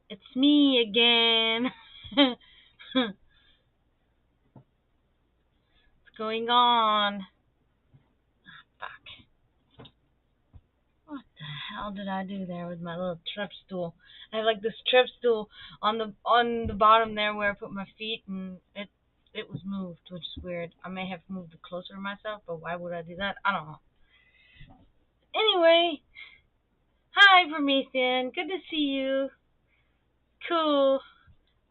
It's me again. What's going on? Fuck. What the hell did I do there with my little trip stool? I have like this trip stool on the bottom there where I put my feet, and it was moved, which is weird. I may have moved it closer to myself, but why would I do that? I don't know. Anyway, hi Promethean. Good to see you. Cool.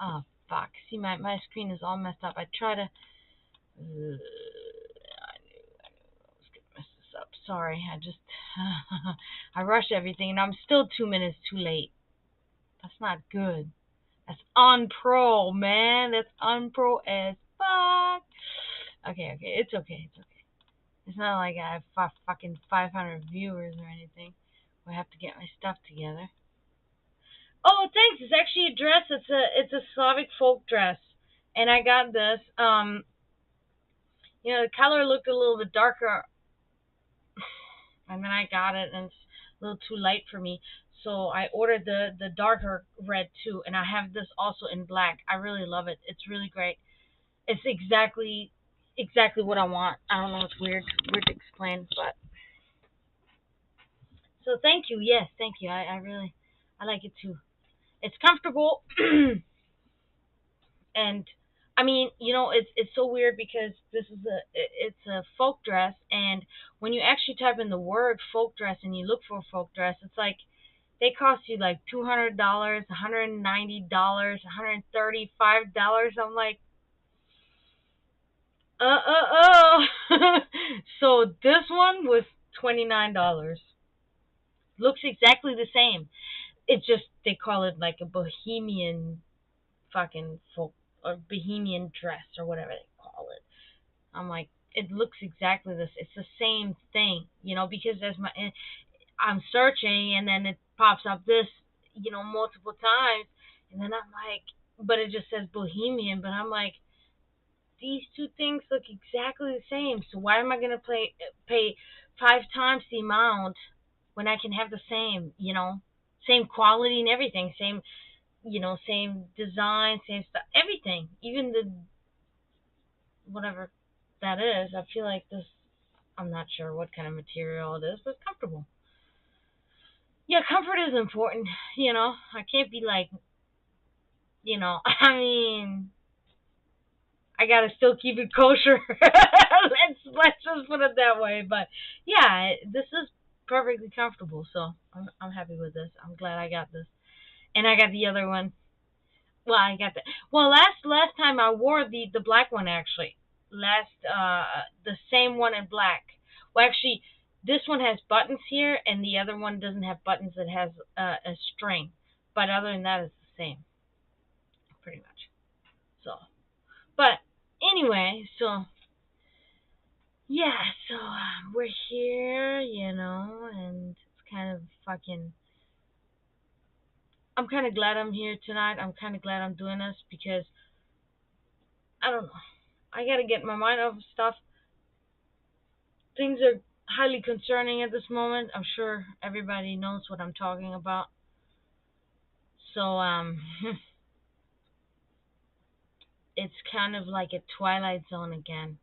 Oh fuck. See, my screen is all messed up. I try to. I was gonna mess this up. Sorry, I just I rushed everything, and I'm still 2 minutes too late. That's not good. That's unpro, man. That's unpro as fuck. Okay, it's okay, it's okay. It's not like I have fucking 500 viewers or anything. I have to get my stuff together. Oh, thanks. It's actually a dress. It's a Slavic folk dress, and I got this. The color looked a little bit darker, and then I got it, and it's a little too light for me. So I ordered the darker red too, and I have this also in black. I really love it. It's really great. It's exactly what I want. I don't know. It's weird to explain, but so thank you. Yes, thank you. I like it too. It's comfortable. And I mean, it's so weird because it's a folk dress, and when you actually type in the word folk dress and you look for folk dress, it's like they cost you like $200, $190, $135. I'm like, So this one was $29. Looks exactly the same. It's just they call it like a bohemian fucking folk or bohemian dress or whatever they call it. I'm like, it looks exactly this. It's the same thing, because I'm searching and then it pops up this, multiple times, and then I'm like, but it just says bohemian, but I'm like, these two things look exactly the same. So why am I gonna pay 5 times the amount when I can have the same, same quality and everything, same design, same stuff, everything, even the whatever that is. I feel like this. I'm not sure what kind of material it is, but it's comfortable. Yeah, comfort is important. I can't be like, I mean, I gotta still keep it kosher. Let's just put it that way. But yeah, this is perfectly comfortable, so I'm happy with this. I'm glad I got this, and I got the other one. Well, I got that. Well, last time I wore the black one actually. The same one in black. Well, actually, this one has buttons here, and the other one doesn't have buttons. It has a string. But other than that, it's the same, pretty much. So, but anyway, so yeah, so we're here, and it's kind of fucking. I'm kind of glad I'm here tonight. I'm kind of glad I'm doing this because I don't know. I gotta get my mind off of stuff. Things are highly concerning at this moment. I'm sure everybody knows what I'm talking about. So, it's kind of like a Twilight Zone again.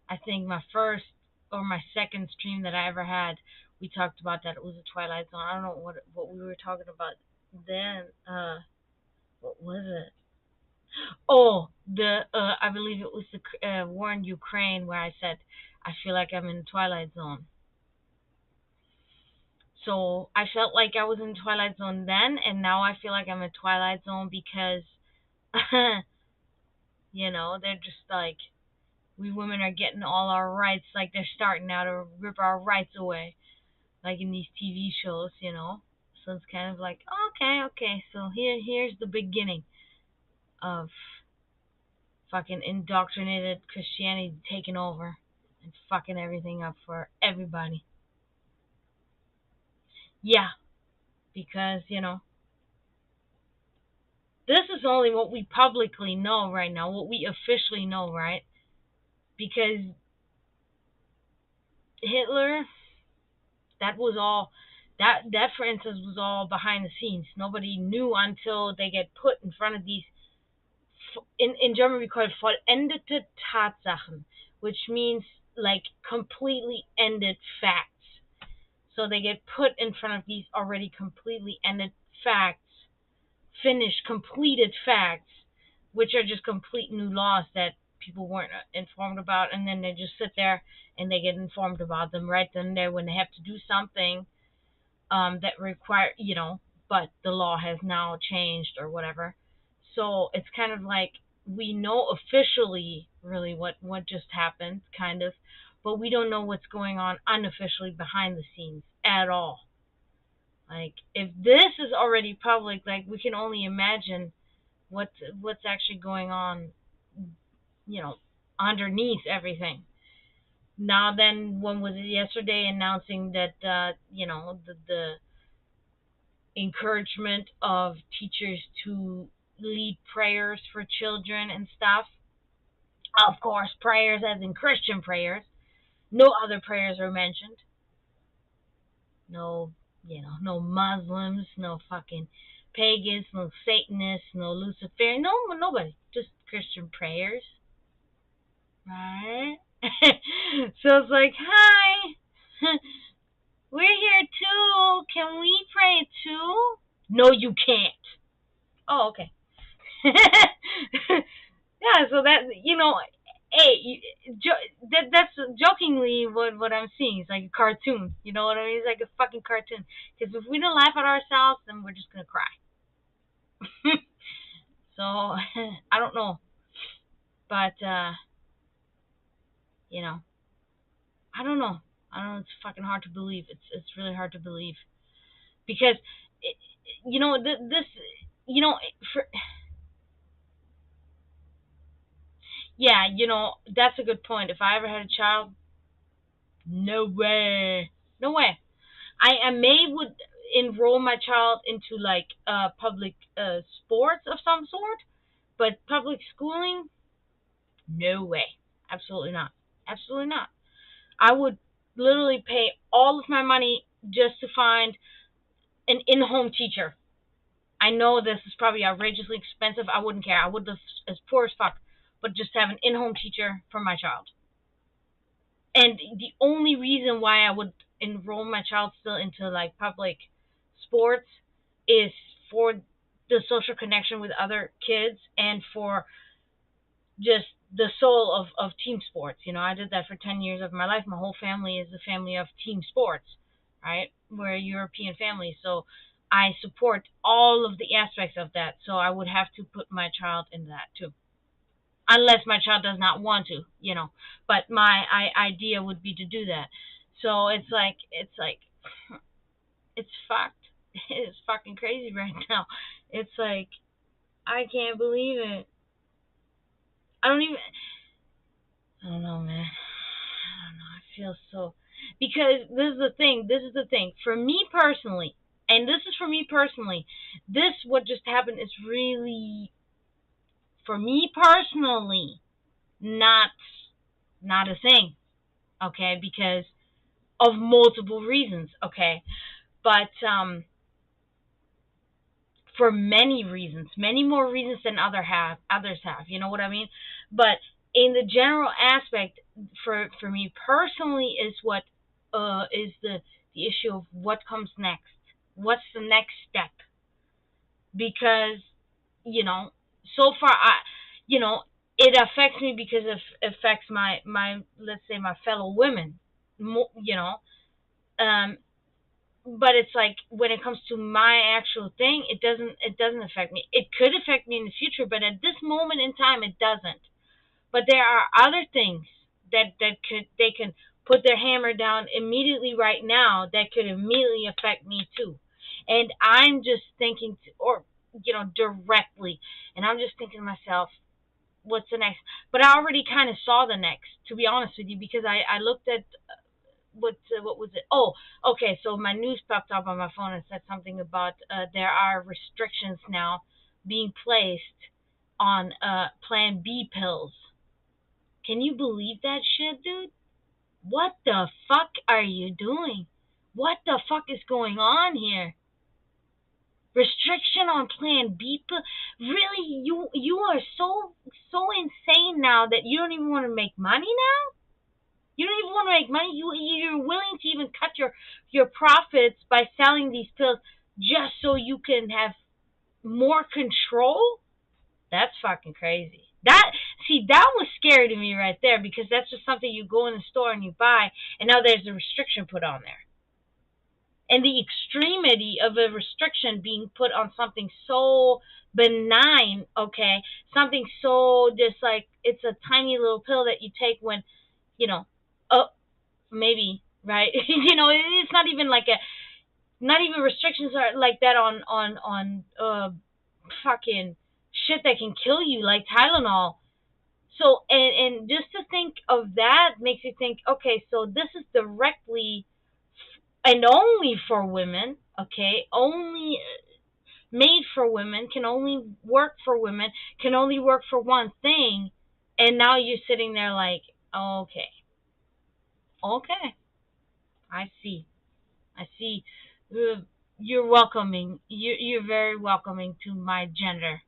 I think my first or my second stream that I ever had, we talked about that it was a Twilight Zone. I don't know what we were talking about then. What was it? Oh, I believe it was the war in Ukraine where I said I feel like I'm in a Twilight Zone. So I felt like I was in Twilight Zone then, and now I feel like I'm in Twilight Zone because, they're just like, we women are getting all our rights, like they're starting now to rip our rights away, like in these TV shows. So it's kind of like, okay, so here's the beginning of fucking indoctrinated Christianity taking over and fucking everything up for everybody. Yeah, because, this is only what we publicly know right now, what we officially know, right? Because Hitler, that was all That for instance was all behind the scenes. Nobody knew until they get put in front of these. In German we call it vollendete Tatsachen, which means like completely ended facts. So they get put in front of these already completely ended facts, finished, completed facts, which are just complete new laws that people weren't informed about, and then they just sit there and they get informed about them right then and there when they have to do something that require, but the law has now changed or whatever. So it's kind of like we know officially really what just happened, kind of, but we don't know what's going on unofficially behind the scenes at all. Like if this is already public, like we can only imagine what's actually going on, you know, underneath everything. Now then, when was it yesterday announcing that the encouragement of teachers to lead prayers for children and stuff. Of course, prayers as in Christian prayers. No other prayers are mentioned. No, no Muslims, no fucking pagans, no Satanists, no Luciferian, no nobody. Just Christian prayers, right? So it's like, hi, we're here too. Can we pray too? No, you can't. Oh, okay. Yeah, so that hey, that's jokingly what I'm seeing. It's like a cartoon. You know what I mean? It's like a fucking cartoon. Because if we don't laugh at ourselves, then we're just gonna cry. So I don't know, but you know, I don't know. I don't know. It's fucking hard to believe. It's really hard to believe because it, this for yeah, that's a good point. If I ever had a child, no way, no way. I may would enroll my child into like public sports of some sort, but public schooling, no way, absolutely not, absolutely not. I would literally pay all of my money just to find an in-home teacher. I know this is probably outrageously expensive. I wouldn't care. I would live as poor as fuck, but just have an in-home teacher for my child. And the only reason why I would enroll my child still into like public sports is for the social connection with other kids and for just the soul of team sports. I did that for 10 years of my life. My whole family is a family of team sports, right? We're a European family. So I support all of the aspects of that. So I would have to put my child in that too. Unless my child does not want to. But my idea would be to do that. So it's like it's fucked. It's fucking crazy right now. It's like I can't believe it. I don't even. I don't know, man. I don't know. I feel so because this is the thing. This is the thing for me personally, and this is for me personally. This what just happened is really for me personally not a thing. Okay, because of multiple reasons. Okay, but for many reasons, many more reasons than others have. You know what I mean? But in the general aspect, for me personally, is what is the issue of what comes next. What's the next step? Because so far it affects me because it affects my let's say my fellow women. Um, but it's like when it comes to my actual thing, it doesn't affect me. It could affect me in the future, but at this moment in time it doesn't. But there are other things that they can put their hammer down immediately right now that could immediately affect me too. And I'm just thinking or directly, and I'm just thinking to myself, what's the next? But I already kind of saw the next, to be honest with you, because I looked at what was it? Oh, okay. So my news popped up on my phone and said something about there are restrictions now being placed on Plan B pills. Can you believe that shit, dude? What the fuck are you doing? What the fuck is going on here? Restriction on Plan B. Really, you are so insane now that you don't even want to make money now. You don't even want to make money. You're willing to even cut your profits by selling these pills just so you can have more control. That's fucking crazy. That was scary to me right there, because that's just something you go in the store and you buy, and now there's a restriction put on there. And the extremity of a restriction being put on something so benign, okay, something so just like it's a tiny little pill that you take when, you know, oh, maybe, right? It's not even like not even restrictions are like that on fucking shit that can kill you, like Tylenol. So, and just to think of that makes you think, okay, so this is directly and only for women, okay? Only made for women, can only work for women, can only work for one thing. And now you're sitting there like, okay, okay, I see. I see. You're welcoming. You're very welcoming to my gender.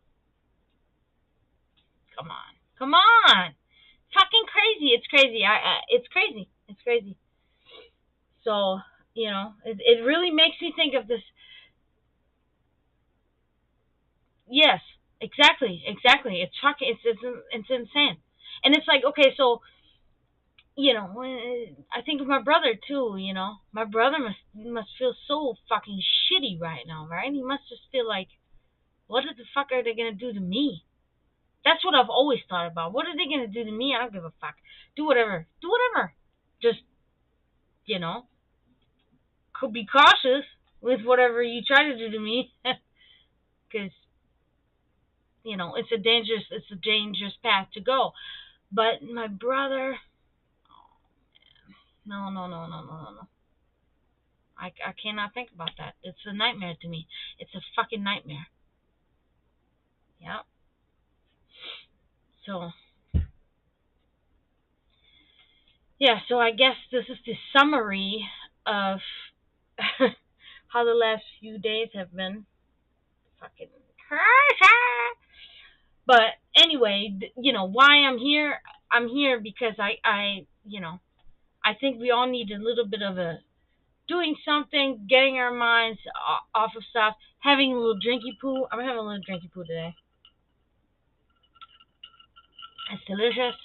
Come on. Come on. Fucking crazy. It's crazy. It's crazy. It's crazy. So, it really makes me think of this. Yes, exactly, exactly. It's fucking, it's insane. And it's like, okay, so, I think of my brother too, My brother must feel so fucking shitty right now, right? He must just feel like, what the fuck are they gonna do to me? That's what I've always thought about. What are they gonna do to me? I don't give a fuck. Do whatever. Do whatever. Just, you know, could be cautious with whatever you try to do to me, because it's a dangerous path to go. But my brother, no, no, no, no, no, no, no. I cannot think about that. It's a nightmare to me. It's a fucking nightmare. Yeah. So, yeah, so I guess this is the summary of how the last few days have been. Fucking crazy. But anyway, why I'm here? I'm here because I think we all need a little bit of a doing something, getting our minds off of stuff, having a little drinky poo. I'm having a little drinky poo today. It's delicious,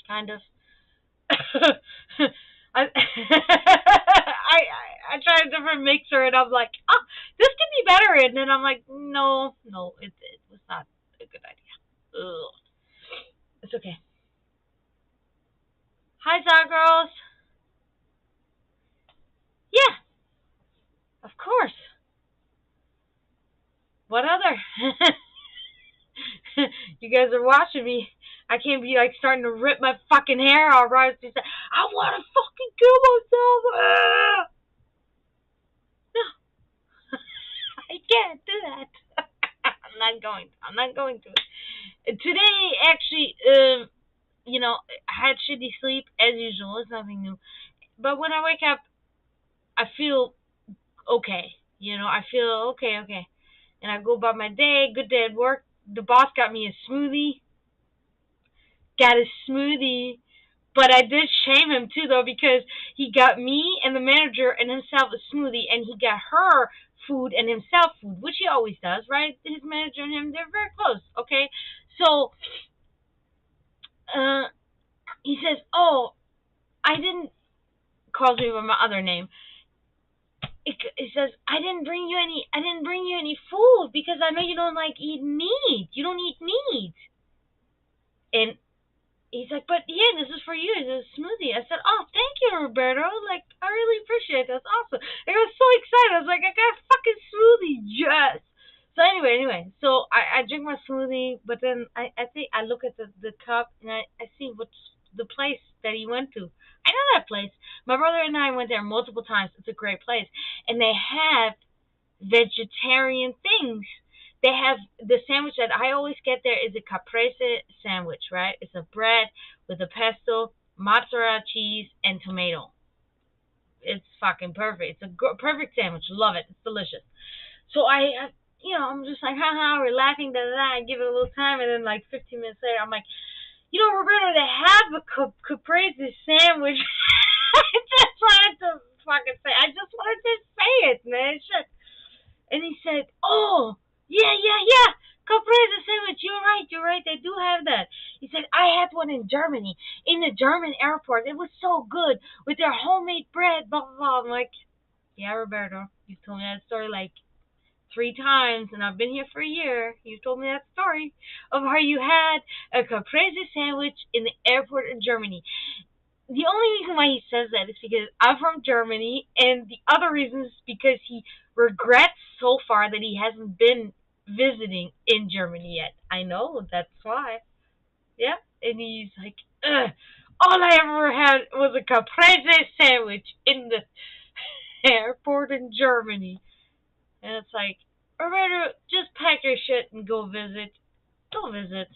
kind of. I tried a different mixer and I'm like, oh, this could be better. And then I'm like, no, it was not a good idea. Ugh. It's okay. Hi, Zar Girls. Yeah, of course. What other? You guys are watching me. I can't be like starting to rip my fucking hair off. Right? I want to fucking kill myself. No, I can't do that. I'm not going. I'm not going to. Today, actually, I had shitty sleep as usual. It's nothing new. But when I wake up, I feel okay. I feel okay, okay. And I go about my day. Good day at work. The boss got me a smoothie. Got a smoothie. But I did shame him too, though, because he got me and the manager and himself a smoothie, and he got her food and himself food, which he always does, right? His manager and him, they're very close, okay? So, he says, oh, I didn't, calls me by my other name. It says, I didn't bring you any food because I know you don't like eat meat. You don't eat meat. And he's like, but yeah, this is for you. It's a smoothie. I said, oh, thank you, Roberto. Like, I really appreciate it. That's awesome. And I was so excited. I was like, I got a fucking smoothie. Yes. So anyway, so I drink my smoothie, but then I think I look at the cup and I see what's the place that he went to. I know that place. My brother and I went there multiple times. It's a great place. And they have vegetarian things. They have the sandwich that I always get there is a caprese sandwich, right? It's a bread with a pesto, mozzarella cheese, and tomato. It's fucking perfect. It's a perfect sandwich. Love it. It's delicious. So I'm just like, haha, we're laughing, da da da. I give it a little time, and then like 15 minutes later, I'm like, Roberto, they have a caprese sandwich. I just wanted to fucking say. I just wanted to say it, man. Shit. And he said, "Oh, yeah, yeah, yeah. Caprese sandwich. You're right. You're right. They do have that." He said, "I had one in Germany, in the German airport. It was so good with their homemade bread." Blah blah blah. I'm like, "Yeah, Roberto, you've told me that story like 3 times, and I've been here for a year. You told me that story of how you had a caprese sandwich in the airport in Germany." The only reason why he says that is because I'm from Germany, and the other reason is because he regrets so far that he hasn't been visiting in Germany yet. I know, that's why. Yeah, and he's like, ugh, all I ever had was a caprese sandwich in the airport in Germany. And it's like, Roberto, just pack your shit and go visit. Go visit.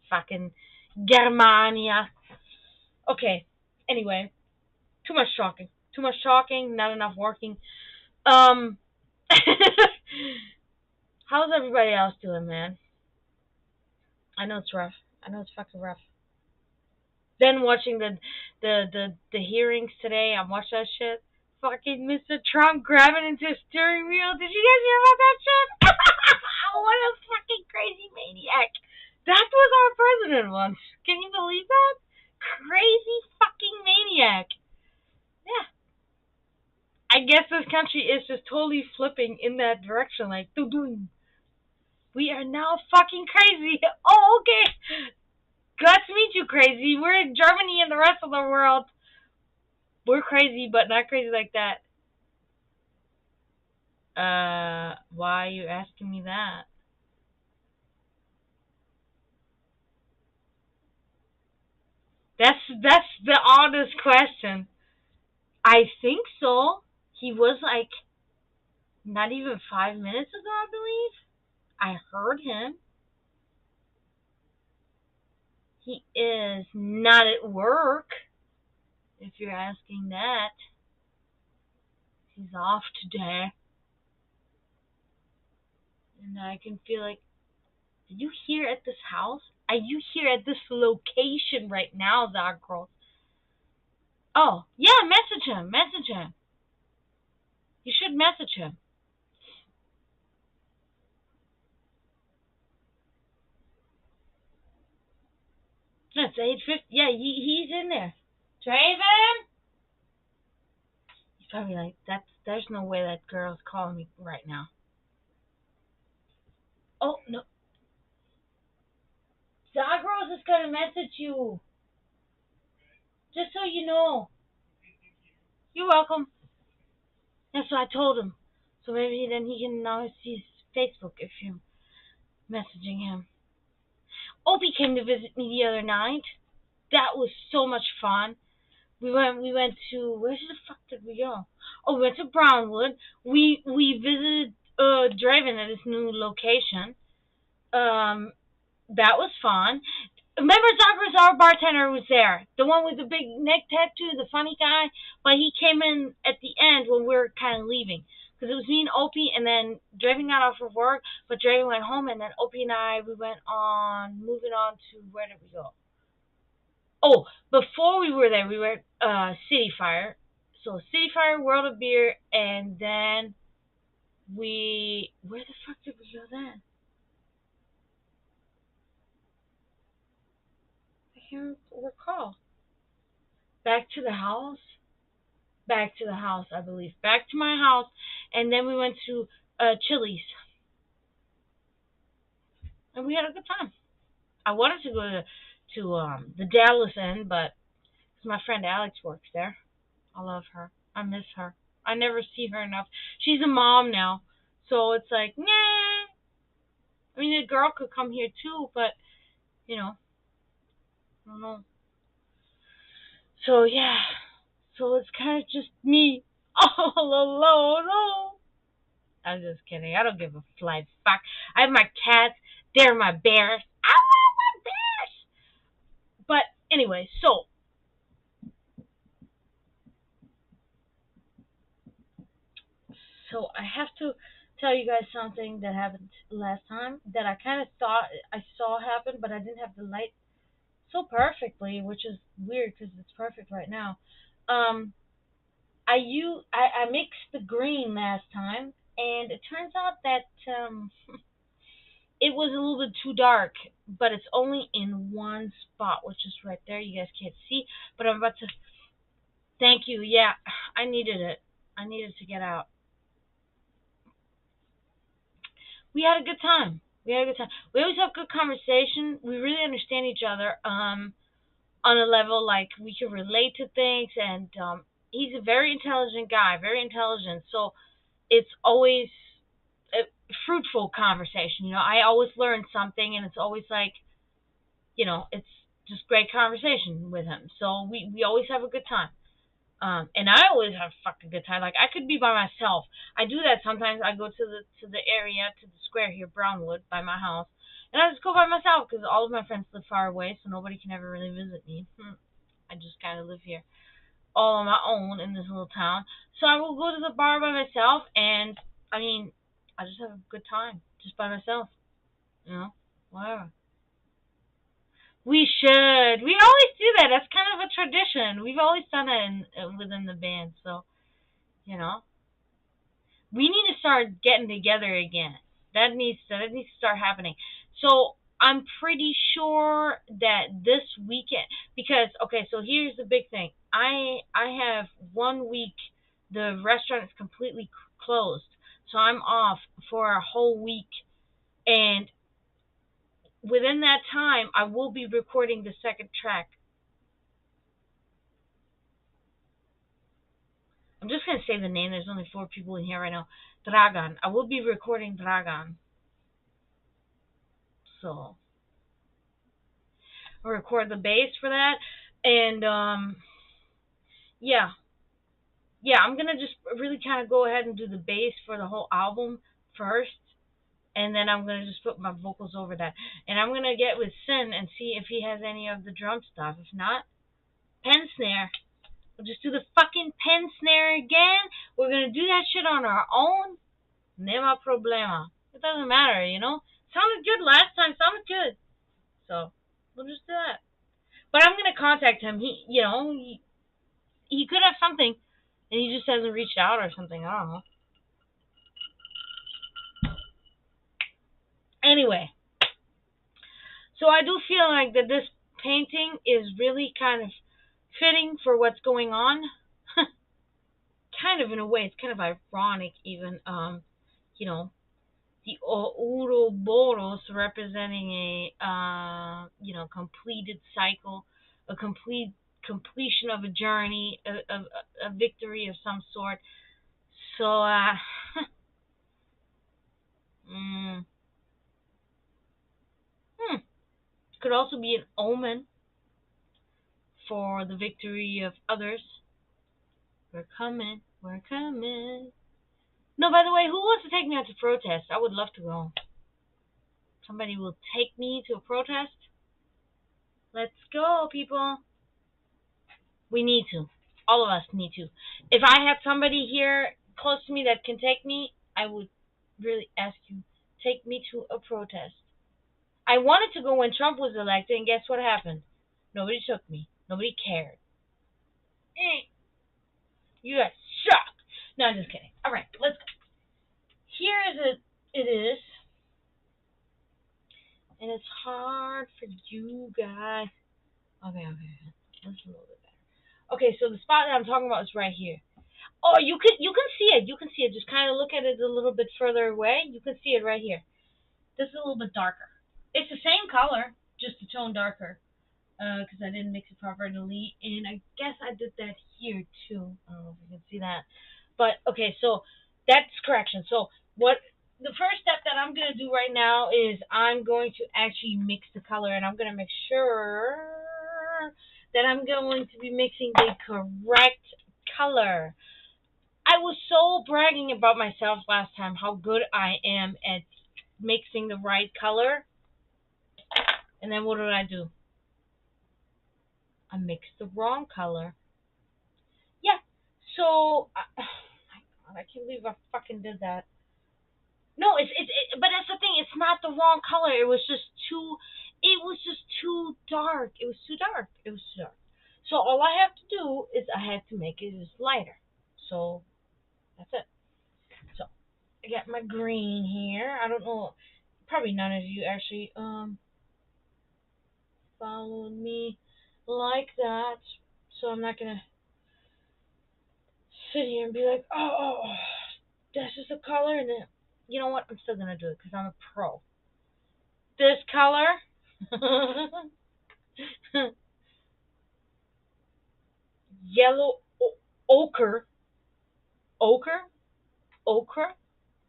Fucking Germania. Okay, anyway. Too much talking. Too much talking, not enough working. Um, how's everybody else doing, man? I know it's rough. I know it's fucking rough. Then watching the hearings today, I watched that shit. Fucking Mr. Trump grabbing into a steering wheel. Did you guys hear about that shit? What a fucking crazy maniac. That was our president once. Can you believe that? Crazy fucking maniac. Yeah. I guess this country is just totally flipping in that direction, like, boom. We are now fucking crazy. Oh, okay. Glad to meet you, crazy. We're in Germany and the rest of the world. We're crazy, but not crazy like that. Why are you asking me that? That's the oddest question. I think so. He was like not even 5 minutes ago, I believe. I heard him. He is not at work, if you're asking that. He's off today. And I can feel like, are you here at this house? Are you here at this location right now, Zagros? Oh, yeah, message him. Message him. You should message him. It's 8:50. Yeah, he's in there. Draven? He's probably like, there's no way that girl's calling me right now. Oh, no. Zagros is going to message you. Just so you know. You're welcome. That's what I told him. So maybe then he can now see Facebook if you're messaging him. Opie came to visit me the other night. That was so much fun. We went to, where the fuck did we go? Oh, we went to Brownwood. We visited Draven at his new location. That was fun. Remember Zachary, our bartender, was there. The one with the big neck tattoo, the funny guy. But he came in at the end when we were kind of leaving. Because it was me and Opie, and then Draven got off of work, but Draven went home, and then Opie and I, we went on, moving on to, where did we go? Oh, before we were there, we were at City Fire. So City Fire, World of Beer, and then where the fuck did we go then? I can't recall. Back to the house? Back to the house, I believe. Back to my house, and then we went to Chili's. And we had a good time. I wanted to go to the Dallas end, but my friend Alex works there. I love her. I miss her. I never see her enough. She's a mom now, so it's like, nah. I mean, the girl could come here too, but I don't know. So yeah, so it's kind of just me all alone. Oh. I'm just kidding. I don't give a flying fuck. I have my cats. They're my bears. I love my bears. But anyway, so So I have to tell you guys something that happened last time that I kind of thought I saw happen, but I didn't have the light so perfectly, which is weird because it's perfect right now. Um, I mixed the green last time, and it turns out that it was a little bit too dark, but it's only in one spot, which is right there. You guys can't see, but I'm about to. Thank you. Yeah, I needed it. I needed to get out. We had a good time. We had a good time. We always have good conversation. We really understand each other. On a level like we can relate to things, and he's a very intelligent guy, very intelligent. So it's always a fruitful conversation. I always learn something, and it's always like, it's just great conversation with him. So we always have a good time. And I always have a fucking good time. Like, I could be by myself. I do that sometimes. I go to the area, to the square here, Brownwood, by my house, and I just go by myself because all of my friends live far away, so nobody can ever really visit me. I just kind of live here all on my own in this little town. So I will go to the bar by myself, and I mean, I just have a good time just by myself. Whatever. We should. We always do that. That's kind of a tradition. We've always done that within the band. So, you know, we need to start getting together again. That needs to start happening. So I'm pretty sure that this weekend, because okay, so here's the big thing. I have 1 week. The restaurant is completely closed, so I'm off for a whole week, and within that time, I will be recording the second track. I'm just gonna say the name. There's only 4 people in here right now. Dragan. I will be recording Dragan. So I'll record the bass for that, and yeah, yeah. I'm gonna just really kind of go ahead and do the bass for the whole album first, and then I'm gonna just put my vocals over that, and I'm gonna get with Sin and see if he has any of the drum stuff. If not, pen snare. We'll just do the fucking pen snare again. We're gonna do that shit on our own. Nema problema. It doesn't matter, Sounded good last time. Sounded good. So we'll just do that. But I'm gonna contact him. He could have something, and he just hasn't reached out or something. I don't know. Anyway, so I do feel like that this painting is really kind of fitting for what's going on. Kind of in a way, it's kind of ironic even. You know, the Ouroboros representing completed cycle, a completion of a journey, a victory of some sort. So, mm, could also be an omen for the victory of others. We're coming, we're coming. No, by the way, who wants to take me out to protest? I would love to go. Somebody will take me to a protest? Let's go, people. We need to. All of us need to. If I had somebody here close to me that can take me, I would really ask you, take me to a protest. I wanted to go when Trump was elected, and guess what happened? Nobody took me. Nobody cared. You guys suck. No, I'm just kidding. All right, let's go. Here it is. And it's hard for you guys. Okay. That's a little bit better. Okay, so the spot that I'm talking about is right here. Oh, you can see it. You can see it. Just kind of look at it a little bit further away. You can see it right here. This is a little bit darker. It's the same color, just a tone darker. Because I didn't mix it properly, and I guess I did that here too. I don't know if you can see that, but okay. So that's correction. So what the first step that I'm gonna do right now is I'm going to actually mix the color, and I'm gonna make sure that I'm going to be mixing the correct color. I was so bragging about myself last time how good I am at mixing the right color, and then what did I do? I mixed the wrong color. Yeah. So, I can't believe I fucking did that. No, but that's the thing. It's not the wrong color. It was just too. It was just too dark. It was too dark. It was too dark. So all I have to do is I had to make it just lighter. So that's it. So I got my green here. I don't know. Probably none of you actually followed me like that. So I'm not gonna sit here and be like, oh, this is the color, and then you know what? I'm still gonna do it because I'm a pro. This color. Yellow ochre, ochre, ochre.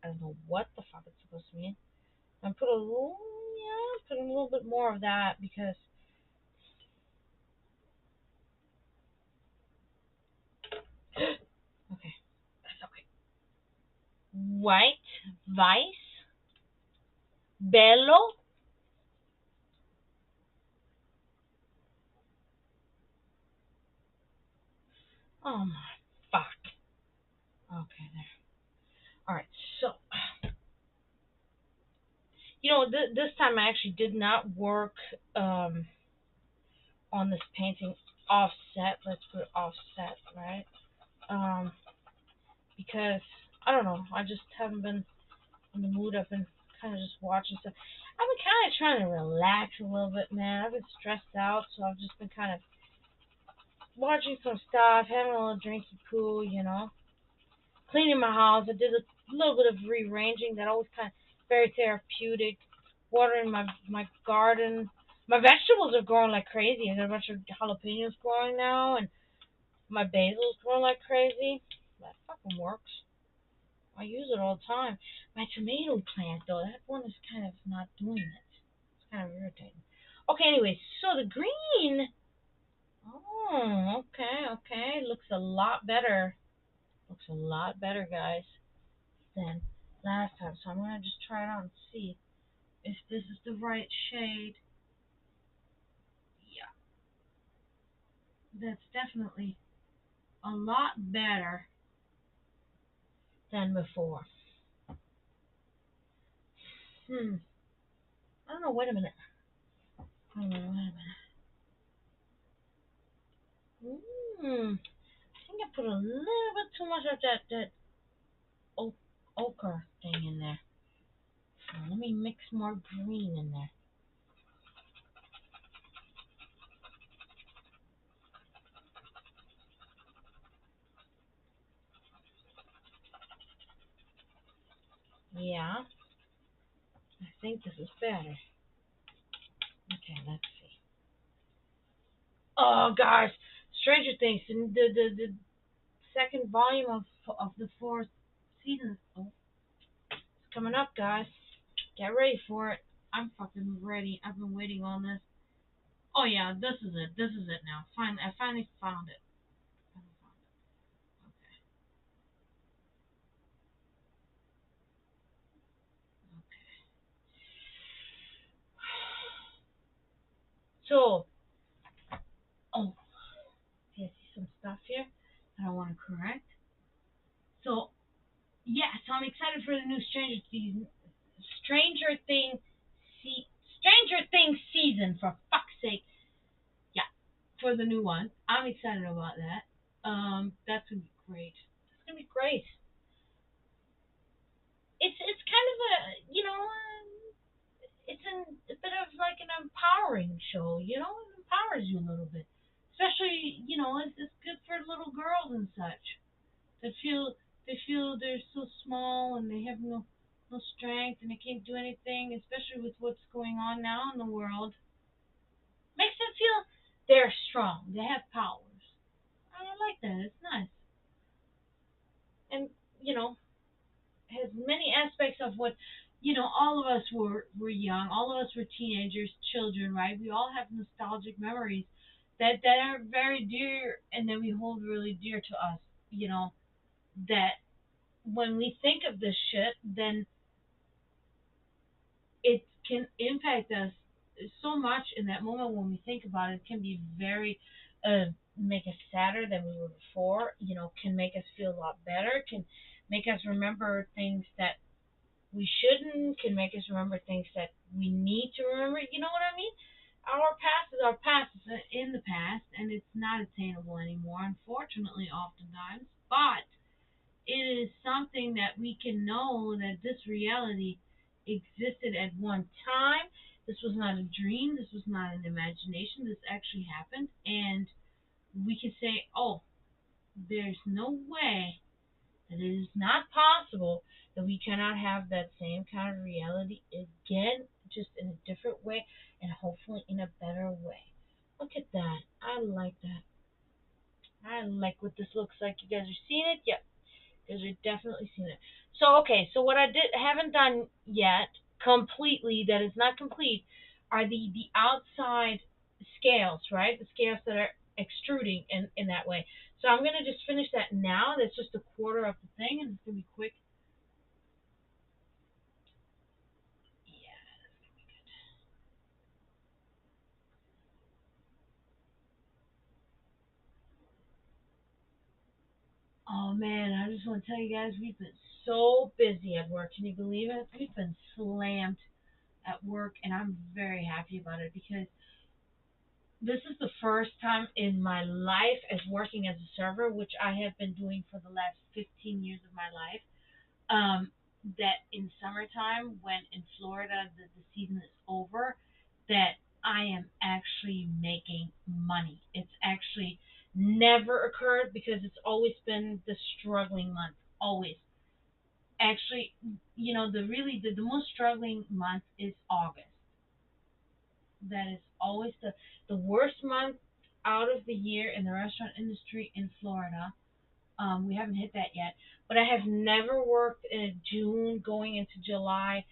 I don't know what the fuck it's supposed to mean. I put a little, yeah, put a little bit more of that because okay, that's okay. White, vice, bello. Oh my fuck. Okay, there. All right, so this time I actually did not work on this painting offset. Let's put it offset, right? Um, because I don't know. I just haven't been in the mood. I've been kind of just watching stuff. I've been kind of trying to relax a little bit, man. I've been stressed out, so I've just been kind of watching some stuff, having a little drinky poo, cleaning my house. I did a little bit of rearranging. That always kind of very therapeutic. Watering my garden. My vegetables are growing like crazy. I got a bunch of jalapenos growing now, and my basil's growing like crazy. That fucking works. I use it all the time. My tomato plant, though, that one is kind of not doing it. It's kind of irritating. Okay, anyway, so the green. Oh, okay. Looks a lot better. Looks a lot better, guys, than last time. So I'm going to just try it out and see if this is the right shade. Yeah, that's definitely a lot better than before. I don't know. Wait a minute. Wait a minute. I think I put a little bit too much of that ochre thing in there. So let me mix more green in there. Yeah, I think this is better. Okay, let's see. Oh gosh, Stranger Things, the second volume of the fourth season. Oh, it's coming up, guys. Get ready for it. I'm fucking ready. I've been waiting on this. Oh yeah, this is it. This is it now. I finally found it. Okay. Okay. So, oh, see, I see some stuff here that I want to correct. So, yeah, so I'm excited for the new Stranger Things, see, Stranger Things season. For fuck's sake, yeah, for the new one. I'm excited about that. That's gonna be great. It's gonna be great. It's kind of it's a bit of like an empowering show. It empowers you a little bit, especially it's good for little girls and such. They feel they're so small and they have no strength and they can't do anything, especially with what's going on now in the world. Makes them feel they're strong. They have powers. I like that. It's nice. And has many aspects of what all of us were young, all of us were teenagers, children, right? We all have nostalgic memories that are very dear and that we hold really dear to us, that when we think of this shit, then it can impact us so much in that moment when we think about it. It can be very make us sadder than we were before. Can make us feel a lot better. Can make us remember things that we shouldn't, can make us remember things that we need to remember. You know what I mean? Our past is our past. It's in the past, and it's not attainable anymore, unfortunately, oftentimes. But it is something that we can know that this reality existed at one time. This was not a dream. This was not an imagination. This actually happened. And we can say, oh, there's no way that it is not possible that we cannot have that same kind of reality again, just in a different way and hopefully in a better way. Look at that. I like that. I like what this looks like. You guys are seeing it? Yep. You guys are definitely seeing it. So okay, so what I haven't done yet completely, that is not complete, are the outside scales, right? The scales that are extruding in that way. So I'm gonna just finish that now. That's just a quarter of the thing, and it's gonna be quick. Yeah, that's gonna be good. Oh man, I just want to tell you guys, we've been so busy at work. Can you believe it? We've been slammed at work, and I'm very happy about it because this is the first time in my life as working as a server, which I have been doing for the last 15 years of my life, that in summertime, when in Florida the season is over, that I am actually making money. It's actually never occurred because it's always been the struggling month. Always. Actually, the most struggling month is August. That is always the worst month out of the year in the restaurant industry in Florida. We haven't hit that yet, but I have never worked in June going into July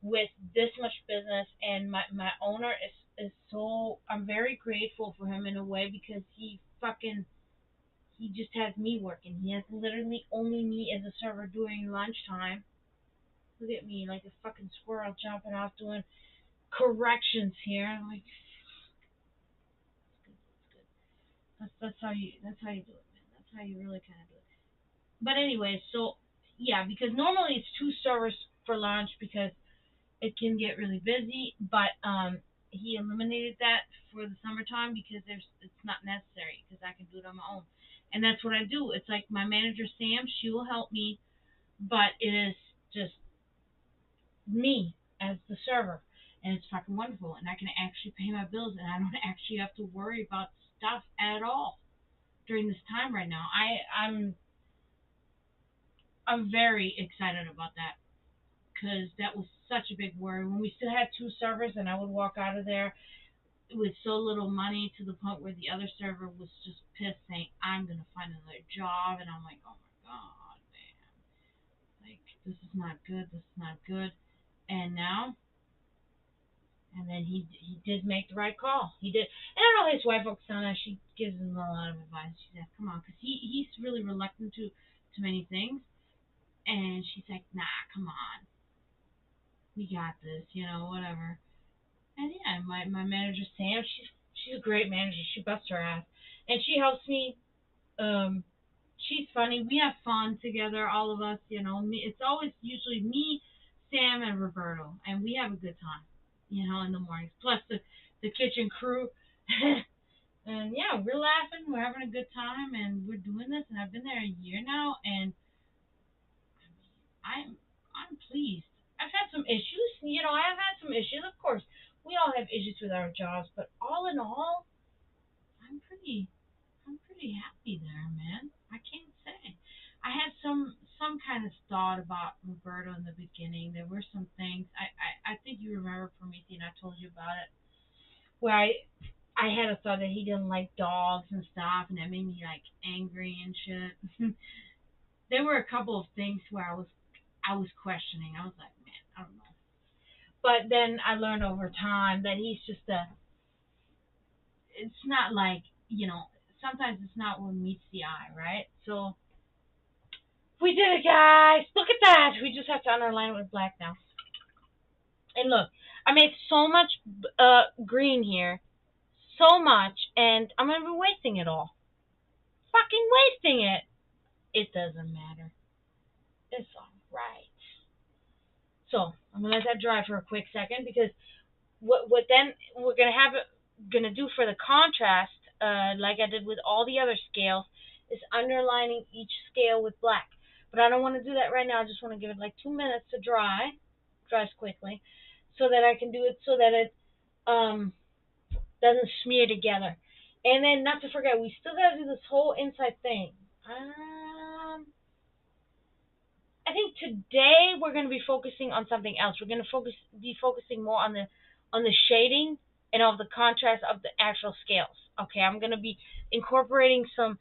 with this much business. And my owner is so, I'm very grateful for him in a way because he just has me working. He has literally only me as a server during lunchtime. Look at me like a fucking squirrel jumping off doing corrections here. I'm like, it's good. That's how you do it, man. That's how you really kind of do it. But anyway, so yeah, because normally it's two servers for lunch because it can get really busy. But he eliminated that for the summertime because it's not necessary because I can do it on my own, and that's what I do. It's like my manager Sam, she will help me, but it is just me as the server, and it's fucking wonderful, and I can actually pay my bills, and I don't actually have to worry about stuff at all during this time right now. I'm very excited about that because that was such a big worry when we still had two servers, and I would walk out of there with so little money to the point where the other server was just pissed, saying, "I'm gonna find another job," and I'm like, "Oh my god, man, like this is not good. This is not good." And now, and then he did make the right call. He did, and I know his wife Oksana. She gives him a lot of advice. She said, "Come on," because he's really reluctant to many things, and she's like, "Nah, come on, we got this, whatever." And yeah, my manager Sam, she's a great manager. She busts her ass, and she helps me. Um, she's funny. We have fun together, all of us. It's always usually me, Sam, and Roberto, and we have a good time. In the mornings. Plus the kitchen crew. And yeah, we're laughing, we're having a good time, and we're doing this. And I've been there a year now, and I'm pleased. I've had some issues, I have had some issues, of course. We all have issues with our jobs, but all in all, I'm pretty I'm pretty happy there, man. I can't say. I had some kind of thought about Roberto in the beginning. There were some things I think you remember Prometheus, and I told you about it, where I had a thought that he didn't like dogs and stuff, and that made me like angry and shit. There were a couple of things where I was questioning. I was like, man, I don't know. But then I learned over time that he's just it's not like, sometimes it's not what meets the eye, right? So we did it, guys. Look at that. We just have to underline it with black now. And look, I made so much green here. So much. And I'm going to be wasting it all. Fucking wasting it. It doesn't matter. It's all right. So I'm gonna let that dry for a quick second because what then we're gonna do for the contrast, like I did with all the other scales, is underlining each scale with black. But I don't want to do that right now. I just want to give it like 2 minutes to dry, dries quickly, so that I can do it so that it doesn't smear together. And then not to forget, we still gotta do this whole inside thing. I think today we're going to be focusing on something else. We're going to be focusing more on the shading and of the contrast of the actual scales. Okay, I'm going to be incorporating some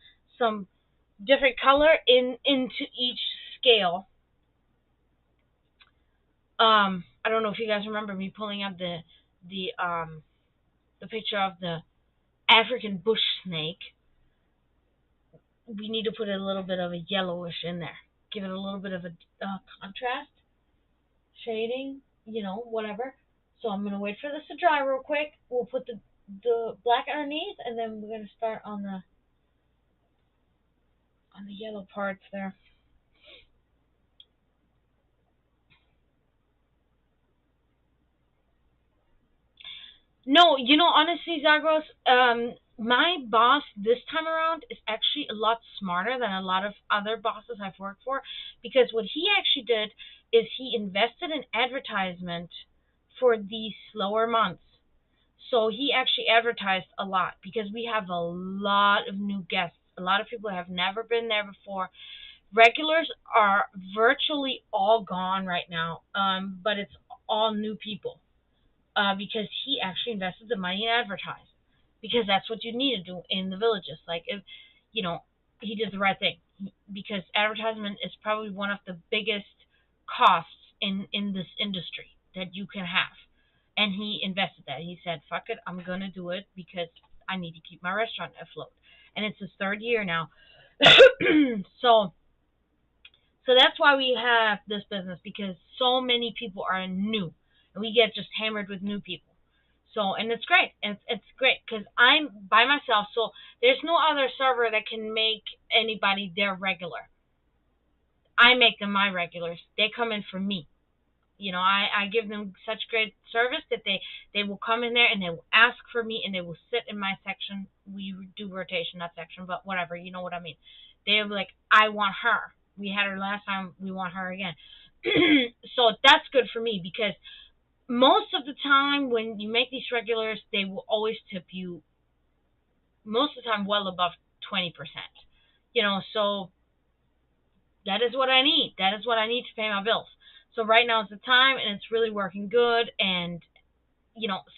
different color into each scale. I don't know if you guys remember me pulling up the picture of the African bush snake. We need to put a little bit of a yellowish in there. Give it a little bit of a contrast. Shading, whatever. So I'm gonna wait for this to dry real quick. We'll put the black underneath, and then we're gonna start on the yellow parts there. No, honestly, Zagros, my boss this time around is actually a lot smarter than a lot of other bosses I've worked for, because what he actually did is he invested in advertisement for these slower months. So he actually advertised a lot because we have a lot of new guests. A lot of people have never been there before. Regulars are virtually all gone right now, but it's all new people because he actually invested the money in advertising because that's what you need to do in the villages. Like if he did the right thing because advertisement is probably one of the biggest costs in this industry that you can have, and he invested that. He said, "Fuck it, I'm gonna do it because I need to keep my restaurant afloat." And it's his third year now, so that's why we have this business because so many people are new, and we get just hammered with new people. So and it's great. It's great because I'm by myself, so there's no other server that can make anybody their regular. I make them my regulars. They come in for me. I give them such great service that they will come in there and they will ask for me and they will sit in my section. We do rotation, not section, but whatever, you know what I mean. They'll be like, I want her. We had her last time, we want her again. So that's good for me because most of the time when you make these regulars, they will always tip you most of the time well above 20%. So that is what I need. That is what I need to pay my bills. So right now is the time, and it's really working good. And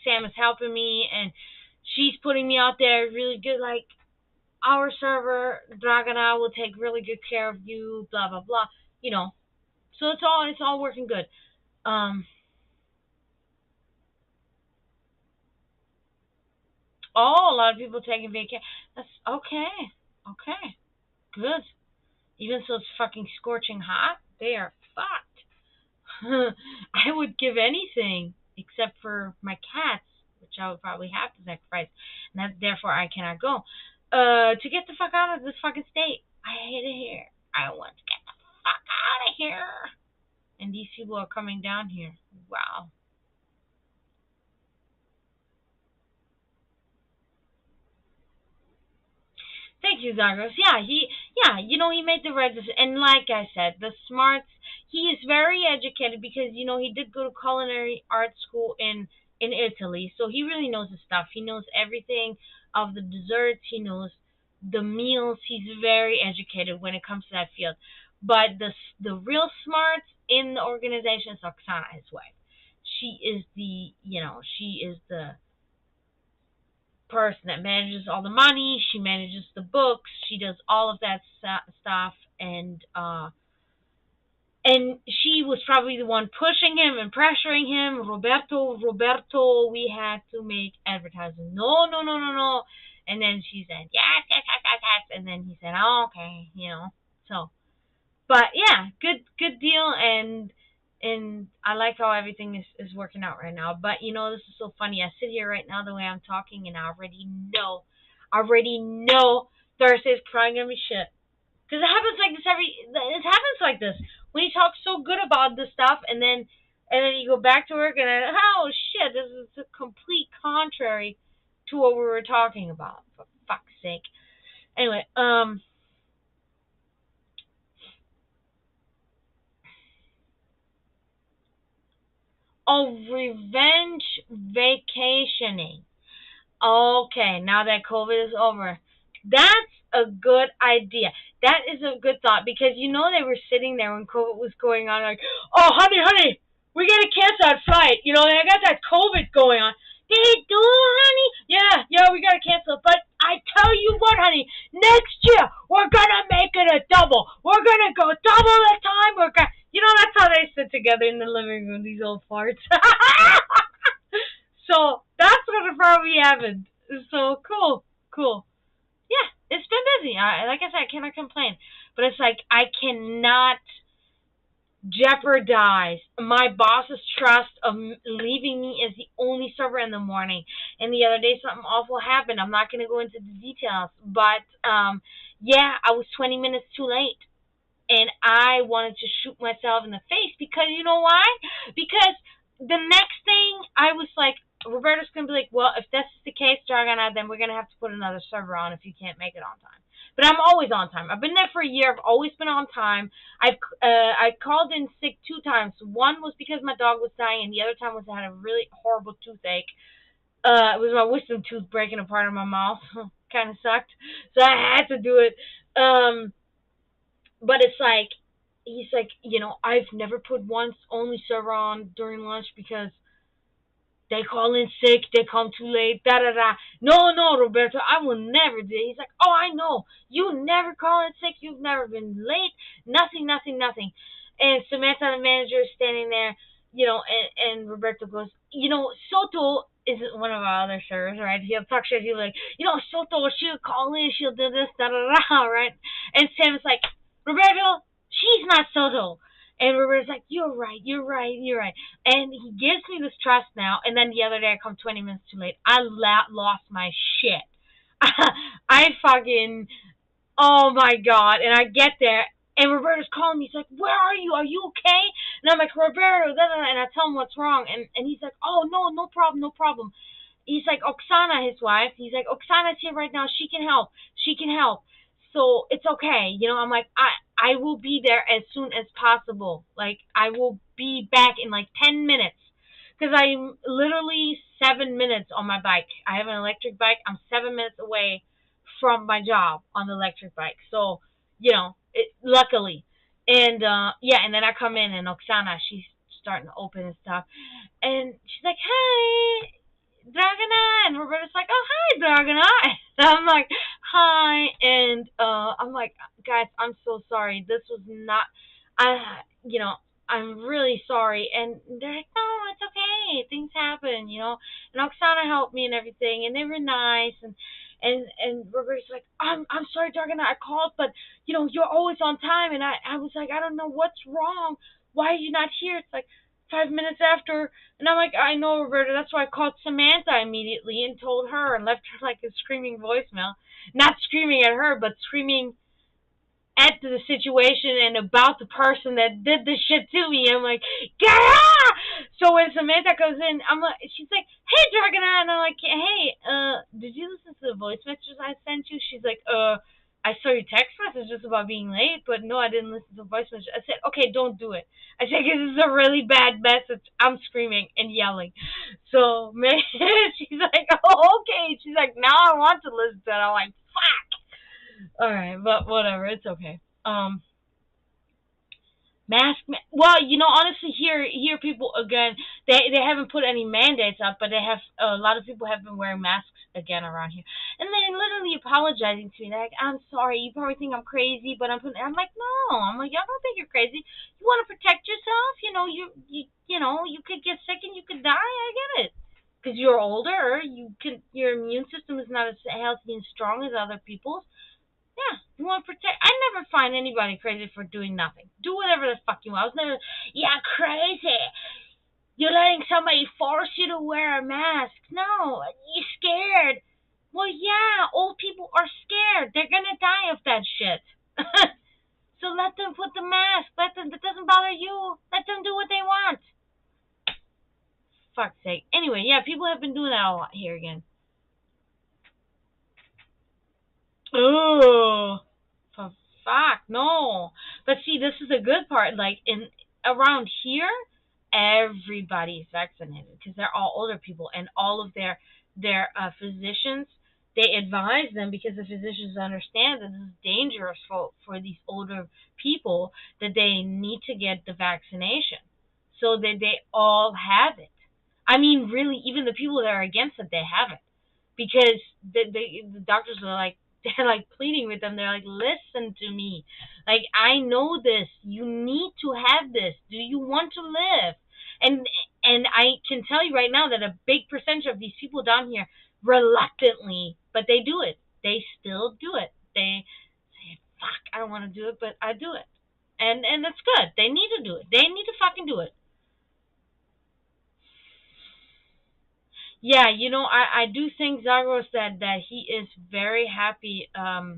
Sam is helping me, and she's putting me out there really good. Like our server, Dragana, will take really good care of you. Blah blah blah. So it's all working good. Um. Oh, a lot of people taking vacation. That's okay. Okay. Good. Even so, it's fucking scorching hot. They are fucked. I would give anything except for my cats, which I would probably have to sacrifice, and therefore I cannot go. To get the fuck out of this fucking state. I hate it here. I want to get the fuck out of here. And these people are coming down here. Wow. Thank you, Zagros. He made the right decision. And like I said, the smarts, he is very educated because, he did go to culinary art school in Italy. So he really knows his stuff. He knows everything of the desserts. He knows the meals. He's very educated when it comes to that field. But the real smarts in the organization is Oksana, his wife. She is the person that manages all the money. She manages the books. She does all of that stuff, and she was probably the one pushing him and pressuring him. Roberto, we had to make advertising. No, no, no, no, no. And then she said yes, yes, yes, yes, yes. And then he said, oh, okay, So, but yeah, good deal, and I like how everything is working out right now. But this is so funny. I sit here right now the way I'm talking, and I already know Thursday's probably gonna be shit. Because it happens like this when he talks so good about the stuff, and then you go back to work and then, oh shit, this is a complete contrary to what we were talking about. For fuck's sake. Anyway, revenge vacationing. Okay, now that COVID is over, that's a good idea. That is a good thought because they were sitting there when COVID was going on, like, oh, honey, we gotta cancel that flight. I got that COVID going on. They do, honey? Yeah, we gotta cancel. But I tell you what, honey, next year we're gonna make it a double. We're gonna go double the time. That's how they sit together in the living room, these old farts. So that's what probably happened. So cool. Yeah, it's been busy. Like I said, I cannot complain. But it's like I cannot jeopardize my boss's trust of leaving me as the only server in the morning. And the other day something awful happened. I'm not going to go into the details, but yeah, I was 20 minutes too late. And I wanted to shoot myself in the face because you know why? Because the next thing I was like, Roberta's going to be like, well, if this is the case, Dragana, then we're going to have to put another server on if you can't make it on time. But I'm always on time. I've been there for a year. I've always been on time. I called in sick 2 times. One was because my dog was dying, and the other time was I had a really horrible toothache. It was my wisdom tooth breaking apart in my mouth. Kind of sucked. So I had to do it. But it's like, he's like, I've never put only server on during lunch because they call in sick, they come too late, da da da. No, Roberto, I will never do it. He's like, oh, I know. You never call in sick, you've never been late, nothing. And Samantha, the manager, is standing there, and Roberto goes, Soto isn't one of our other servers, right? He'll talk shit, he'll like, Soto, she'll call in, she'll do this, da da da, right? And Sam's like, Roberto, she's not Soto. And Roberto's like, you're right. And he gives me this trust now. And then the other day I come 20 minutes too late. I lost my shit. I fucking, oh my God. And I get there and Roberto's calling me. He's like, where are you? Are you okay? And I'm like, Roberto, and I tell him what's wrong. And he's like, oh, no problem. He's like, Oksana, his wife. He's like, Oksana's here right now. She can help. So it's okay. I'm like, I will be there as soon as possible. Like, I will be back in like 10 minutes. Because I'm literally 7 minutes on my bike. I have an electric bike. I'm 7 minutes away from my job on the electric bike. So, luckily. And, yeah, and then I come in and Oksana, she's starting to open and stuff. And she's like, hi, Dragana. And Roberta's like, oh, hi, Dragana. And I'm like, hi. And I'm like, guys, I'm so sorry. This was not, I'm really sorry. And they're like, no, it's okay. Things happen, And Oksana helped me and everything. And they were nice. And Roberta's like, I'm sorry, Dragana. I called, but, you're always on time. And I was like, I don't know what's wrong. Why are you not here? It's like 5 minutes after. And I'm like, I know, Roberta. That's why I called Samantha immediately and told her and left her like a screaming voicemail. Not screaming at her, but screaming at the situation and about the person that did this shit to me. I'm like, Gah! So when Samantha comes in, she's like, hey, Dragana. And I'm like, hey, did you listen to the voice messages I sent you? She's like, I saw your text messages about being late, but no, I didn't listen to the voice message. I said, okay, don't do it. I said, because this is a really bad message. I'm screaming and yelling. So man, she's like, oh, okay. She's like, now I want to listen to it. I'm like, fuck. All right, but whatever. It's okay. Well, honestly, here people again, they haven't put any mandates up, but they have a lot of people have been wearing masks again around here, and they're literally apologizing to me. They're like, I'm sorry, you probably think I'm crazy, but I'm like, no, I'm like, I don't think you're crazy. You want to protect yourself, you could get sick and you could die. I get it, because you're older, your immune system is not as healthy and strong as other people's. Yeah, you want to protect. I never find anybody crazy for doing nothing. Do whatever the fuck you want. I was never, yeah, crazy. You're letting somebody force you to wear a mask. No, you're scared. Well, yeah, old people are scared. They're gonna die of that shit. So let them put the mask. Let them. That doesn't bother you. Let them do what they want. Fuck's sake. Anyway, yeah, people have been doing that a lot here again. Oh, for fuck, no. But see, this is a good part. Like in around here, everybody's vaccinated because they're all older people, and all of their physicians, they advise them because the physicians understand that this is dangerous for these older people, that they need to get the vaccination so that they all have it. I mean, really, even the people that are against it, they have it because the doctors are like, they're like pleading with them. They're like, listen to me. Like, I know this. You need to have this. Do you want to live? And I can tell you right now that a big percentage of these people down here reluctantly, but they do it. They still do it. They say, fuck, I don't want to do it, but I do it. And that's good. They need to do it. They need to fucking do it. Yeah, I do think Zagro said that he is very happy that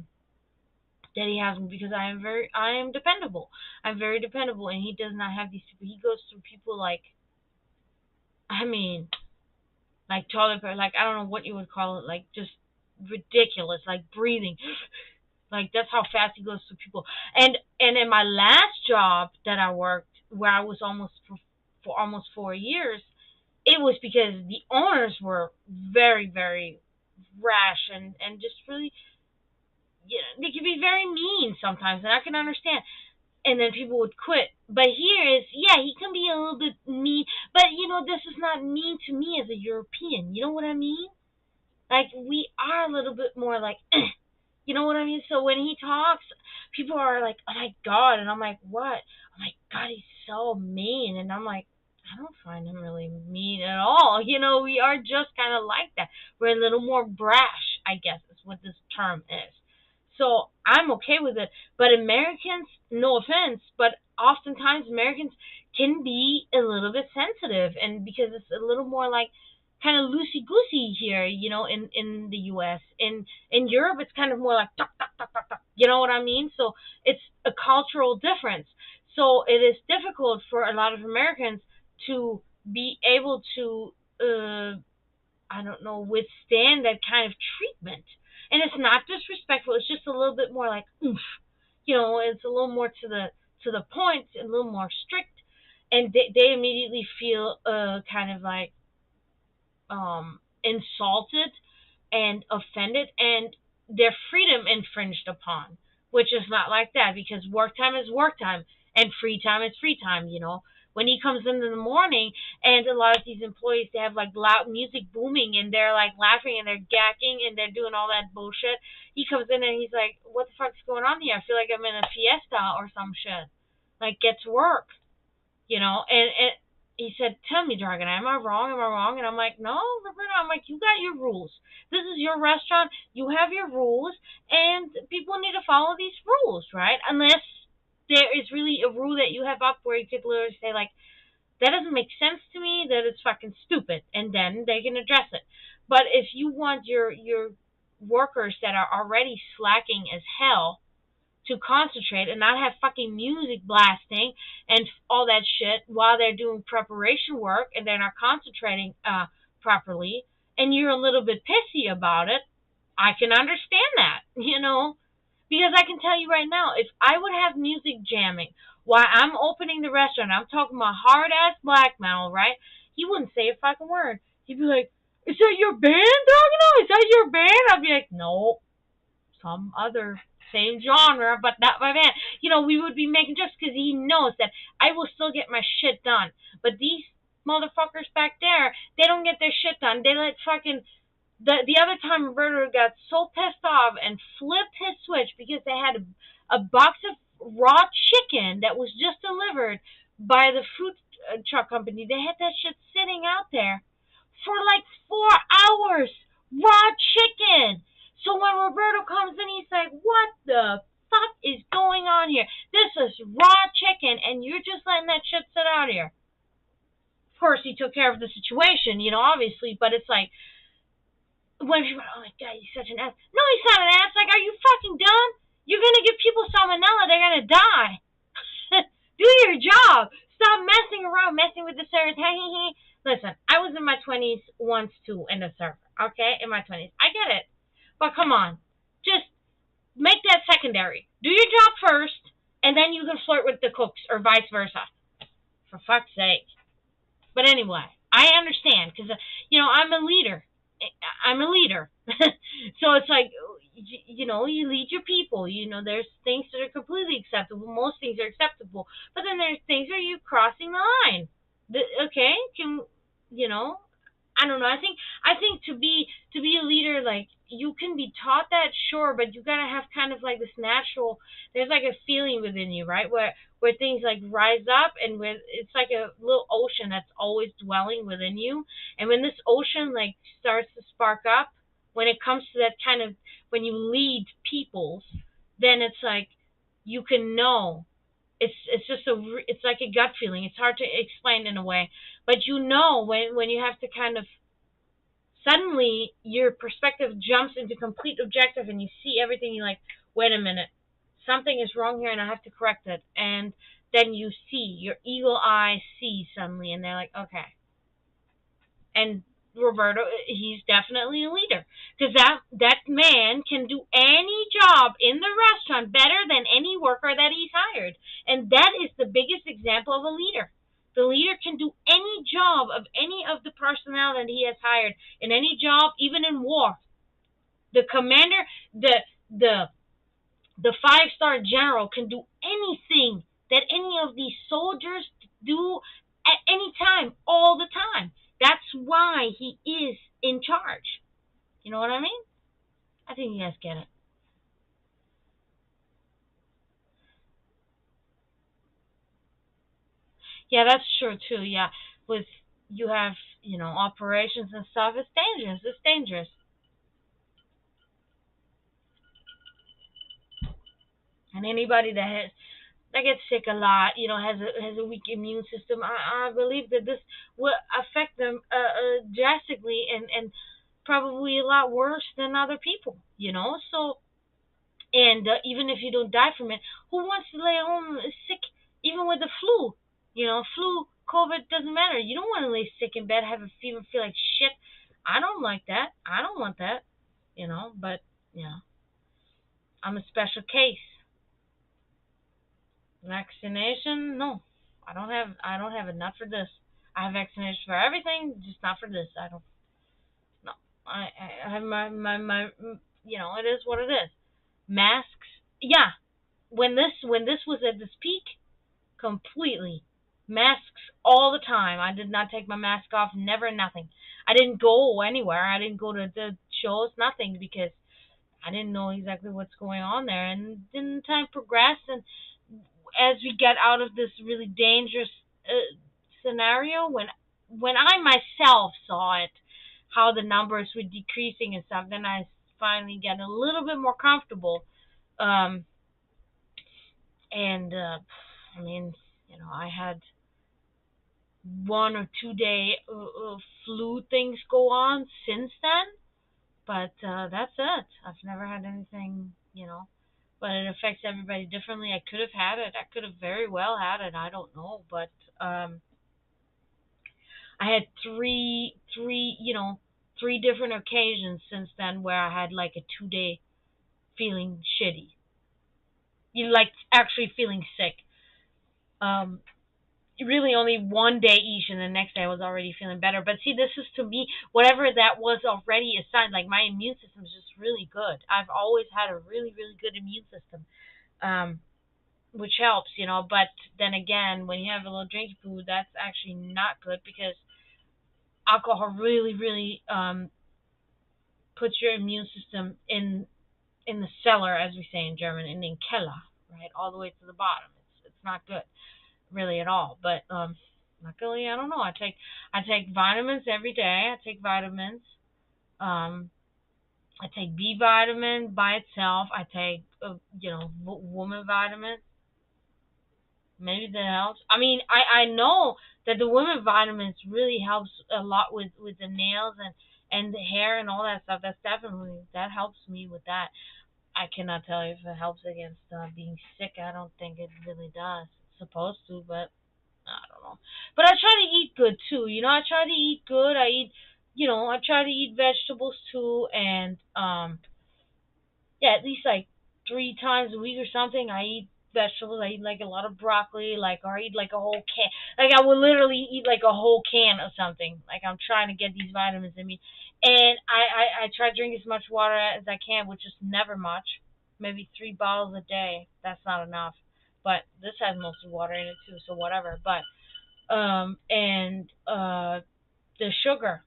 he has me because I am dependable. I'm very dependable, and he does not have these people. He goes through people like, I mean, like toilet paper, like I don't know what you would call it, like just ridiculous, like breathing. Like that's how fast he goes through people. And in my last job that I worked, where I was almost for almost 4 years, it was because the owners were very, very rash and just really, they could be very mean sometimes, and I can understand. And then people would quit. But here is, yeah, he can be a little bit mean, but this is not mean to me as a European. You know what I mean? Like, we are a little bit more like, you know what I mean? So when he talks, people are like, oh my God. And I'm like, what? Oh my God, he's so mean. And I'm like, I don't find him really mean at all. We are just kind of like that. We're a little more brash, I guess, is what this term is. So I'm okay with it. But Americans, no offense, but oftentimes Americans can be a little bit sensitive, and because it's a little more like kind of loosey goosey here, in the U.S. In Europe, it's kind of more like tuck, tuck, tuck, tuck, tuck. You know what I mean? So it's a cultural difference. So it is difficult for a lot of Americans to be able to, I don't know, withstand that kind of treatment. And it's not disrespectful. It's just a little bit more like, oomph. It's a little more to the point, a little more strict, and they immediately feel kind of like insulted and offended, and their freedom infringed upon, which is not like that, because work time is work time and free time is free time. When he comes in the morning, and a lot of these employees, they have like loud music booming, and they're like laughing and they're gagging and they're doing all that bullshit. He comes in and he's like, what the fuck's going on here? I feel like I'm in a fiesta or some shit. Like, get to work. And he said, tell me, Dragana, am I wrong? Am I wrong? And I'm like, no, Roberta, I'm like, you got your rules. This is your restaurant. You have your rules, and people need to follow these rules, right? Unless there is really a rule that you have up where you could literally say, like, that doesn't make sense to me, that it's fucking stupid, and then they can address it. But if you want your workers that are already slacking as hell to concentrate and not have fucking music blasting and all that shit while they're doing preparation work and they're not concentrating properly, and you're a little bit pissy about it, I can understand that. Because I can tell you right now, if I would have music jamming while I'm opening the restaurant, I'm talking about hard ass black metal, right? He wouldn't say a fucking word. He'd be like, is that your band, Dogno? Is that your band? I'd be like, no, some other same genre, but not my band. We would be making jokes because he knows that I will still get my shit done. But these motherfuckers back there, they don't get their shit done. They let fucking the other time Roberto got so pissed off and flipped his switch because they had a box of raw chicken that was just delivered by the food truck company. They had that shit sitting out there for like 4 hours. Raw chicken. So when Roberto comes in, he's like, what the fuck is going on here? This is raw chicken, and you're just letting that shit sit out here. Of course, he took care of the situation, obviously, but it's like, when people are, oh my God, he's such an ass. No, he's not an ass. Like, are you fucking dumb? You're gonna give people salmonella, they're gonna die. Do your job. Stop messing around, messing with the servers. Hey, hey, hey. Listen, I was in my 20s once too in the server. Okay, in my 20s, I get it. But come on, just make that secondary. Do your job first, and then you can flirt with the cooks, or vice versa. For fuck's sake. But anyway, I understand because I'm a leader. I'm a leader, so it's like you lead your people. There's things that are completely acceptable. Most things are acceptable, but then there's things where you're crossing the line. Okay, you know I don't know. I think to be a leader, like, you can be taught that, sure, but you gotta have kind of like this natural. There's like a feeling within you, right, where things like rise up, and where it's like a little ocean that's always dwelling within you. And when this ocean like starts to spark up, when it comes to that kind of when you lead peoples, then it's like you can know. It's just it's like a gut feeling. It's hard to explain in a way, but when you have to kind of suddenly your perspective jumps into complete objective, and you see everything. You're like, wait a minute, something is wrong here, and I have to correct it. And then you see your eagle eye see suddenly, and they're like, okay. And Roberto, he's definitely a leader, because that man can do any job in the restaurant better than any worker that he's hired, and that is the biggest example of a leader. The leader can do any job of any of the personnel that he has hired in any job, even in war. The commander, the the 5-star general can do anything that any of these soldiers do at any time, all the time. That's why he is in charge. You know what I mean? I think you guys get it. Yeah, that's true too. Yeah, with you have operations and stuff. It's dangerous. It's dangerous. And anybody that gets sick a lot, has a weak immune system. I believe that this will affect them drastically, and probably a lot worse than other people. So, and even if you don't die from it, who wants to lay home sick, even with the flu? Flu, COVID, doesn't matter. You don't want to lay sick in bed, have a fever, feel like shit. I don't like that. I don't want that. But I'm a special case. Vaccination? No, I don't have enough for this. I have vaccination for everything, just not for this. I don't. No, I have my. It is what it is. Masks? Yeah. When this was at its peak, completely masks all the time. I did not take my mask off. Never, nothing. I didn't go anywhere. I didn't go to the shows. Nothing, because I didn't know exactly what's going on there. And then time progressed, and as we get out of this really dangerous scenario, when I myself saw it, how the numbers were decreasing and stuff, then I finally get a little bit more comfortable. Um, and I mean, I had 1 or 2 day flu things go on since then, but that's it. I've never had anything, but it affects everybody differently. I could have had it. I could have very well had it. I don't know, but I had three different occasions since then where I had like a 2 day feeling shitty. Like actually feeling sick. Um, Really only 1 day each, and the next day I was already feeling better. But see, this is, to me, whatever that was already a sign. Like, my immune system is just really good. I've always had a really, really good immune system, which helps, But then again, when you have a little drinky poo, that's actually not good, because alcohol really, really puts your immune system in the cellar, as we say in German, in den Keller, right, all the way to the bottom. It's not good, really, at all. But luckily, I don't know. I take vitamins every day. I take vitamins. I take B vitamin by itself. I take woman vitamin. Maybe that helps. I mean, I know that the women vitamins really helps a lot with the nails and the hair and all that stuff. That helps me with that. I cannot tell you if it helps against being sick. I don't think it really does. It's supposed to, but I don't know. But I try to eat good too. I try to eat good. I try to eat vegetables too, and yeah, at least like 3 times a week or something. I eat vegetables. I eat like a lot of broccoli, or I eat like a whole can. Like I will literally eat like a whole can of something. Like I'm trying to get these vitamins in me, and I try to drink as much water as I can, which is never much. Maybe 3 bottles a day. That's not enough. But this has mostly water in it too, so whatever. But and the sugar.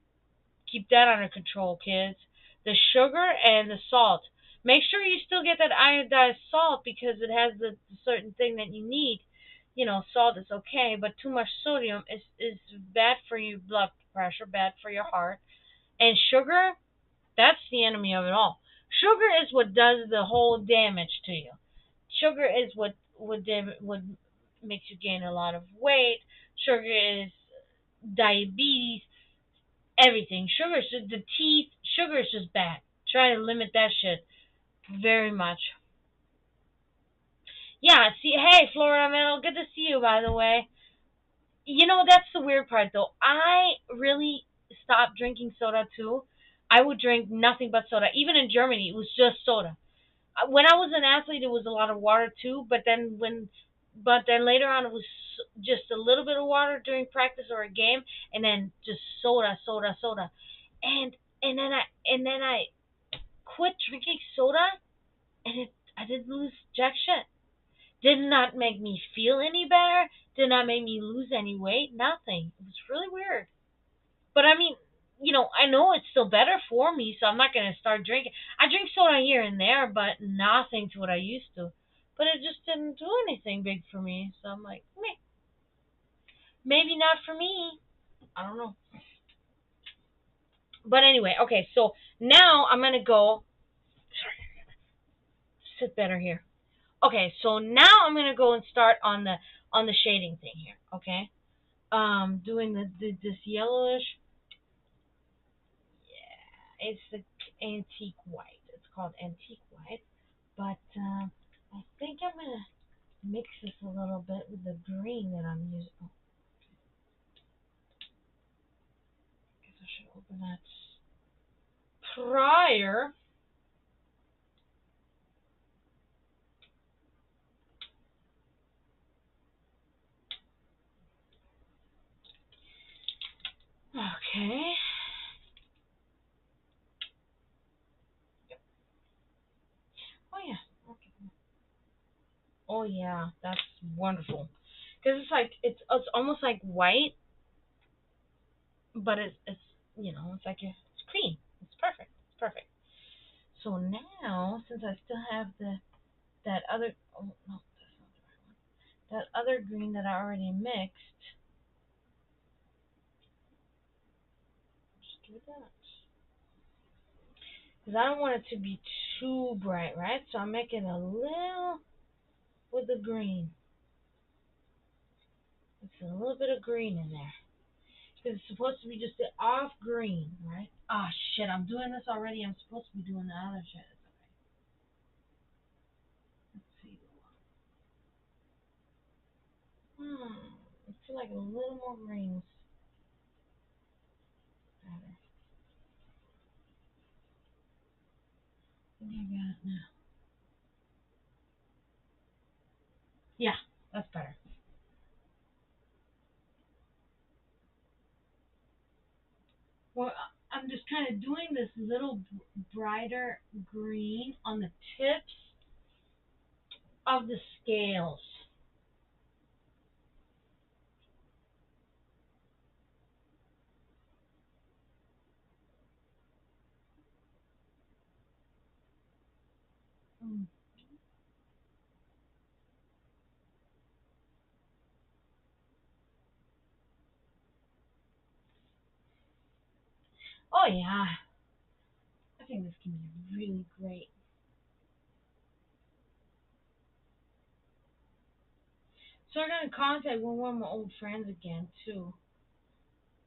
Keep that under control, kids. The sugar and the salt. Make sure you still get that iodized salt because it has the certain thing that you need. Salt is okay, but too much sodium is bad for your blood pressure, bad for your heart. And sugar, that's the enemy of it all. Sugar is what does the whole damage to you. Sugar is what makes you gain a lot of weight. Sugar is diabetes, everything. Sugar is just the teeth. Sugar is just bad. Try to limit that shit very much. Yeah, see, hey, Florida man, good to see you, by the way. That's the weird part, though. I really stopped drinking soda, too. I would drink nothing but soda. Even in Germany, it was just soda. When I was an athlete, it was a lot of water, too, but then later on, it was just a little bit of water during practice or a game, and then just soda, soda, soda. And, and then I quit drinking soda, and I didn't lose jack shit. Did not make me feel any better. Did not make me lose any weight. Nothing. It was really weird. But I mean, I know it's still better for me, so I'm not gonna start drinking. I drink soda here and there, but nothing to what I used to. But it just didn't do anything big for me. So I'm like, meh, maybe not for me. I don't know. But anyway, okay. So now I'm gonna go. Sorry, sit better here. Okay, so now I'm gonna go and start on the shading thing here. Okay, doing this yellowish. Yeah, it's the antique white. It's called antique white, but I think I'm gonna mix this a little bit with the green that I'm using. Oh, I guess I should open that prior. Okay. Oh yeah. Okay. Oh yeah, that's wonderful. Because it's almost like white, but it's like it's cream. It's perfect. It's perfect. So now, since I still have that other oh no, that's not the right one. That other green that I already mixed, just do that. Because I don't want it to be too bright, right? So I'm making a little with the green. It's a little bit of green in there. Because it's supposed to be just the off green, right? Ah, shit, I'm doing this already. I'm supposed to be doing the other shit. Let's see. I feel like a little more green is better. I think I got it now. Yeah, that's better. Well, I'm just kind of doing this little brighter green on the tips of the scales. Mm. Oh yeah, I think this can be really great. So I got in contact with one of my old friends again too.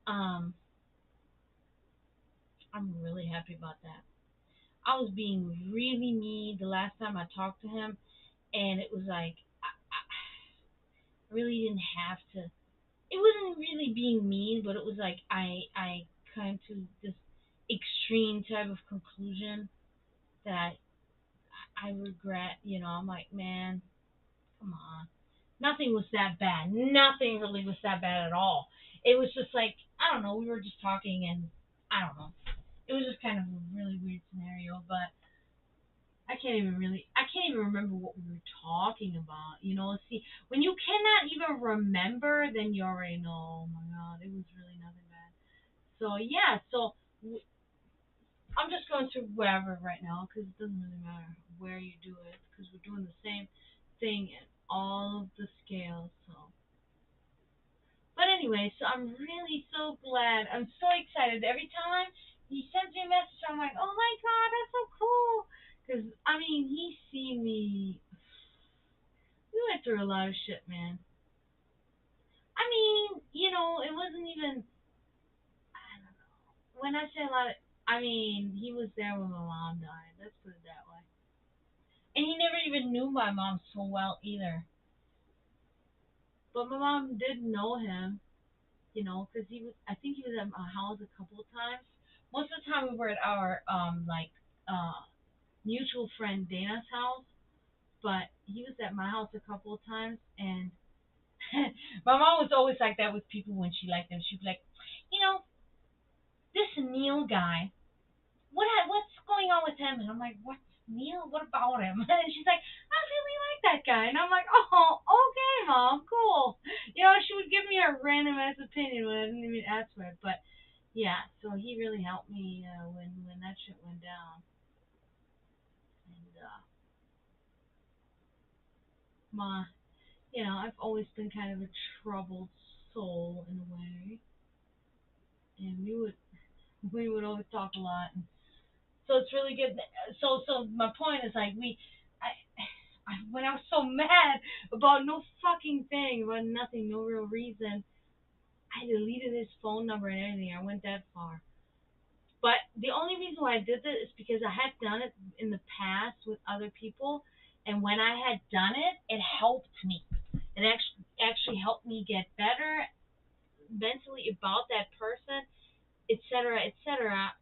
Um, I'm really happy about that. I was being really mean the last time I talked to him, and it was like I really didn't have to. It wasn't really being mean, but it was like I came to this extreme type of conclusion that I regret. I'm like, man, come on. Nothing was that bad. Nothing really was that bad at all. It was just like, I don't know, we were just talking and I don't know. It was just kind of a really weird scenario, but I can't even remember what we were talking about. See, when you cannot even remember, then you already know, oh my god, it was really nothing bad. So yeah, w- I'm just going through wherever right now because it doesn't really matter where you do it because we're doing the same thing in all of the scales. So, but anyway, so I'm really so glad. I'm so excited. Every time he sends me a message, I'm like, oh my god, that's so cool. Because, I mean, he's seen me. We went through a lot of shit, man. I mean, it wasn't even. I don't know. When I say a lot, I mean, he was there when my mom died. Let's put it that way. And he never even knew my mom so well either. But my mom did know him, because he was. I think he was at my house a couple of times. Most of the time we were at our mutual friend Dana's house, but he was at my house a couple of times, and my mom was always like that with people when she liked them. She'd be like, you know, this Neil guy, what's going on with him? And I'm like, what's Neil? What about him? And she's like, I really like that guy. And I'm like, oh, okay, mom, cool. She would give me a random ass opinion when I didn't even ask for it. But yeah, so he really helped me when that shit went down. And my, I've always been kind of a troubled soul in a way, and we would always talk a lot. And so it's really good. So my point is like when I was so mad about no fucking thing, about nothing, no real reason, I deleted his phone number and everything. I went that far. But the only reason why I did that is because I had done it in the past with other people, and when I had done it, it helped me. It actually helped me get better mentally about that person, etc., etc.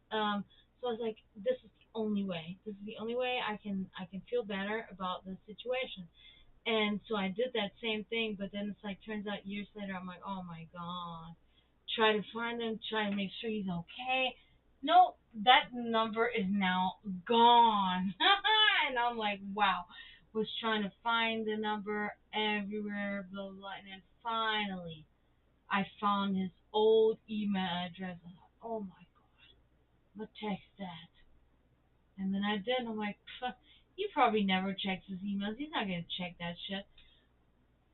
So I was like, this is the only way. This is the only way I can feel better about the situation. And so I did that same thing, but then it's like turns out years later I'm like, oh my god. Try to find him, try to make sure he's okay. No, that number is now gone. And I'm like, wow. Was trying to find the number everywhere, blah blah, and then finally I found his old email address. I thought, oh my god, let's text that. And then I did, and I'm like, he probably never checks his emails. He's not gonna check that shit.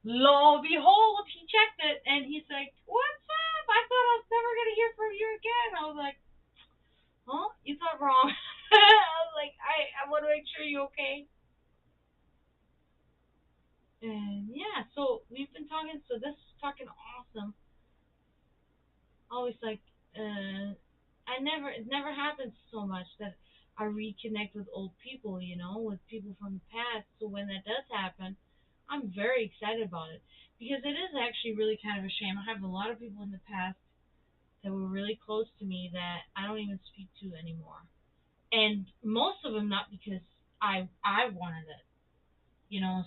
Lo and behold, he checked it, and he's like, "What's up? I thought I was never gonna hear from you again." I was like, "Huh? You thought wrong." I was like, "I want to make sure you're okay." And yeah, so we've been talking. So this is talking awesome. Always like, it never happens so much that I reconnect with old people, with people from the past. So when that does happen, I'm very excited about it because it is actually really kind of a shame. I have a lot of people in the past that were really close to me that I don't even speak to anymore. And most of them not because I wanted it,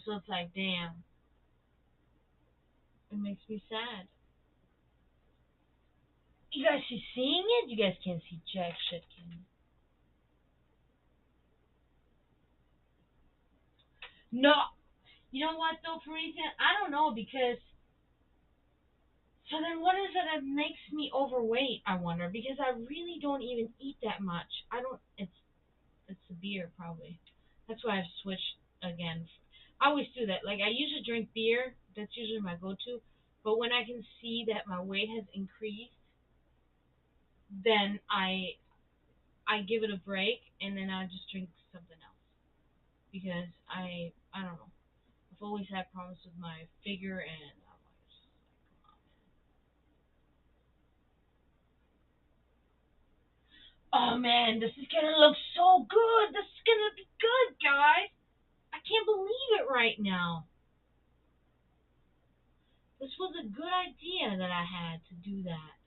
so it's like, damn, it makes me sad. You guys are seeing it? You guys can't see jack shit, can you? No. You know what though, Parisian? I don't know because so then what is it that makes me overweight, I wonder? Because I really don't even eat that much. I don't it's the beer probably. That's why I've switched again. I always do that. Like I usually drink beer. That's usually my go-to. But when I can see that my weight has increased, then I give it a break and then I just drink something else because I don't know. I've always had problems with my figure and I'm like, just like, come on, man. Oh man, this is gonna look so good. This is gonna be good, guys. I can't believe it right now. This was a good idea that I had to do that.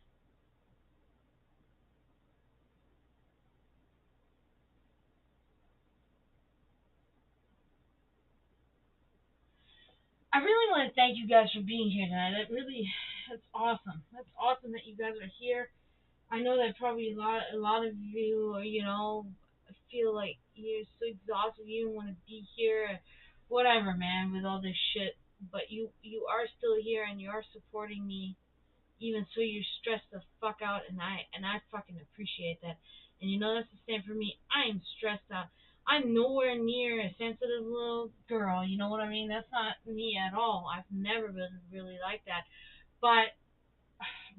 I really want to thank you guys for being here tonight. That's awesome. That's awesome that you guys are here. I know that probably a lot of you, feel like you're so exhausted, you don't want to be here, whatever, man, with all this shit. But you are still here and you are supporting me, even so you're stressed the fuck out, and I fucking appreciate that. And that's the same for me. I am stressed out. I'm nowhere near a sensitive little girl. You know what I mean? That's not me at all. I've never been really like that. But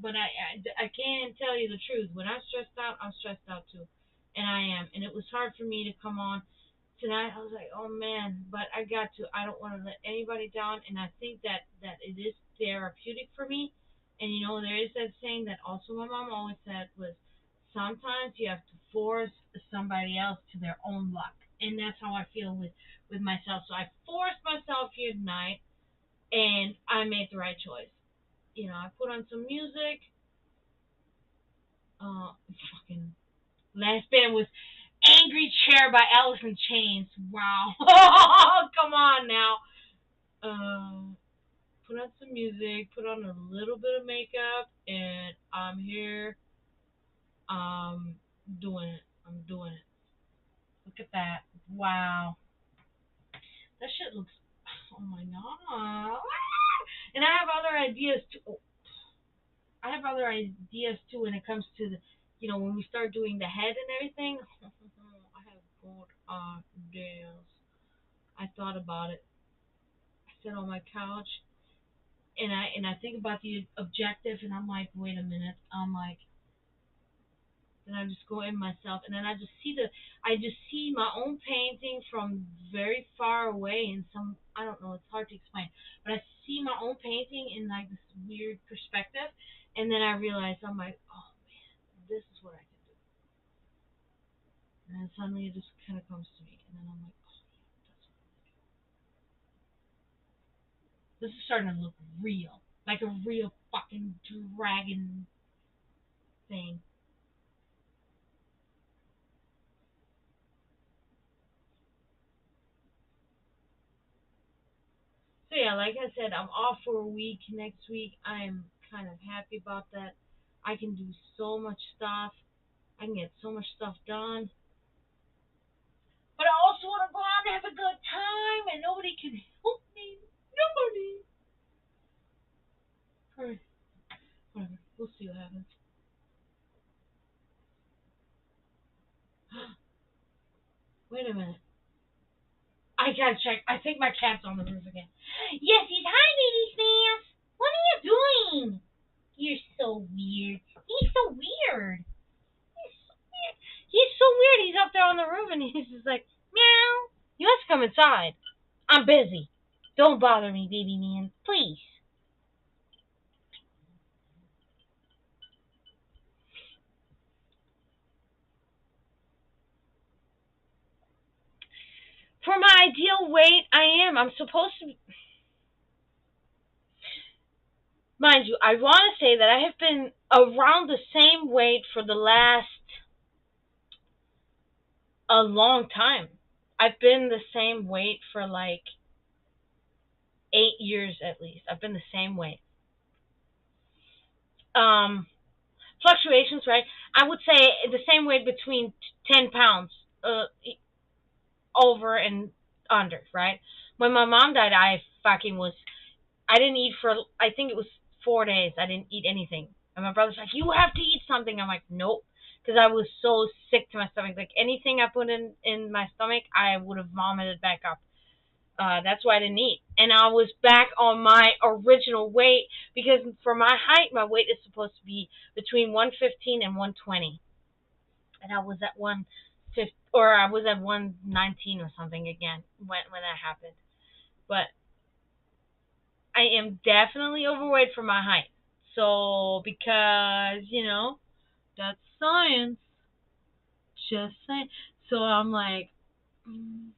I can tell you the truth. When I'm stressed out too, and I am. And it was hard for me to come on tonight. I was like, oh man, but I got to. I don't want to let anybody down, and I think that it is therapeutic for me. And there is that saying that also my mom always said was, sometimes you have to force somebody else to their own luck, and that's how I feel with myself. So I forced myself here tonight, and I made the right choice. I put on some music. Fucking last band was Angry Chair by Alice in Chains. Wow. Come on now. Put on some music, put on a little bit of makeup, and I'm here. Doing it. I'm doing it. Look at that. Wow. That shit looks. Oh my god. And I have other ideas too. I have other ideas too when it comes to when we start doing the head and everything. I have good ideas. I thought about it. I sit on my couch and I think about the objective, and I'm like, wait a minute. I'm like, then I just go in myself, and then I just see my own painting from very far away in some, I don't know, it's hard to explain, but I see my own painting in like this weird perspective, and then I realize I'm like, oh man, this is what I can do, and then suddenly it just kind of comes to me, and then I'm like, oh yeah, that's what this is starting to look real, like a real fucking dragon thing. So yeah, like I said, I'm off for a week next week. I'm kind of happy about that. I can do so much stuff. I can get so much stuff done. But I also want to go out and have a good time, and nobody can help me. Nobody. Alright, whatever. We'll see what happens. Wait a minute. I gotta check. I think my cat's on the roof again. Yes, he's hi, baby Snaps. What are you doing? You're so weird. He's so weird. He's so weird. He's up there on the roof and he's just like, meow. You must come inside. I'm busy. Don't bother me, baby man. Please. For my ideal weight, I am. I'm supposed to be. Mind you, I want to say that I have been around the same weight for the last a long time. I've been the same weight for like 8 years at least. I've been the same weight. Um, Fluctuations, right? I would say the same weight between 10 pounds over and under, right? When my mom died, I didn't eat for, I think it was 4 days. I didn't eat anything. And my brother's like, you have to eat something. I'm like, nope. Because I was so sick to my stomach. Like anything I put in my stomach, I would have vomited back up. That's why I didn't eat. And I was back on my original weight because for my height, my weight is supposed to be between 115 and 120. And I was at 150, or I was at 119 or something again when that happened. But I am definitely overweight for my height. So because that's science. Just saying. So I'm like, mm,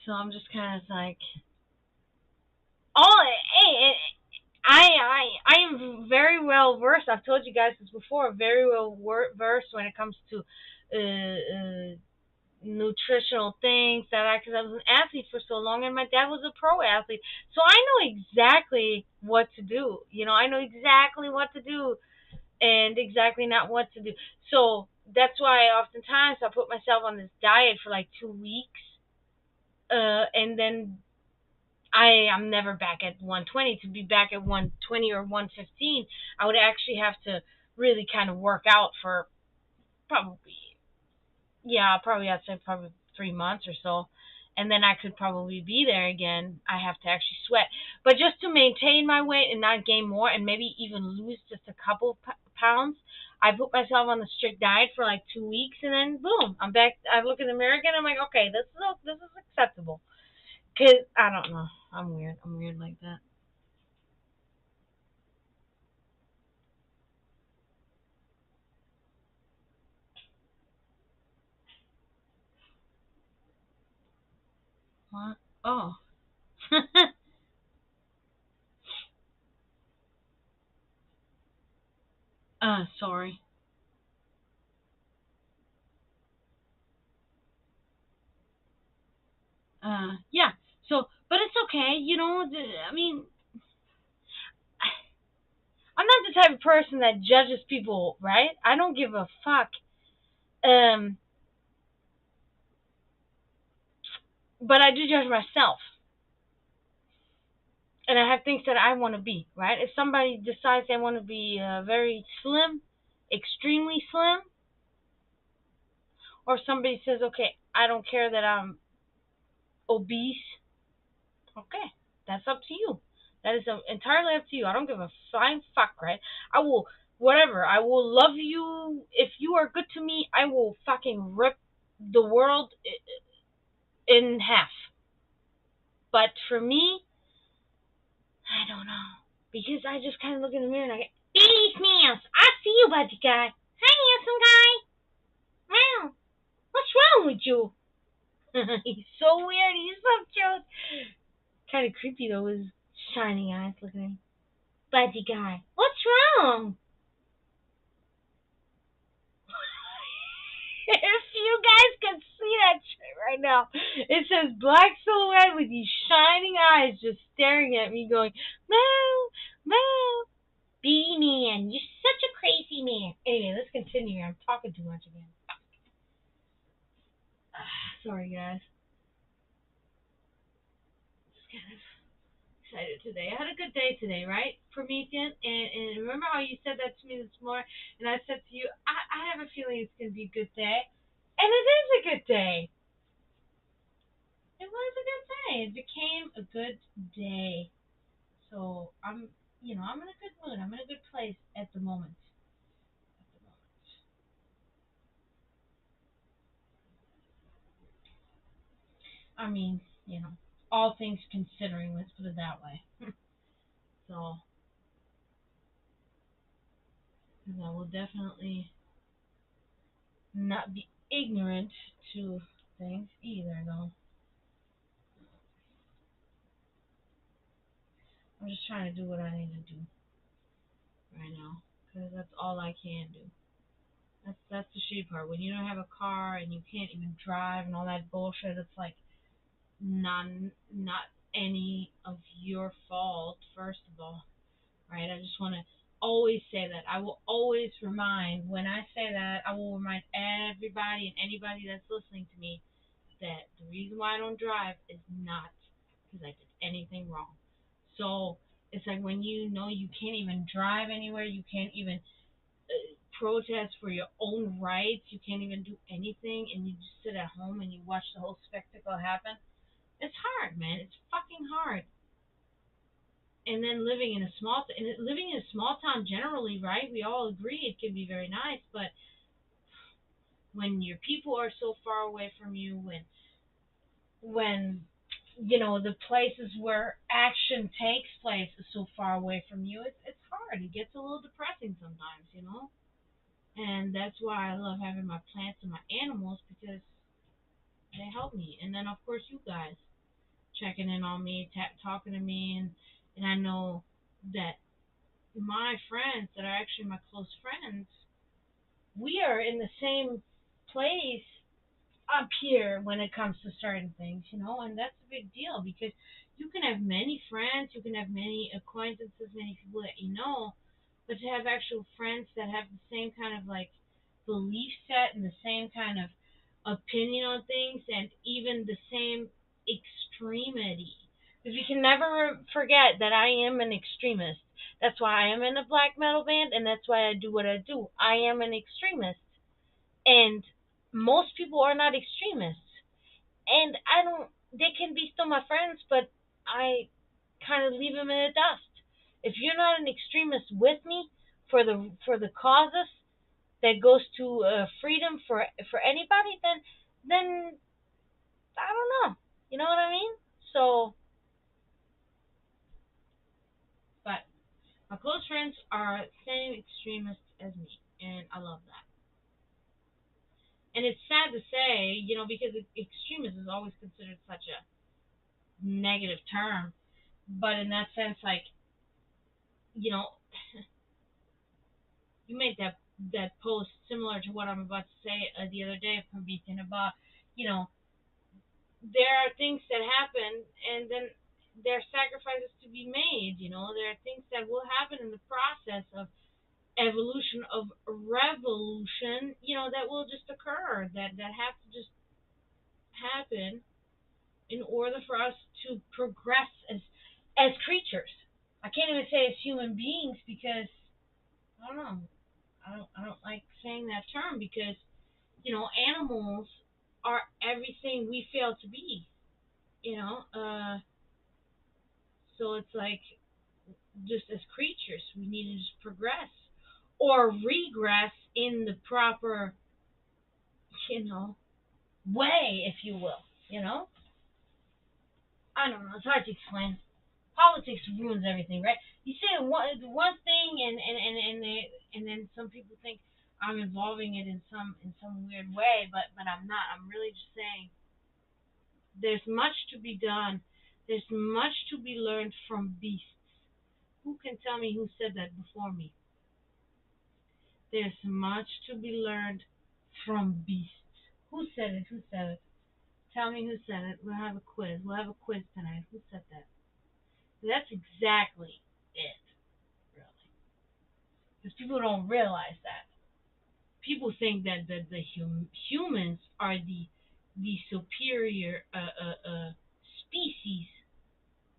so I'm just kind of like, oh, hey, I am very well versed. I've told you guys this before. Very well versed when it comes to nutritional things. Because I was an athlete for so long, and my dad was a pro athlete, so I know exactly what to do. I know exactly what to do and exactly not what to do. So that's why oftentimes I put myself on this diet for like 2 weeks, and then I'm never back at 120. To be back at 120 or 115, I would actually have to really kind of work out for probably, yeah, probably I'd say probably 3 months or so, and then I could probably be there again. I have to actually sweat, but just to maintain my weight and not gain more, and maybe even lose just a couple pounds, I put myself on the strict diet for like 2 weeks, and then boom, I'm back. I look in the mirror again. I'm like, okay, this is acceptable. Cause I don't know, I'm weird. I'm weird like that. What? Oh. Sorry. Yeah. So, but it's okay. I mean, I'm not the type of person that judges people, right? I don't give a fuck. Um, but I do judge myself, and I have things that I want to be, right? If somebody decides they want to be very slim, extremely slim, or somebody says, okay, I don't care that I'm obese, okay, that's up to you. That is entirely up to you. I don't give a flying fuck, right? I will, whatever. I will love you. If you are good to me, I will fucking rip the world in half. But for me, I don't know. Because I just kind of look in the mirror and I go, Beast Mouse, I see you, buddy guy. Hi, handsome guy. Wow. What's wrong with you? He's so weird. He's so cute. Kind of creepy, though, his shining eyes looking at me. Buddy guy, what's wrong? If you guys could see that shit right now, it says black silhouette with these shining eyes just staring at me going, Moo, Moo, B man, you're such a crazy man. Anyway, let's continue. I'm talking too much again. Sorry, guys. Just kind of excited today. I had a good day today, right, Promethean? And remember how you said that to me this morning? And I said to you, I have a feeling it's going to be a good day. And it is a good day. It was a good day. It became a good day. So I'm in a good mood. I'm in a good place at the moment. At the moment. I mean, all things considering, let's put it that way. So, 'cause I will definitely not be ignorant to things either, though. I'm just trying to do what I need to do right now, because that's all I can do. That's the shitty part. When you don't have a car and you can't even drive and all that bullshit, it's like not any of your fault, first of all, right? I just want to always say that. I will always remind, when I say that, I will remind everybody and anybody that's listening to me that the reason why I don't drive is not because I did anything wrong. So it's like when you know you can't even drive anywhere, you can't even protest for your own rights, you can't even do anything, and you just sit at home and you watch the whole spectacle happen. It's hard, man. It's fucking hard. And then living in a small town generally, right? We all agree it can be very nice, but when your people are so far away from you, when the places where action takes place is so far away from you, it's hard. It gets a little depressing sometimes. And that's why I love having my plants and my animals because they help me. And then of course you guys checking in on me, talking to me, and I know that my friends that are actually my close friends, we are in the same place up here when it comes to certain things, and that's a big deal because you can have many friends, you can have many acquaintances, many people that you know, but to have actual friends that have the same kind of like belief set and the same kind of opinion on things and even the same extremity. Because we can never forget that I am an extremist. That's why I am in a black metal band and that's why I do what I do. I am an extremist. And most people are not extremists. And I don't, they can be still my friends, but I kind of leave them in the dust. If you're not an extremist with me for the causes that goes to freedom for anybody, then I don't know. You know what I mean? So, but my close friends are same extremists as me, and I love that. And it's sad to say, because extremist is always considered such a negative term, but in that sense, like, you know, you made that post similar to what I'm about to say the other day from Beacon about, you know, there are things that happen, and then there are sacrifices to be made. There are things that will happen in the process of evolution of revolution. That will just occur. That have to just happen in order for us to progress as creatures. I can't even say as human beings because I don't know. I don't like saying that term because animals are everything we fail to be. So it's like just as creatures we need to just progress or regress in the proper you know way, if you will. You know, I don't know. It's hard to explain. Politics ruins everything, right? You say one thing, and then some people think I'm involving it in some weird way, but I'm not. I'm really just saying there's much to be done. There's much to be learned from beasts. Who can tell me who said that before me? There's much to be learned from beasts. Who said it? Who said it? Tell me who said it. We'll have a quiz. We'll have a quiz tonight. Who said that? That's exactly it, really. Because people don't realize that. People think that humans are the superior species.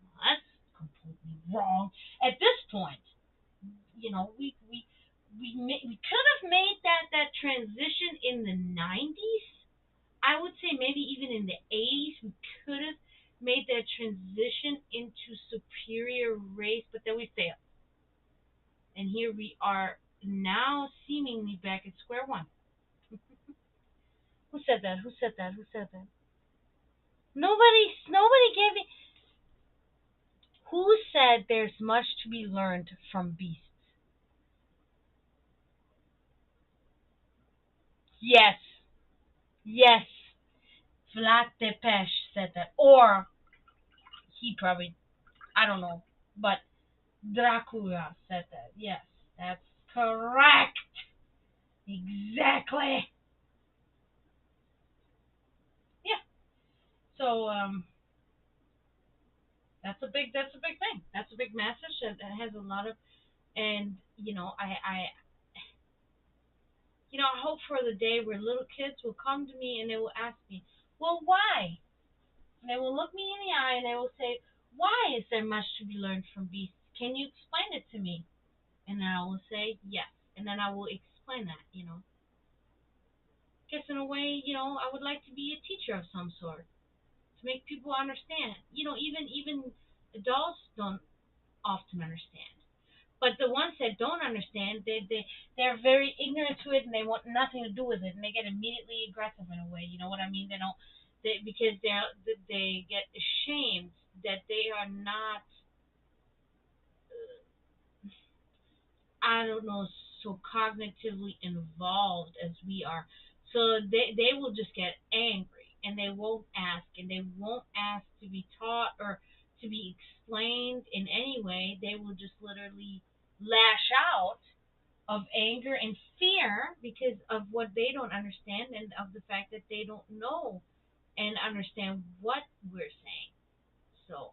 Well, that's completely wrong. At this point, we could have made that transition in the 90s. I would say maybe even in the 80s we could have made that transition into superior race, but then we failed. And here we are now seemingly back at square one. Who said that? Who said that? Who said that? Nobody gave me. Who said there's much to be learned from beasts? Yes. Yes. Vlad Tepes said that. Or he probably, I don't know. But Dracula said that. Yes. That's correct. Exactly. Yeah. So that's a big thing. That's a big message that has a lot of, and I hope for the day where little kids will come to me and they will ask me, well, why? And they will look me in the eye and they will say, why is there much to be learned from beasts? Can you explain it to me? And then I will say yes. And then I will explain that. Guess in a way, I would like to be a teacher of some sort to make people understand. Even adults don't often understand. But the ones that don't understand, they're very ignorant to it, and they want nothing to do with it, and they get immediately aggressive in a way. You know what I mean? Because they get ashamed that they are not. I don't know, so cognitively involved as we are. So they will just get angry and they won't ask, and they won't ask to be taught or to be explained in any way. They will just literally lash out of anger and fear because of what they don't understand and of the fact that they don't know and understand what we're saying. So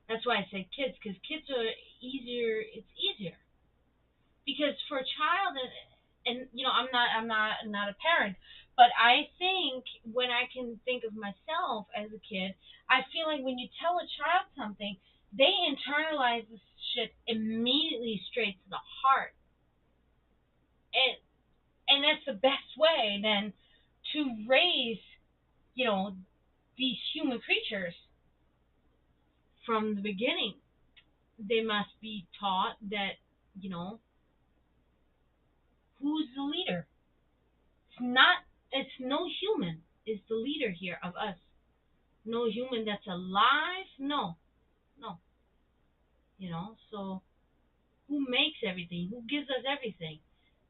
that's why I say kids, because kids are easier. It's easier because for a child, and I'm not a parent, but I think when I can think of myself as a kid, I feel like when you tell a child something, they internalize this shit immediately straight to the heart, and that's the best way then to raise, you know, these human creatures from the beginning. They must be taught that, you know, who's the leader. It's not. It's no human is the leader here of us. No human that's alive. No, no. So who makes everything? Who gives us everything?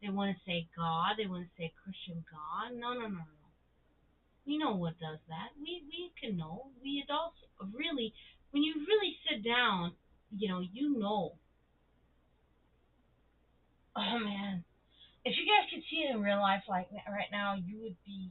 They want to say God. They want to say Christian God. No, no, no, no, no. We know what does that. We can know. We adults really, when you really sit down, you know. Oh man, if you guys could see it in real life like right now, you would be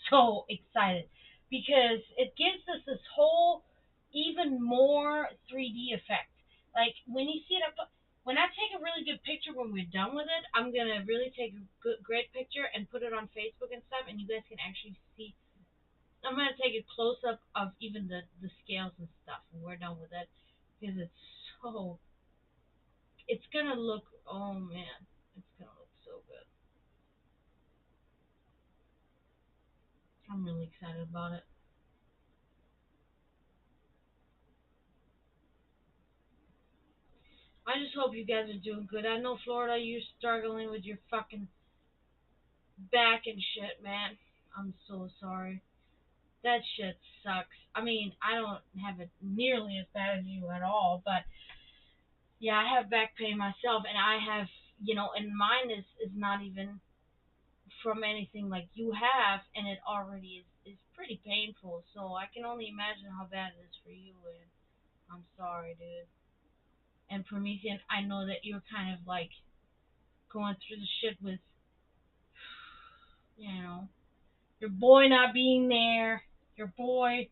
so excited because it gives us this whole even more 3D effect. Like when you see it up, when I take a really good picture when we're done with it, I'm gonna really take a good, great picture and put it on Facebook and stuff, and you guys can actually see. I'm gonna take a close up of even the scales and stuff when we're done with it because so it's gonna look. Oh man, it's gonna look so good. I'm really excited about it. I just hope you guys are doing good. I know Florida, you're struggling with your fucking back and shit, man. I'm so sorry. That shit sucks. I mean, I don't have it nearly as bad as you at all, but yeah, I have back pain myself, and I have, and mine is not even from anything like you have, and it already is pretty painful. So I can only imagine how bad it is for you, and I'm sorry, dude. And Promethean, I know that you're kind of like going through the shit with, you know, your boy not being there, your boy,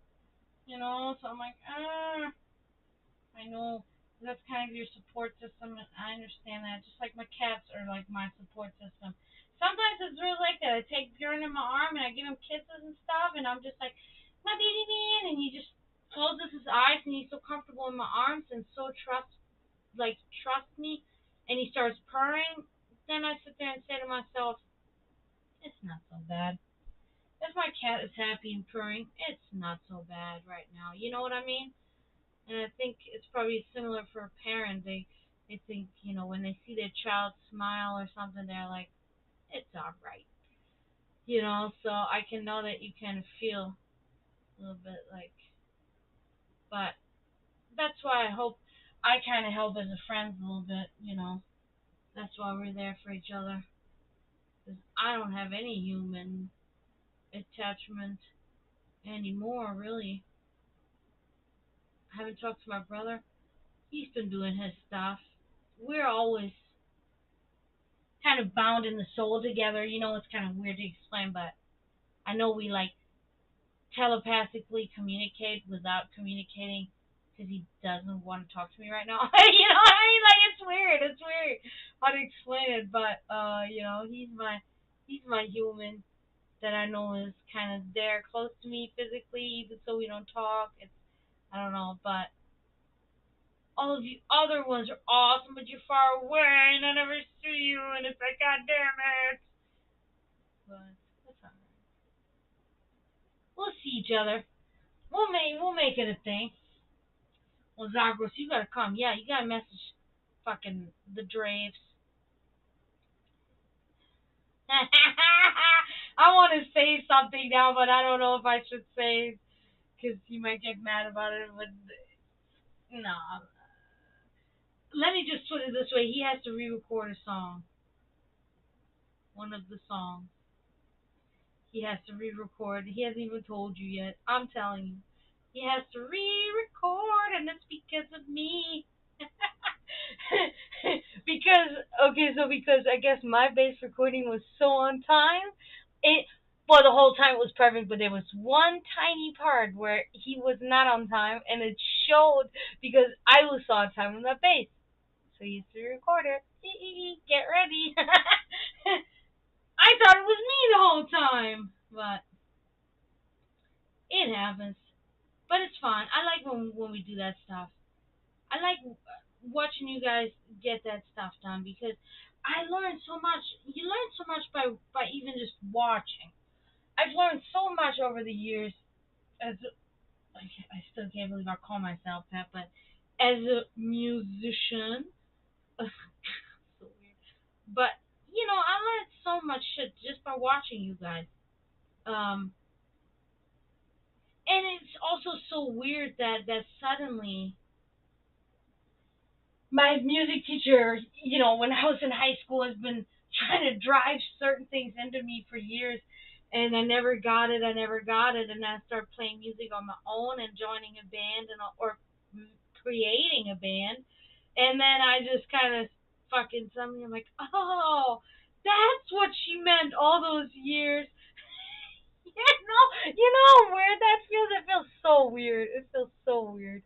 so I'm like, I know that's kind of your support system, and I understand that. Just like my cats are like my support system. Sometimes it's really like that. I take Bjorn in my arm and I give him kisses and stuff, and I'm just like, my baby man, and he just closes his eyes and he's so comfortable in my arms and so trust me, and he starts purring. Then I sit there and say to myself, it's not so bad. If my cat is happy and purring, it's not so bad right now. You know what I mean? And I think it's probably similar for a parent. They think, when they see their child smile or something, they're like, it's all right. So I can know that you kind of feel a little bit like, but that's why I kind of help as a friend a little bit. That's why we're there for each other. Because I don't have any human attachment anymore, really. I haven't talked to my brother. He's been doing his stuff. We're always kind of bound in the soul together. It's kind of weird to explain, but I know we like telepathically communicate without communicating because he doesn't want to talk to me right now. You know what I mean? Like it's weird. It's weird how to explain it, but he's my human that I know is kind of there close to me physically, even so we don't talk. It's I don't know, but all of you other ones are awesome, but you're far away and I never see you, and it's like, God damn it. But that's alright. We'll see each other. We'll make it a thing. Well, Zagros, you gotta come. Yeah, you gotta message fucking the Draves. I want to say something now, but I don't know if I should say because you might get mad about it. But no, let me just put it this way. He has to re-record a song. One of the songs. He has to re-record. He hasn't even told you yet. I'm telling you. He has to re-record, and it's because of me. because because I guess my bass recording was so on time. It well the whole time it was perfect, but there was one tiny part where he was not on time, and it showed because I was so on time with my bass. So he used to record it. Get ready. I thought it was me the whole time, but it happens. But it's fun. I like when we do that stuff. I like watching you guys get that stuff done because I learned so much. You learn so much by even just watching. I've learned so much over the years as I still can't believe I call myself that, but as a musician, so weird. But I learned so much shit just by watching you guys. Um, and it's also so weird that suddenly my music teacher, when I was in high school, has been trying to drive certain things into me for years, and I never got it. And I started playing music on my own and joining a band or creating a band, and then I just kind of fucking suddenly I'm like, oh, that's what she meant all those years. How weird that feels. It feels so weird. It feels so weird.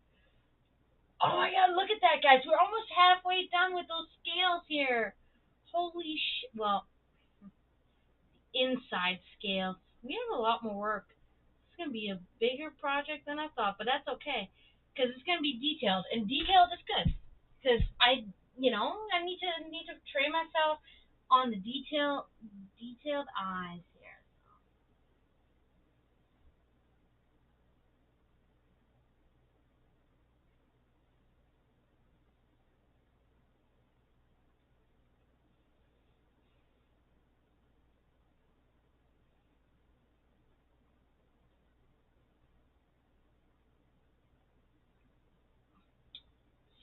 Oh my god, look at that, guys. We're almost halfway done with those scales here. Holy shit. Well, inside scales. We have a lot more work. It's going to be a bigger project than I thought, but that's okay. Because it's going to be detailed. And detailed is good. Because I need to train myself on the detailed eyes here.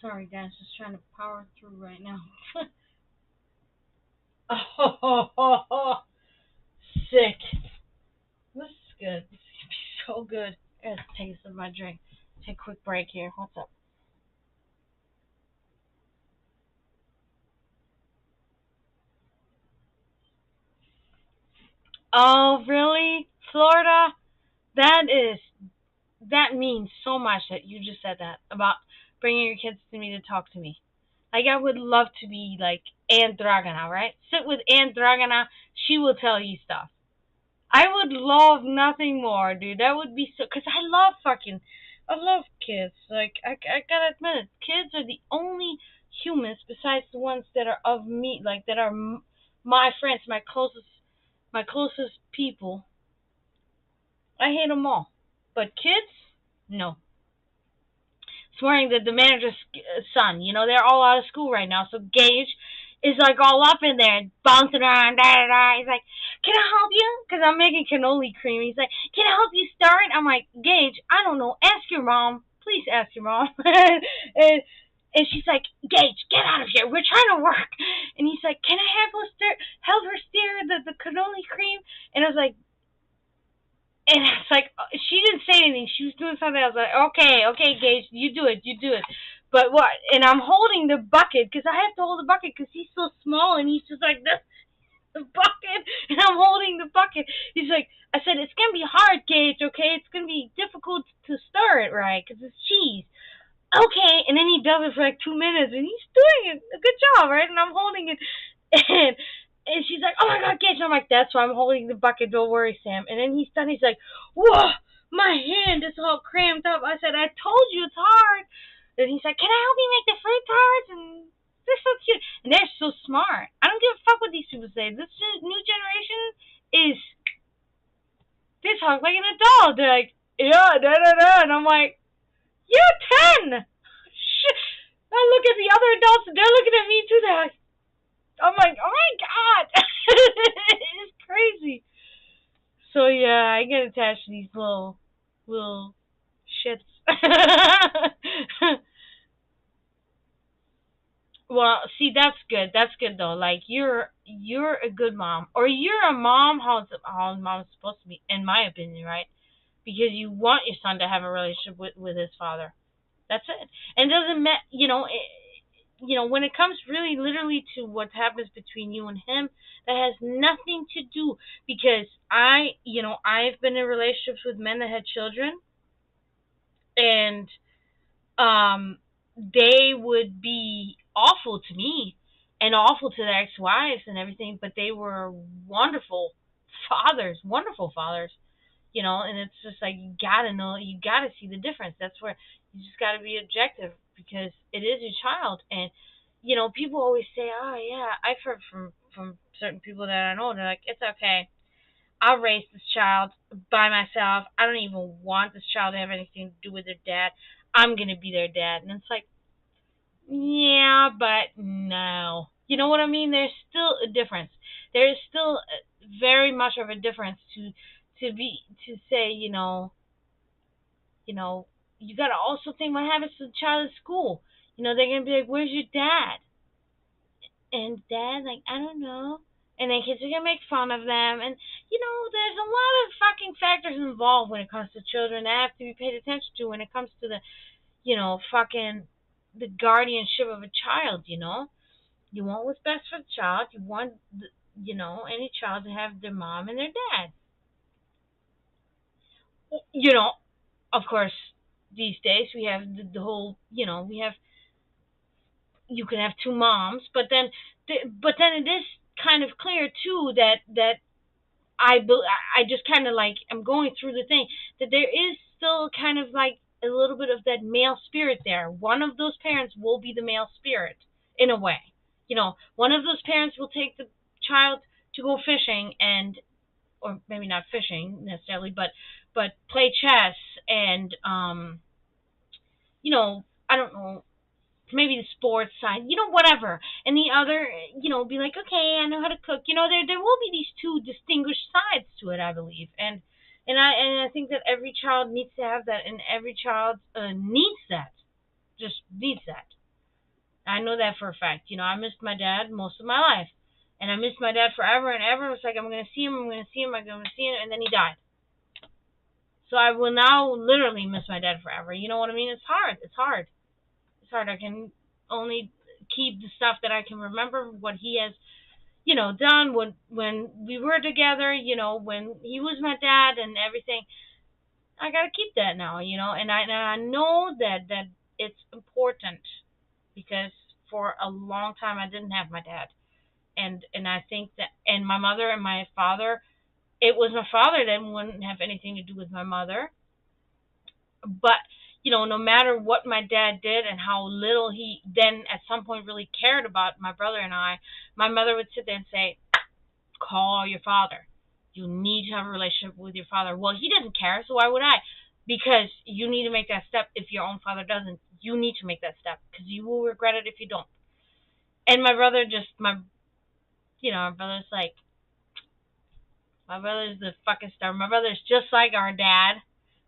Sorry, guys. Just trying to power through right now. Oh, sick. This is good. This is gonna be so good. I gotta take a sip of my drink. Take a quick break here. What's up? Oh, really? Florida? That is that means so much that you just said that about bringing your kids to me to talk to me. Like I would love to be like Aunt Dragana, right? Sit with Aunt Dragana. She will tell you stuff. I would love nothing more, dude. That would be so. Cause I love kids. Like I gotta admit it, kids are the only humans besides the ones that are of me, like that are my friends, my closest people. I hate them all, but kids, no. Swearing that the manager's son, they're all out of school right now. So Gage is like all up in there, bouncing around, da da da. He's like, "Can I help you?" Because I'm making cannoli cream. He's like, "Can I help you stir it?" I'm like, "Gage, I don't know. Ask your mom. Please ask your mom." and she's like, "Gage, get out of here. We're trying to work." And he's like, "Can I help her stir the cannoli cream?" And I was like, and it's like she didn't say anything. She was doing something. I was like, okay, Gage, you do it. But what? And I'm holding the bucket because I have to hold the bucket because he's so small and he's just like this, the bucket, and I'm holding the bucket. He's like, I said it's gonna be hard, Gage. Okay, it's gonna be difficult to stir it right because it's cheese. Okay, and then he does it for like 2 minutes, and he's doing a good job, right? And I'm holding it, and she's like, "Oh my God, Gage!" And I'm like, "That's why I'm holding the bucket. Don't worry, Sam." And then he's done. He's like, "Whoa, my hand is all cramped up." I said, "I told you it's hard." And he's like, "Can I help you make the fruit tarts?" And they're so cute, and they're so smart. I don't give a fuck what these people say. This new generation is they talk like an adult. They're like, "Yeah, da da da," and I'm like, "You're 10." Shit. I look at the other adults and they're looking at me too. I'm like, oh my god, it's crazy. So yeah, I get attached to these little shits. Well, see, that's good. That's good though. Like you're a good mom, or you're a mom how mom's supposed to be, in my opinion, right? Because you want your son to have a relationship with his father. That's it. And it doesn't matter, when it comes really literally to what happens between you and him, that has nothing to do, because I've been in relationships with men that had children, and they would be awful to me and awful to their ex-wives and everything, but they were wonderful fathers, and it's just like you gotta know, you gotta see the difference. That's where you just gotta be objective, because it is your child. And people always say, oh yeah, I've heard from certain people that I know, they're like, it's okay, I'll raise this child by myself, I don't even want this child to have anything to do with their dad, I'm gonna be their dad. And it's like, yeah, but no, you know what I mean? There's still a difference. There is still very much of a difference to say, you know, you gotta also think what happens to the child at school. They're gonna be like, "Where's your dad?" And dad, like, I don't know. And then kids are gonna make fun of them, and there's a lot of fucking factors involved when it comes to children that have to be paid attention to when it comes to fucking the guardianship of a child. You want what's best for the child. You want any child to have their mom and their dad. You know, of course, these days we have the whole, we have, you can have two moms, but then it is kind of clear too that I just kind of like, I'm going through the thing, that there is still kind of like a little bit of that male spirit there. One of those parents will be the male spirit in a way. One of those parents will take the child to go fishing, and or maybe not fishing necessarily, but play chess, and I don't know, maybe the sports side, whatever. And the other, be like, okay, I know how to cook. There will be these two distinguished sides to it, I believe. And I think that every child needs to have that, and every child needs that, just needs that. I know that for a fact. I missed my dad most of my life, and I missed my dad forever and ever. It's like, I'm gonna see him, I'm gonna see him, I'm gonna see him, and then he died. So I will now literally miss my dad forever. You know what I mean? It's hard. It's hard. It's hard. I can only keep the stuff that I can remember, what he has, done when we were together, when he was my dad and everything. I gotta keep that now, and I know that it's important, because for a long time I didn't have my dad, and I think that, and my mother and my father, it was my father that wouldn't have anything to do with my mother. But no matter what my dad did and how little he then at some point really cared about my brother and I, my mother would sit there and say, call your father. You need to have a relationship with your father. Well, he doesn't care, so why would I? Because you need to make that step. If your own father doesn't, you need to make that step, because you will regret it if you don't. And my brother just, my brother's like, my brother's the fucking star. My brother's just like our dad,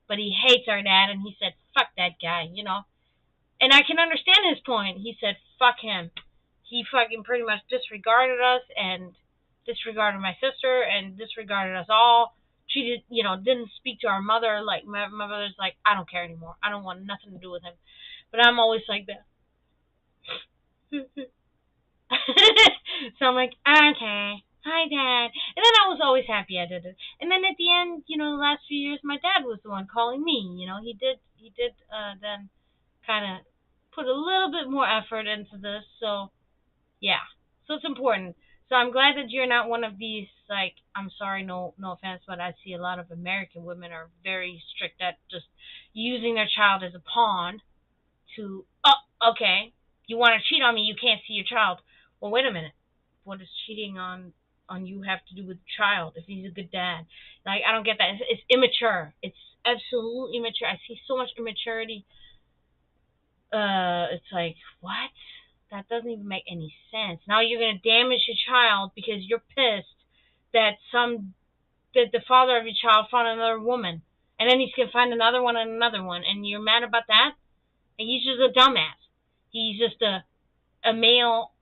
but he hates our dad, and he said, fuck that guy. And I can understand his point. He said, fuck him. He fucking pretty much disregarded us, and disregarded my sister, and disregarded us all. Treated, didn't speak to our mother. Like, my mother's like, I don't care anymore. I don't want nothing to do with him. But I'm always like that. So I'm like, okay, hi dad. And then I was always happy I did it. And then at the end, the last few years, my dad was the one calling me. He did then kind of put a little bit more effort into this. So yeah, so it's important. So I'm glad that you're not one of these, like, I'm sorry, no offense, but I see a lot of American women are very strict at just using their child as a pawn to, oh, okay, you want to cheat on me, you can't see your child. Well, wait a minute. What does cheating on you have to do with the child if he's a good dad? Like, I don't get that. It's immature. It's absolutely immature. I see so much immaturity. It's like, what? That doesn't even make any sense. Now you're gonna damage your child because you're pissed that the father of your child found another woman, and then he's gonna find another one, and you're mad about that? And he's just a dumbass. He's just a a male,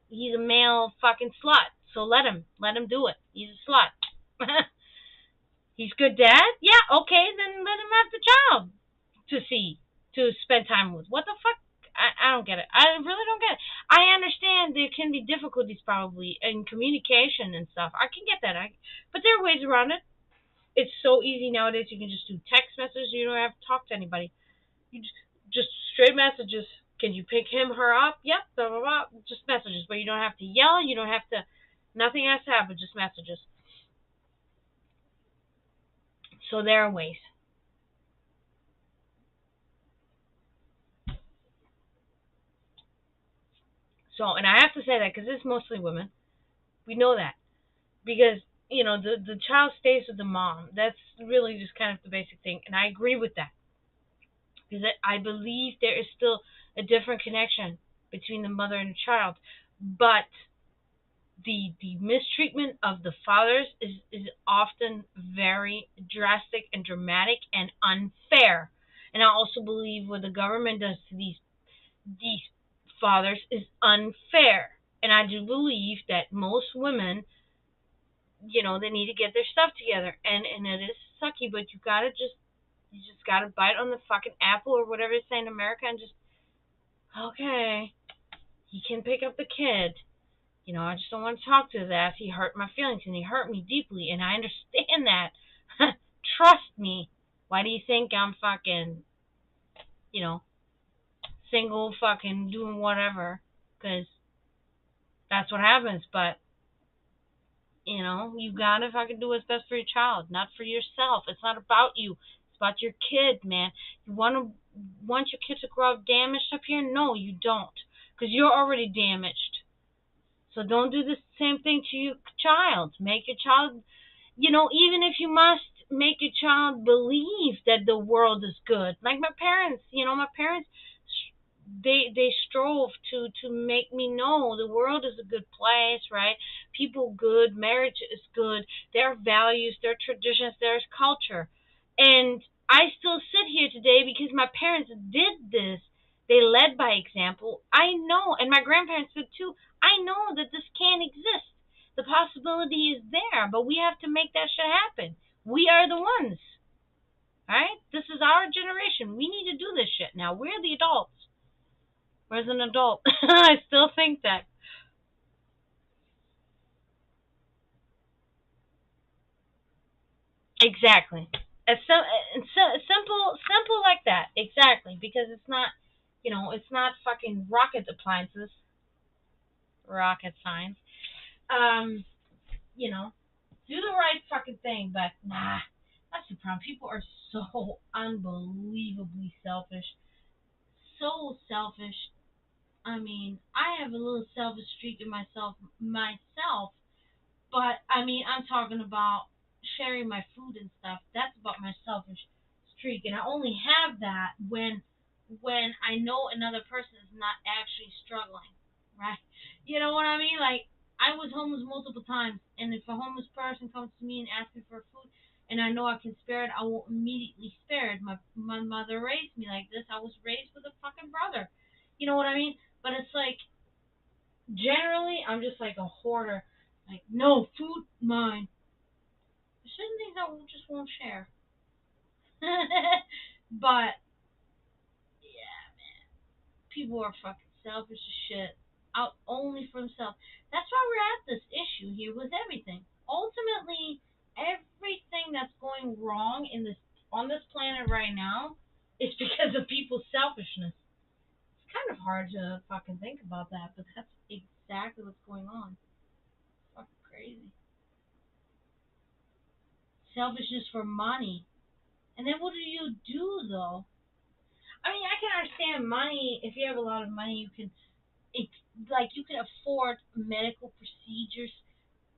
he's a male fucking slut. So let him do it. He's a slut. He's good dad? Yeah, okay, then let him have the child to see, to spend time with. What the fuck? I don't get it. I really don't get it. I understand there can be difficulties probably in communication and stuff. I can get that. But there are ways around it. It's so easy nowadays. You can just do text messages. You don't have to talk to anybody. You just straight messages. Can you pick him, her up? Yep, blah, blah, blah. Just messages. But you don't have to yell. You don't have to, nothing has to happen, just messages. So there are ways. So, and I have to say that because it's mostly women. We know that. Because, the child stays with the mom. That's really just kind of the basic thing. And I agree with that. Because I believe there is still a different connection between the mother and the child. But the mistreatment of the fathers is often very drastic and dramatic and unfair. And I also believe what the government does to these fathers is unfair. And I do believe that most women, they need to get their stuff together. And it is sucky, but you just gotta bite on the fucking apple or whatever they say in America and just, okay, he can pick up the kid. I just don't want to talk to his ass. He hurt my feelings and he hurt me deeply, and I understand that. Trust me. Why do you think I'm fucking, single, fucking doing whatever? Because that's what happens. But, you gotta fucking do what's best for your child, not for yourself. It's not about you. It's about your kid, man. You want your kid to grow up damaged up here? No, you don't. Because you're already damaged. So don't do the same thing to your child. Make your child, even if you must, make your child believe that the world is good. Like my parents, they strove to make me know the world is a good place, right? People good, marriage is good, there are values, there are traditions, there's culture. And I still sit here today because my parents did this. They led by example. I know, and my grandparents did too. I know that this can exist. The possibility is there, but we have to make that shit happen. We are the ones. Alright? This is our generation. We need to do this shit now. We're the adults. Where's an adult? I still think that. Exactly. Simple like that. Exactly. Because it's not, it's not fucking rocket appliances. Rocket science. Um, do the right fucking thing, but nah, that's the problem. People are so unbelievably selfish. So selfish. I mean, I have a little selfish streak in myself, but I mean, I'm talking about sharing my food and stuff. That's about my selfish streak, and I only have that when I know another person is not actually struggling, right? You know what I mean? Like, I was homeless multiple times, and if a homeless person comes to me and asks me for food, and I know I can spare it, I will immediately spare it. My mother raised me like this. I was raised with a fucking brother. You know what I mean? But it's like, generally, I'm just like a hoarder. Like, no, food, mine. There's certain things I just won't share. But, yeah, people are fucking selfish as shit. Out only for themselves. That's why we're at this issue here with everything. Ultimately, everything that's going wrong on this planet right now is because of people's selfishness. It's kind of hard to fucking think about that, but that's exactly what's going on. It's fucking crazy. Selfishness for money. And then what do you do though? I mean, I can understand money. If you have a lot of money, it, you can afford medical procedures,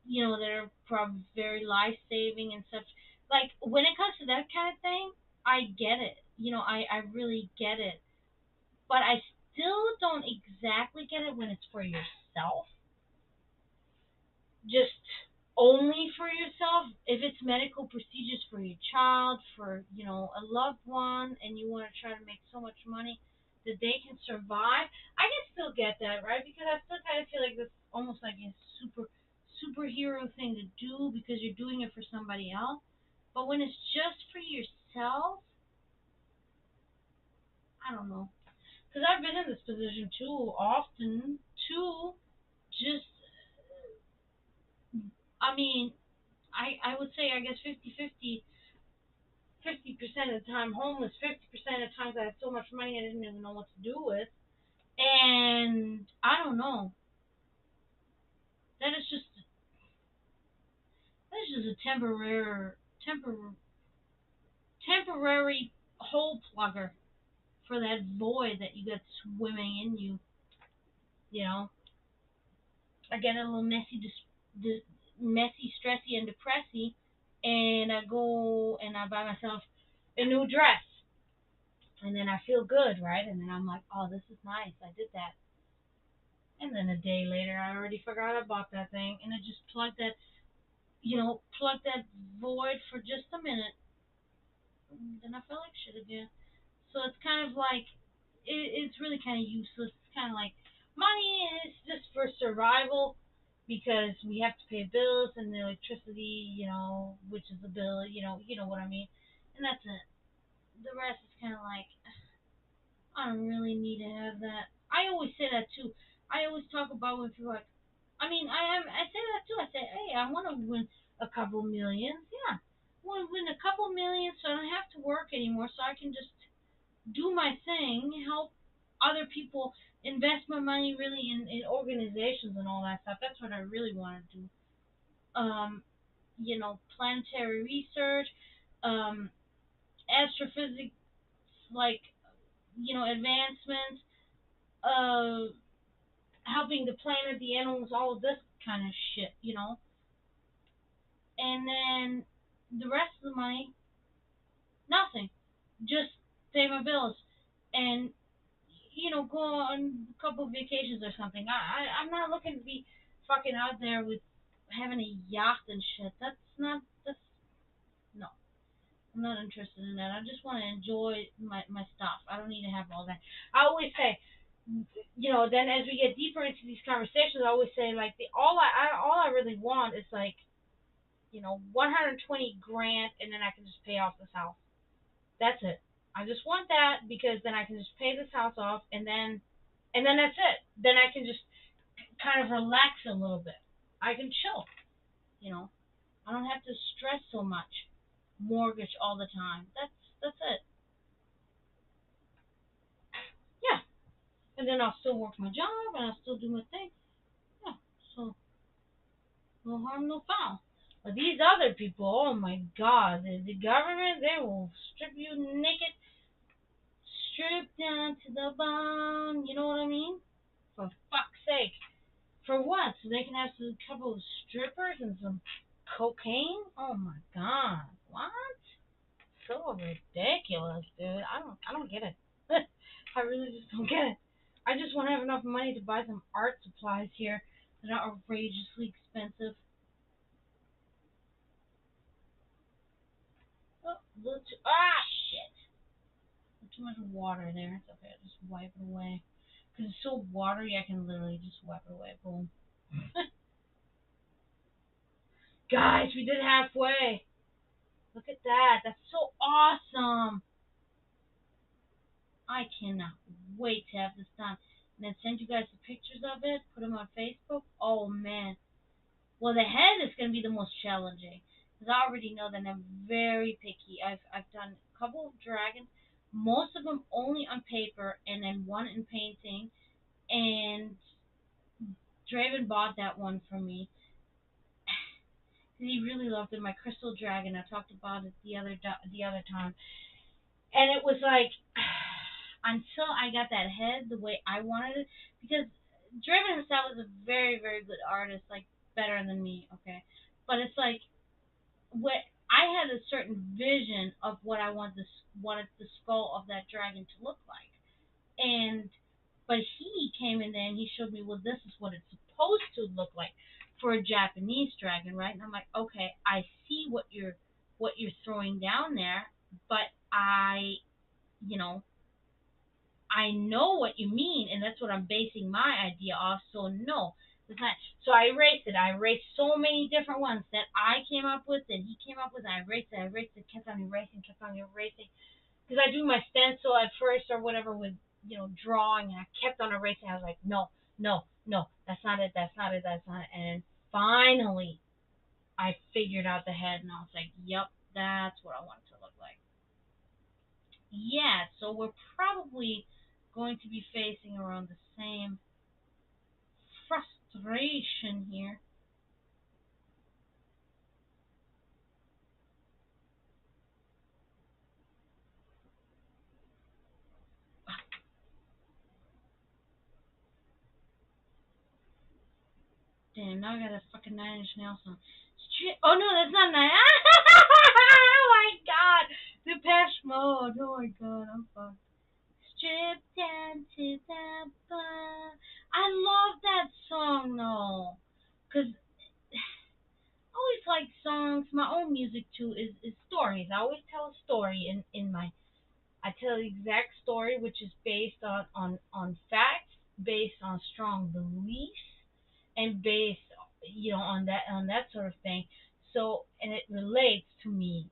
that are probably very life saving and such. Like, when it comes to that kind of thing, I get it. I really get it. But I still don't exactly get it when it's for yourself. Just only for yourself. If it's medical procedures for your child, for, a loved one, and you want to try to make so much money that they can survive, I can still get that, right? Because I still kind of feel like this almost like a superhero thing to do because you're doing it for somebody else. But when it's just for yourself, I don't know. Because I've been in this position too often, too. Just, I mean, I would say, I guess 50% of the time homeless, 50% of the times I had so much money I didn't even know what to do with. And I don't know. That is just that is just a temporary hole plugger for that void that you got swimming in you. You know, I get a little messy, stressy, and depressy, and I go and I buy myself a new dress, and then I feel good, right? And then I'm like, oh, this is nice. I did that. And then a day later, I already forgot I bought that thing, and I just plugged that void for just a minute. And then I felt like shit again. So it's kind of like, it's really kind of useless. It's kind of like money is just for survival because we have to pay bills and the electricity, which is a bill, you know what I mean. And that's it. The rest is kind of like, I don't really need to have that. I always say that too. I always talk about when people are like, I say that too. I say, hey, I want to win a couple millions. Yeah, I want to win a couple millions so I don't have to work anymore, so I can just do my thing, help other people, invest my money really in organizations and all that stuff. That's what I really want to do. Um, planetary research, um, astrophysics, like advancements, uh, helping the planet, the animals, all of this kind of shit. And then the rest of the money, nothing. Just pay my bills and go on a couple of vacations or something. I'm not looking to be fucking out there with having a yacht and shit. That's no. I'm not interested in that. I just want to enjoy my stuff. I don't need to have all that. I always say, then as we get deeper into these conversations, I always say like all I really want is like 120 grand, and then I can just pay off this house. That's it. I just want that because then I can just pay this house off, and then that's it. Then I can just kind of relax a little bit. I can chill. You know, I don't have to stress so much. Mortgage all the time. That's it. Yeah. And then I'll still work my job and I'll still do my thing. Yeah. So no harm, no foul. But these other people, oh my God, the government, they will strip you naked, strip down to the bone. You know what I mean? For fuck's sake. For what? So they can have a couple of strippers and some cocaine? Oh my God. What? So ridiculous, dude. I don't get it. I really just don't get it. I just want to have enough money to buy some art supplies here that are outrageously expensive. Oh, shit. There's too much water in there. It's okay. I'll just wipe it away. Because it's so watery, I can literally just wipe it away. Boom. Guys, we did halfway. Look at that. That's so awesome. I cannot wait to have this done. And then send you guys the pictures of it, put them on Facebook. Oh, man. Well, the head is going to be the most challenging. Because I already know that I'm very picky. I've done a couple of dragons, most of them only on paper, and then one in painting. And Draven bought that one for me. He really loved it. My crystal dragon. I talked about it the other time. And it was like until I got that head the way I wanted it, because Draven himself is a very, very good artist, like better than me, okay? But it's like what I had a certain vision of what I wanted the skull of that dragon to look like. And but he came in there and he showed me, well, this is what it's supposed to look like for a Japanese dragon, right? And I'm like, okay, I see what you're throwing down there, but I, you know, I know what you mean, and that's what I'm basing my idea off. So no, it's not. So I erased it. I erased so many different ones that I came up with, that he came up with. I erased it. I erased it. Kept on erasing. Kept on erasing. Because I do my stencil at first or whatever with drawing, and I kept on erasing. I was like, no, no, no, that's not it. That's not it. That's not it. And finally, I figured out the head, and I was like, yep, that's what I want it to look like. Yeah, so we're probably going to be facing around the same frustration here. Damn, now I got a fucking Nine Inch Nails song. Oh no, that's not nine. Oh my god, Depeche Mode. Oh my god, I'm fucked. Strip down to the bar. I love that song though, cause I always like songs. My own music too is stories. I always tell a story in my. I tell the exact story, which is based on facts, based on strong beliefs, and based on that sort of thing. So and it relates to me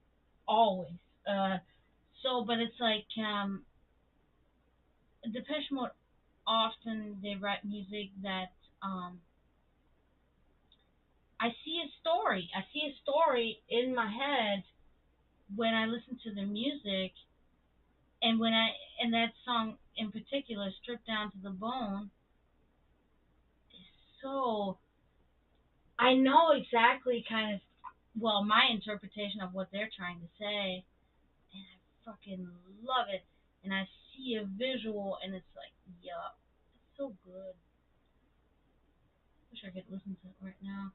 always. But it's like Depeche Mode, often they write music that um I see a story in my head when I listen to the music, and when I and that song in particular, Stripped Down to the Bone, is so I know exactly kind of my interpretation of what they're trying to say, and I fucking love it. And I see a visual, and it's like, yup, it's so good. Wish I could listen to it right now.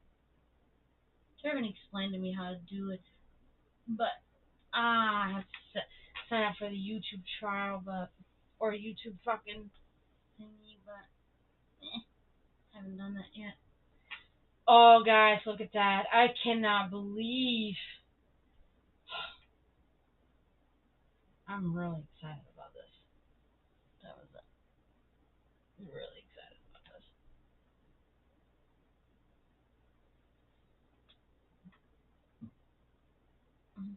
Kevin explained to me how to do it, but I have to sign up for the YouTube trial, or YouTube fucking thingy, but haven't done that yet. Oh, guys, look at that! I cannot believe. I'm really excited about this. That was it. I'm really excited about this. Mhm.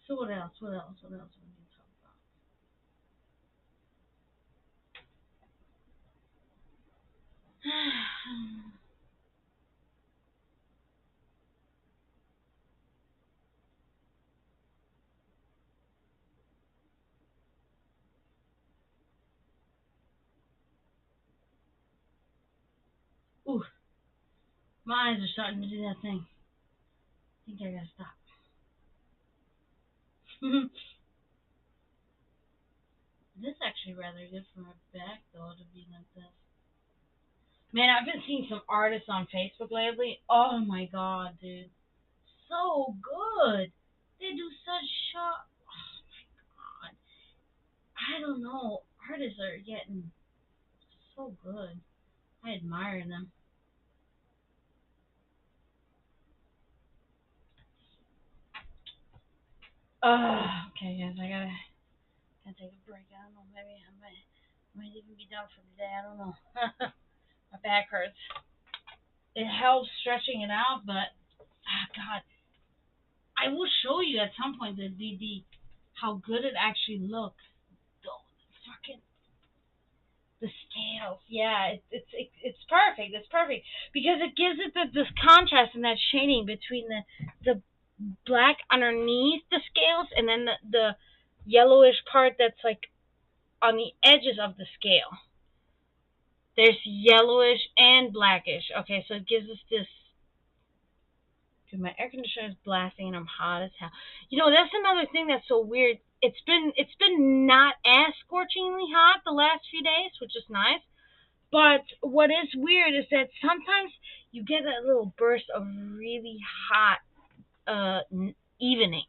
So what else? What else? What else are we gonna talk about? Ooh, my eyes are starting to do that thing. I think I gotta stop. This is actually rather good for my back, though, to be like this. Man, I've been seeing some artists on Facebook lately. Oh my god, dude. So good. They do such shot. Oh my god. I don't know. Artists are getting so good. I admire them. Okay, guys, gotta take a break. I don't know. Maybe I might even be done for the day. I don't know. My back hurts. It helps stretching it out, but God, I will show you at some point the how good it actually looks. The fucking the scales, yeah, it's perfect. It's perfect because it gives it this contrast and that shading between the black underneath the scales, and then the yellowish part that's like on the edges of the scale. There's yellowish and blackish. Okay, so it gives us this. Dude, my air conditioner is blasting and I'm hot as hell. That's another thing that's so weird. It's been not as scorchingly hot the last few days, which is nice. But what is weird is that sometimes you get a little burst of really hot evening,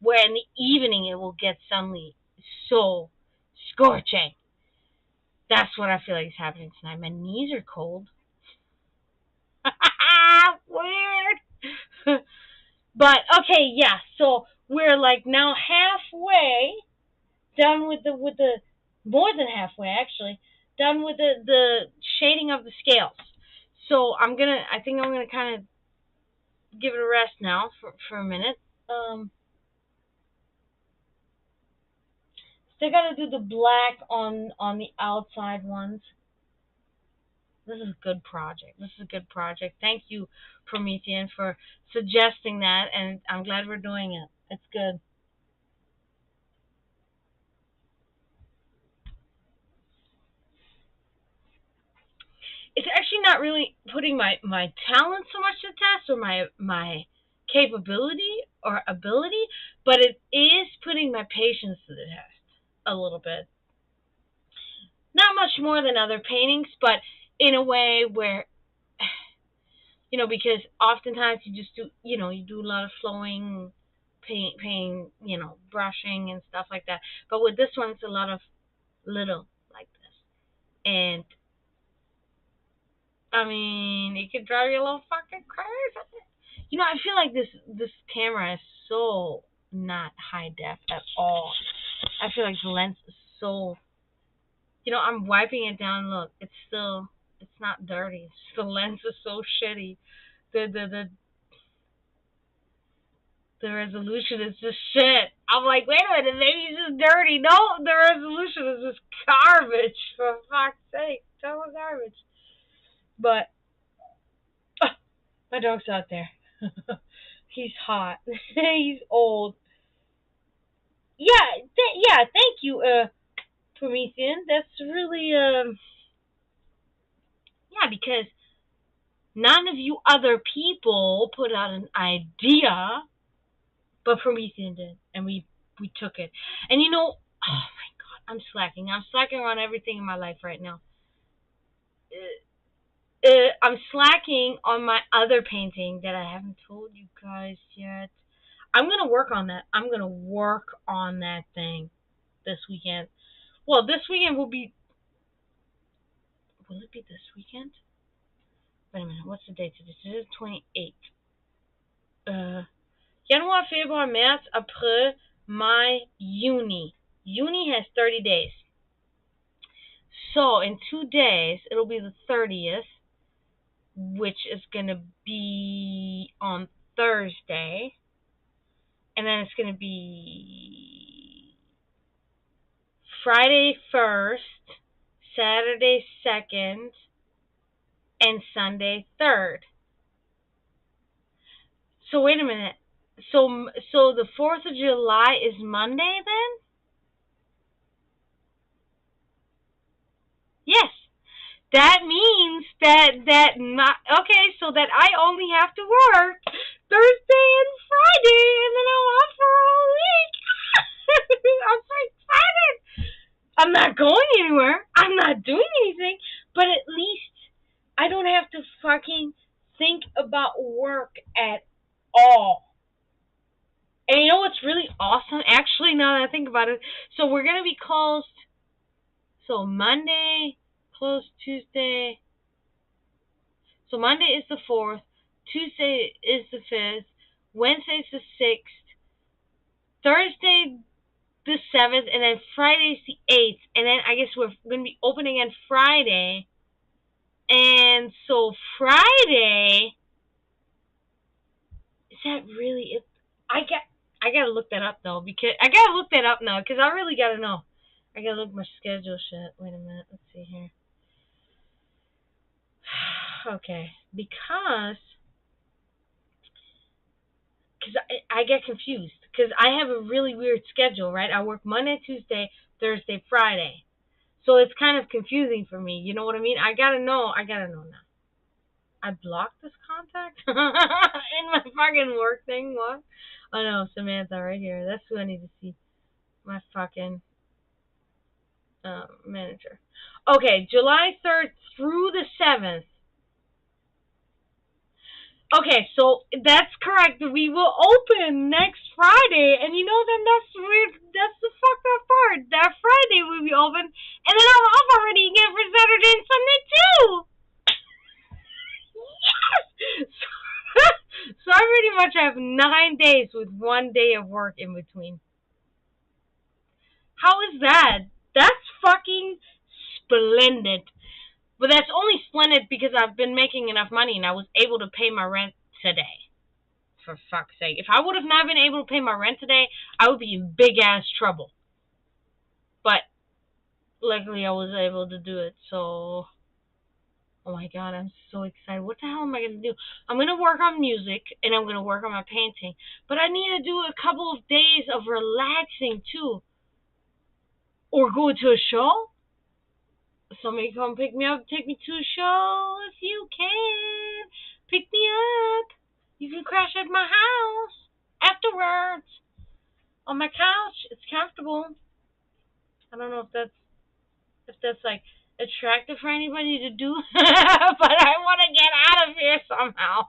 where in the evening it will get suddenly so scorching. That's what I feel like is happening tonight. My knees are cold. Weird. But okay, yeah. So we're like now halfway done with the more than halfway actually done with the shading of the scales. So I think I'm gonna kind of give it a rest now for a minute. Still gotta do the black on the outside ones. This is a good project. This is a good project. Thank you, Promethean, for suggesting that, and I'm glad we're doing it. It's good. It's actually not really putting my talent so much to the test or my capability or ability, but it is putting my patience to the test a little bit. Not much more than other paintings, but in a way where, because oftentimes you just do, you do a lot of flowing paint, brushing and stuff like that. But with this one, it's a lot of little like this. And I mean, it could drive you a little fucking crazy. I feel like this camera is so not high def at all. I feel like the lens is so. I'm wiping it down. Look, it's not dirty. The lens is so shitty. The resolution is just shit. I'm like, wait a minute, maybe it's just dirty. No, the resolution is just garbage. For fuck's sake, total garbage. But my dog's out there. He's hot. He's old. Yeah, thank you, Promethean. That's really, yeah, because none of you other people put out an idea, but Promethean did, and we took it. And oh my God, I'm slacking. I'm slacking on everything in my life right now. I'm slacking on my other painting that I haven't told you guys yet. I'm gonna work on that. I'm gonna work on that thing this weekend. Well, this weekend will be. Will it be this weekend? Wait a minute. What's the date today? Today is 28th. January, February, März, April, May, Juni. Juni has 30 days. So in 2 days, it'll be the 30th, which is gonna be on Thursday, and then it's gonna be Friday 1st, Saturday 2nd, and Sunday 3rd. So wait a minute. So the 4th of July is Monday then? Yes. That means okay, so that I only have to work Thursday and Friday, and then I'm off for a whole week. I'm so excited. I'm not going anywhere. I'm not doing anything, but at least I don't have to fucking think about work at all. And you know what's really awesome? Actually, now that I think about it, so we're going to be closed. So Monday, closed Tuesday. So Monday is the 4th. Tuesday is the 5th. Wednesday is the 6th. Thursday the 7th. And then Friday is the 8th. And then I guess we're going to be opening on Friday. And so Friday, is that really it? I gotta look that up though, because I really gotta know. I gotta look at my schedule shit. Wait a minute, let's see here. Okay, because I get confused because I have a really weird schedule, right? I work Monday, Tuesday, Thursday, Friday, so it's kind of confusing for me. You know what I mean? I gotta know now. I blocked this contact in my fucking work thing. What? Oh no, Samantha right here. That's who I need to see. My fucking manager. Okay, July 3rd through the 7th. Okay, so that's correct. We will open next Friday, and then that's weird. That's the fucked up part. That Friday we'll be open, and then I'm off already again for Saturday and Sunday too. Yes! days with 1 day of work in between. How is that? That's fucking splendid. But that's only splendid because I've been making enough money and I was able to pay my rent today. For fuck's sake. If I would have not been able to pay my rent today, I would be in big ass trouble. But luckily I was able to do it. So, oh my god, I'm so excited. What the hell am I going to do? I'm going to work on music and I'm going to work on my painting. But I need to do a couple of days of relaxing too. Or go to a show. Somebody come pick me up, take me to a show if you can. Pick me up. You can crash at my house afterwards on my couch. It's comfortable. I don't know if that's like attractive for anybody to do, but I want to get out of here somehow.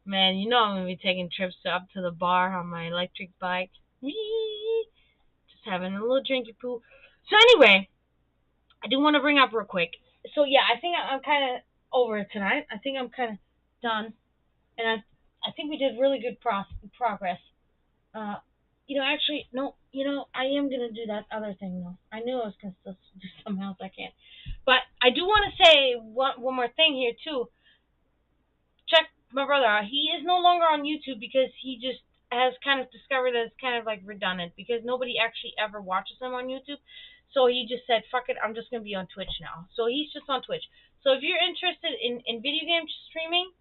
Man, you know I'm gonna be taking trips up to the bar on my electric bike. Whee! Just having a little drinky poo. So anyway, I do want to bring up real quick. So yeah, I think I'm kind of over it tonight. I think I'm kind of done, and I think we did really good progress. Uh, actually, no, I am gonna do that other thing though. I knew I was gonna still do something else. I can't. But I do want to say one more thing here too. Check my brother out. He is no longer on YouTube because he just has kind of discovered that it's kind of like redundant because nobody actually ever watches him on YouTube. So he just said, fuck it, I'm just going to be on Twitch now. So he's just on Twitch. So if you're interested in video game streaming,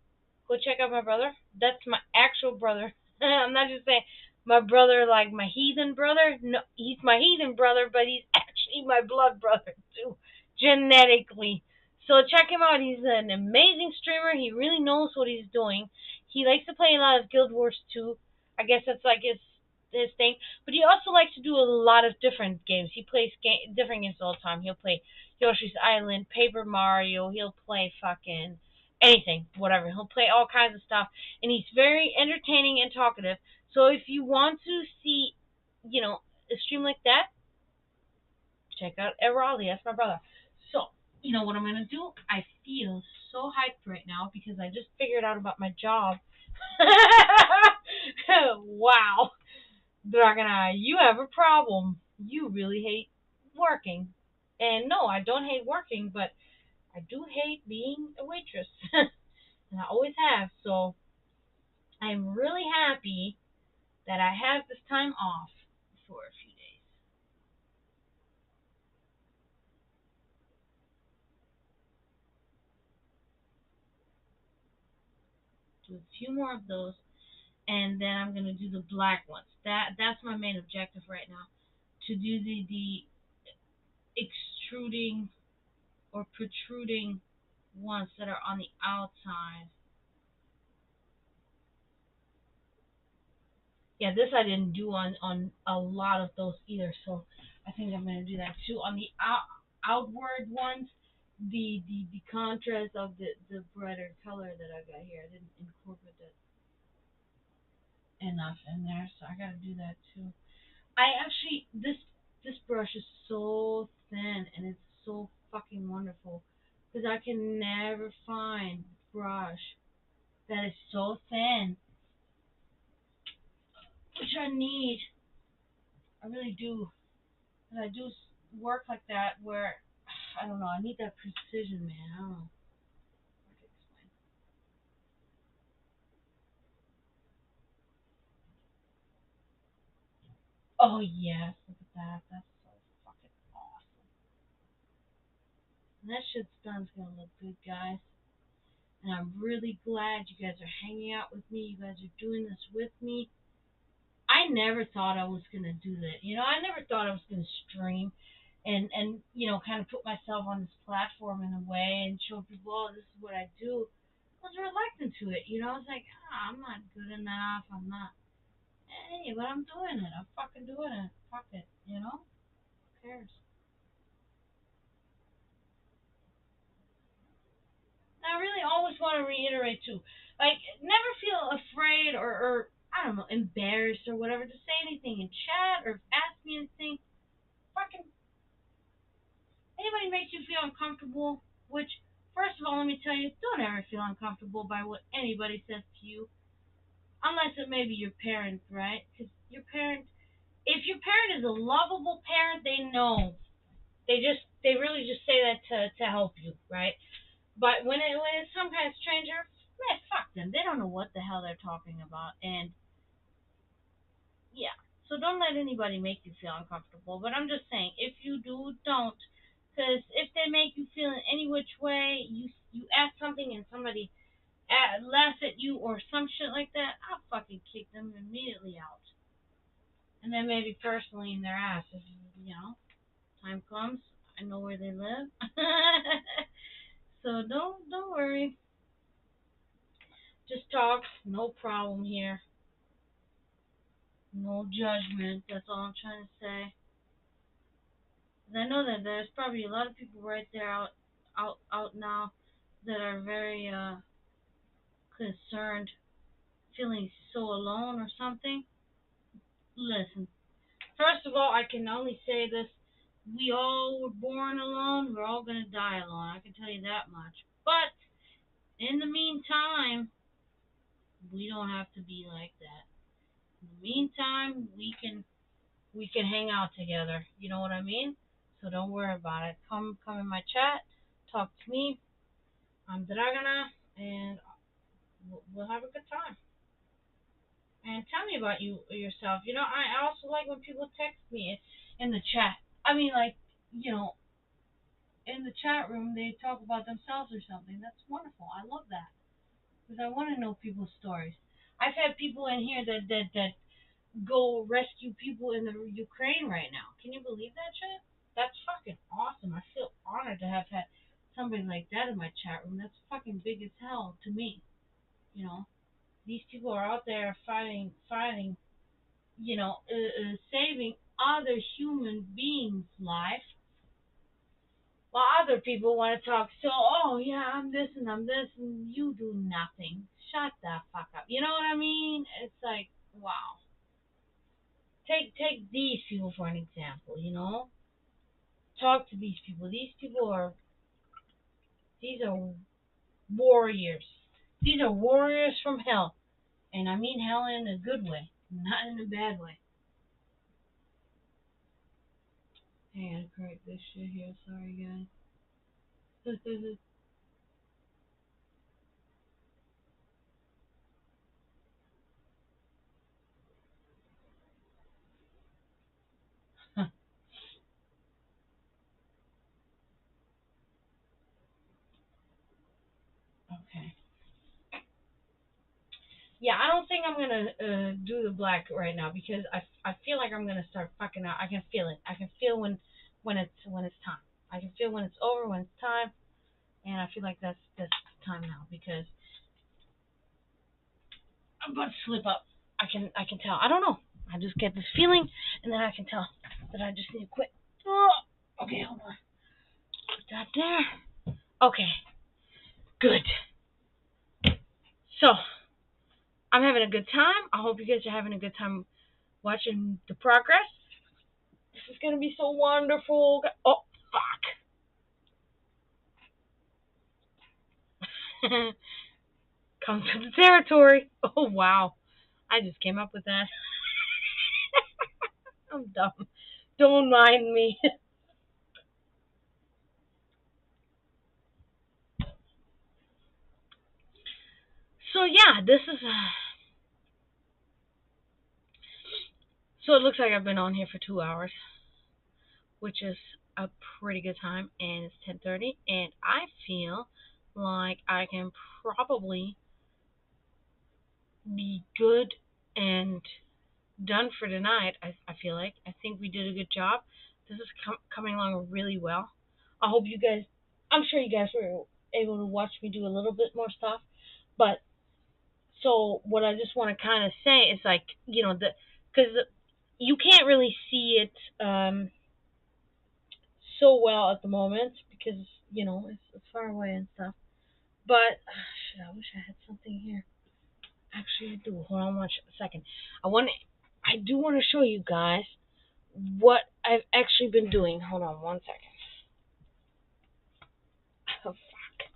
go check out my brother. That's my actual brother. I'm not just saying my brother like my heathen brother. No, he's my heathen brother, but he's actually my blood brother too, genetically. So check him out. He's an amazing streamer. He really knows what he's doing. He likes to play a lot of Guild Wars 2. I guess that's like his thing. But he also likes to do a lot of different games. He plays different games all the time. He'll play Yoshi's Island, Paper Mario. He'll play fucking anything, whatever. He'll play all kinds of stuff. And he's very entertaining and talkative. So if you want to see, a stream like that, check out Raleigh. That's my brother. So, you know what I'm going to do? I feel so hyped right now because I just figured out about my job. Wow. Dragana, you have a problem. You really hate working. And no, I don't hate working, but I do hate being a waitress. And I always have. So I'm really happy that I have this time off for a few days. Do a few more of those, and then I'm gonna do the black ones. That's my main objective right now, to do the extruding or protruding ones that are on the outside. Yeah, this I didn't do on a lot of those either, so I think I'm gonna do that too. On the outward ones, the contrast of the brighter color that I got here, I didn't incorporate that enough in there, so I gotta do that too. I actually this brush is so thin and it's so fucking wonderful because I can never find brush that is so thin, which I need. I really do. And I do work like that where I don't know. I need that precision, man. I don't know. I can explain. Oh yes, look at that. That's so fucking awesome. And that shit's done's gonna look good, guys. And I'm really glad you guys are hanging out with me. You guys are doing this with me. I never thought I was gonna do that. I never thought I was gonna stream and kind of put myself on this platform in a way and show people, oh, this is what I do. I was reluctant to it. I was like, I'm not good enough. I'm not. Hey, but I'm doing it. I'm fucking doing it. Fuck it. Who cares? I really always want to reiterate too, like, never feel afraid or I don't know, embarrassed or whatever to say anything in chat or ask me anything. Fucking anybody makes you feel uncomfortable, which first of all, let me tell you, don't ever feel uncomfortable by what anybody says to you. unless it may be your parent, right? Because your parent, if your parent is a lovable parent, they know. They really just say that to help you, right? But when it's some kind of stranger, man, fuck them. They don't know what the hell they're talking about, and yeah. So don't let anybody make you feel uncomfortable. But I'm just saying, if you do, don't. Because if they make you feel in any which way, you ask something and somebody laughs at you or some shit like that, I'll fucking kick them immediately out. And then maybe personally in their ass, if, time comes, I know where they live. So don't worry. Just talk, no problem here. No judgment. That's all I'm trying to say. And I know that there's probably a lot of people right there out now that are very concerned, feeling so alone or something. Listen, first of all, I can only say this: we all were born alone. We're all gonna die alone. I can tell you that much. But in the meantime, we don't have to be like that. In the meantime, we can hang out together. You know what I mean? So don't worry about it. Come in my chat, talk to me. I'm Dragana, and we'll have a good time. And tell me about yourself. I also like when people text me in the chat. I mean, like, you know, in the chat room, they talk about themselves or something. That's wonderful. I love that because I want to know people's stories. I've had people in here that go rescue people in the Ukraine right now. Can you believe that shit? That's fucking awesome. I feel honored to have had somebody like that in my chat room. That's fucking big as hell to me. You know, these people are out there fighting. Saving other human beings' life, while other people want to talk. So, oh yeah, I'm this and I'm this, and you do nothing. Shut the fuck up. You know what I mean? It's like, wow. Take these people for an example. Talk to these people. These are warriors. These are warriors from hell, and I mean hell in a good way, not in a bad way. Hey, I gotta correct this shit here. Sorry, guys. Okay. Yeah, I don't think I'm gonna do the black right now because I feel like I'm gonna start fucking out. I can feel it. I can feel when it's time. I can feel when it's over, when it's time, and I feel like that's time now because I'm about to slip up. I can tell. I don't know. I just get this feeling, and then I can tell that I just need to quit. Oh, okay, hold on. Put that there. Okay, good. So I'm having a good time. I hope you guys are having a good time watching the progress. This is gonna be so wonderful. Oh, fuck. Come to the territory. Oh, wow. I just came up with that. I'm dumb. Don't mind me. So, yeah, this is. So, it looks like I've been on here for 2 hours, which is a pretty good time, and it's 10:30, and I feel like I can probably be good and done for tonight. I feel like I think we did a good job. This is coming along really well. I hope you guys. I'm sure you guys were able to watch me do a little bit more stuff, but so what I just want to kind of say is like because you can't really see it so well at the moment because it's far away and stuff. But shit, I wish I had something here. Actually, I do. Hold on one second. I do want to show you guys what I've actually been doing. Hold on one second. Oh, fuck.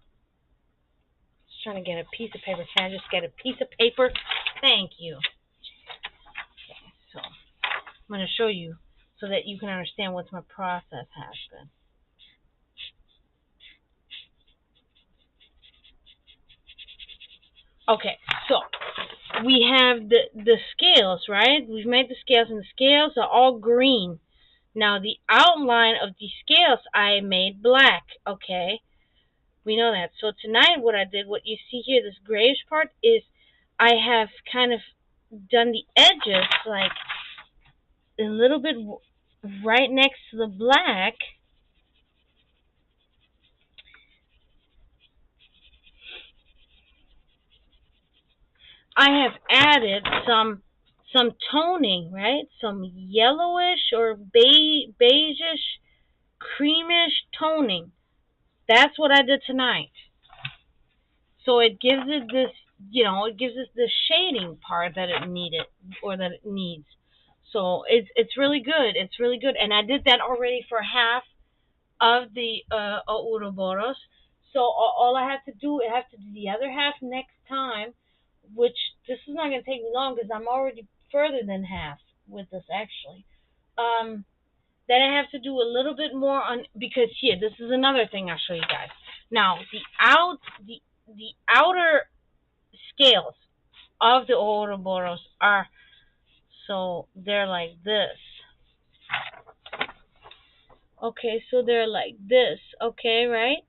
Just trying to get a piece of paper. Can I just get a piece of paper? Thank you. So I'm going to show you so that you can understand what my process has been. Okay, so we have the scales, right? We've made the scales, and the scales are all green. Now the outline of the scales I made black. Okay, we know that. So tonight, what I did, what you see here, this grayish part, is I have kind of done the edges like a little bit right next to the black. I have added some toning, right? Some yellowish or beigeish, creamish toning. That's what I did tonight. So it gives it this, it gives it the shading part that it needed or that it needs. So it's really good. It's really good, and I did that already for half of the Ouroboros. So all I have to do, I have to do the other half next time, which this is not going to take me long because I'm already further than half with this actually. Um, then I have to do a little bit more on, because here, this is another thing I'll show you guys. Now the outer scales of the Ouroboros are, so they're like this. Okay, so they're like this. Okay, right?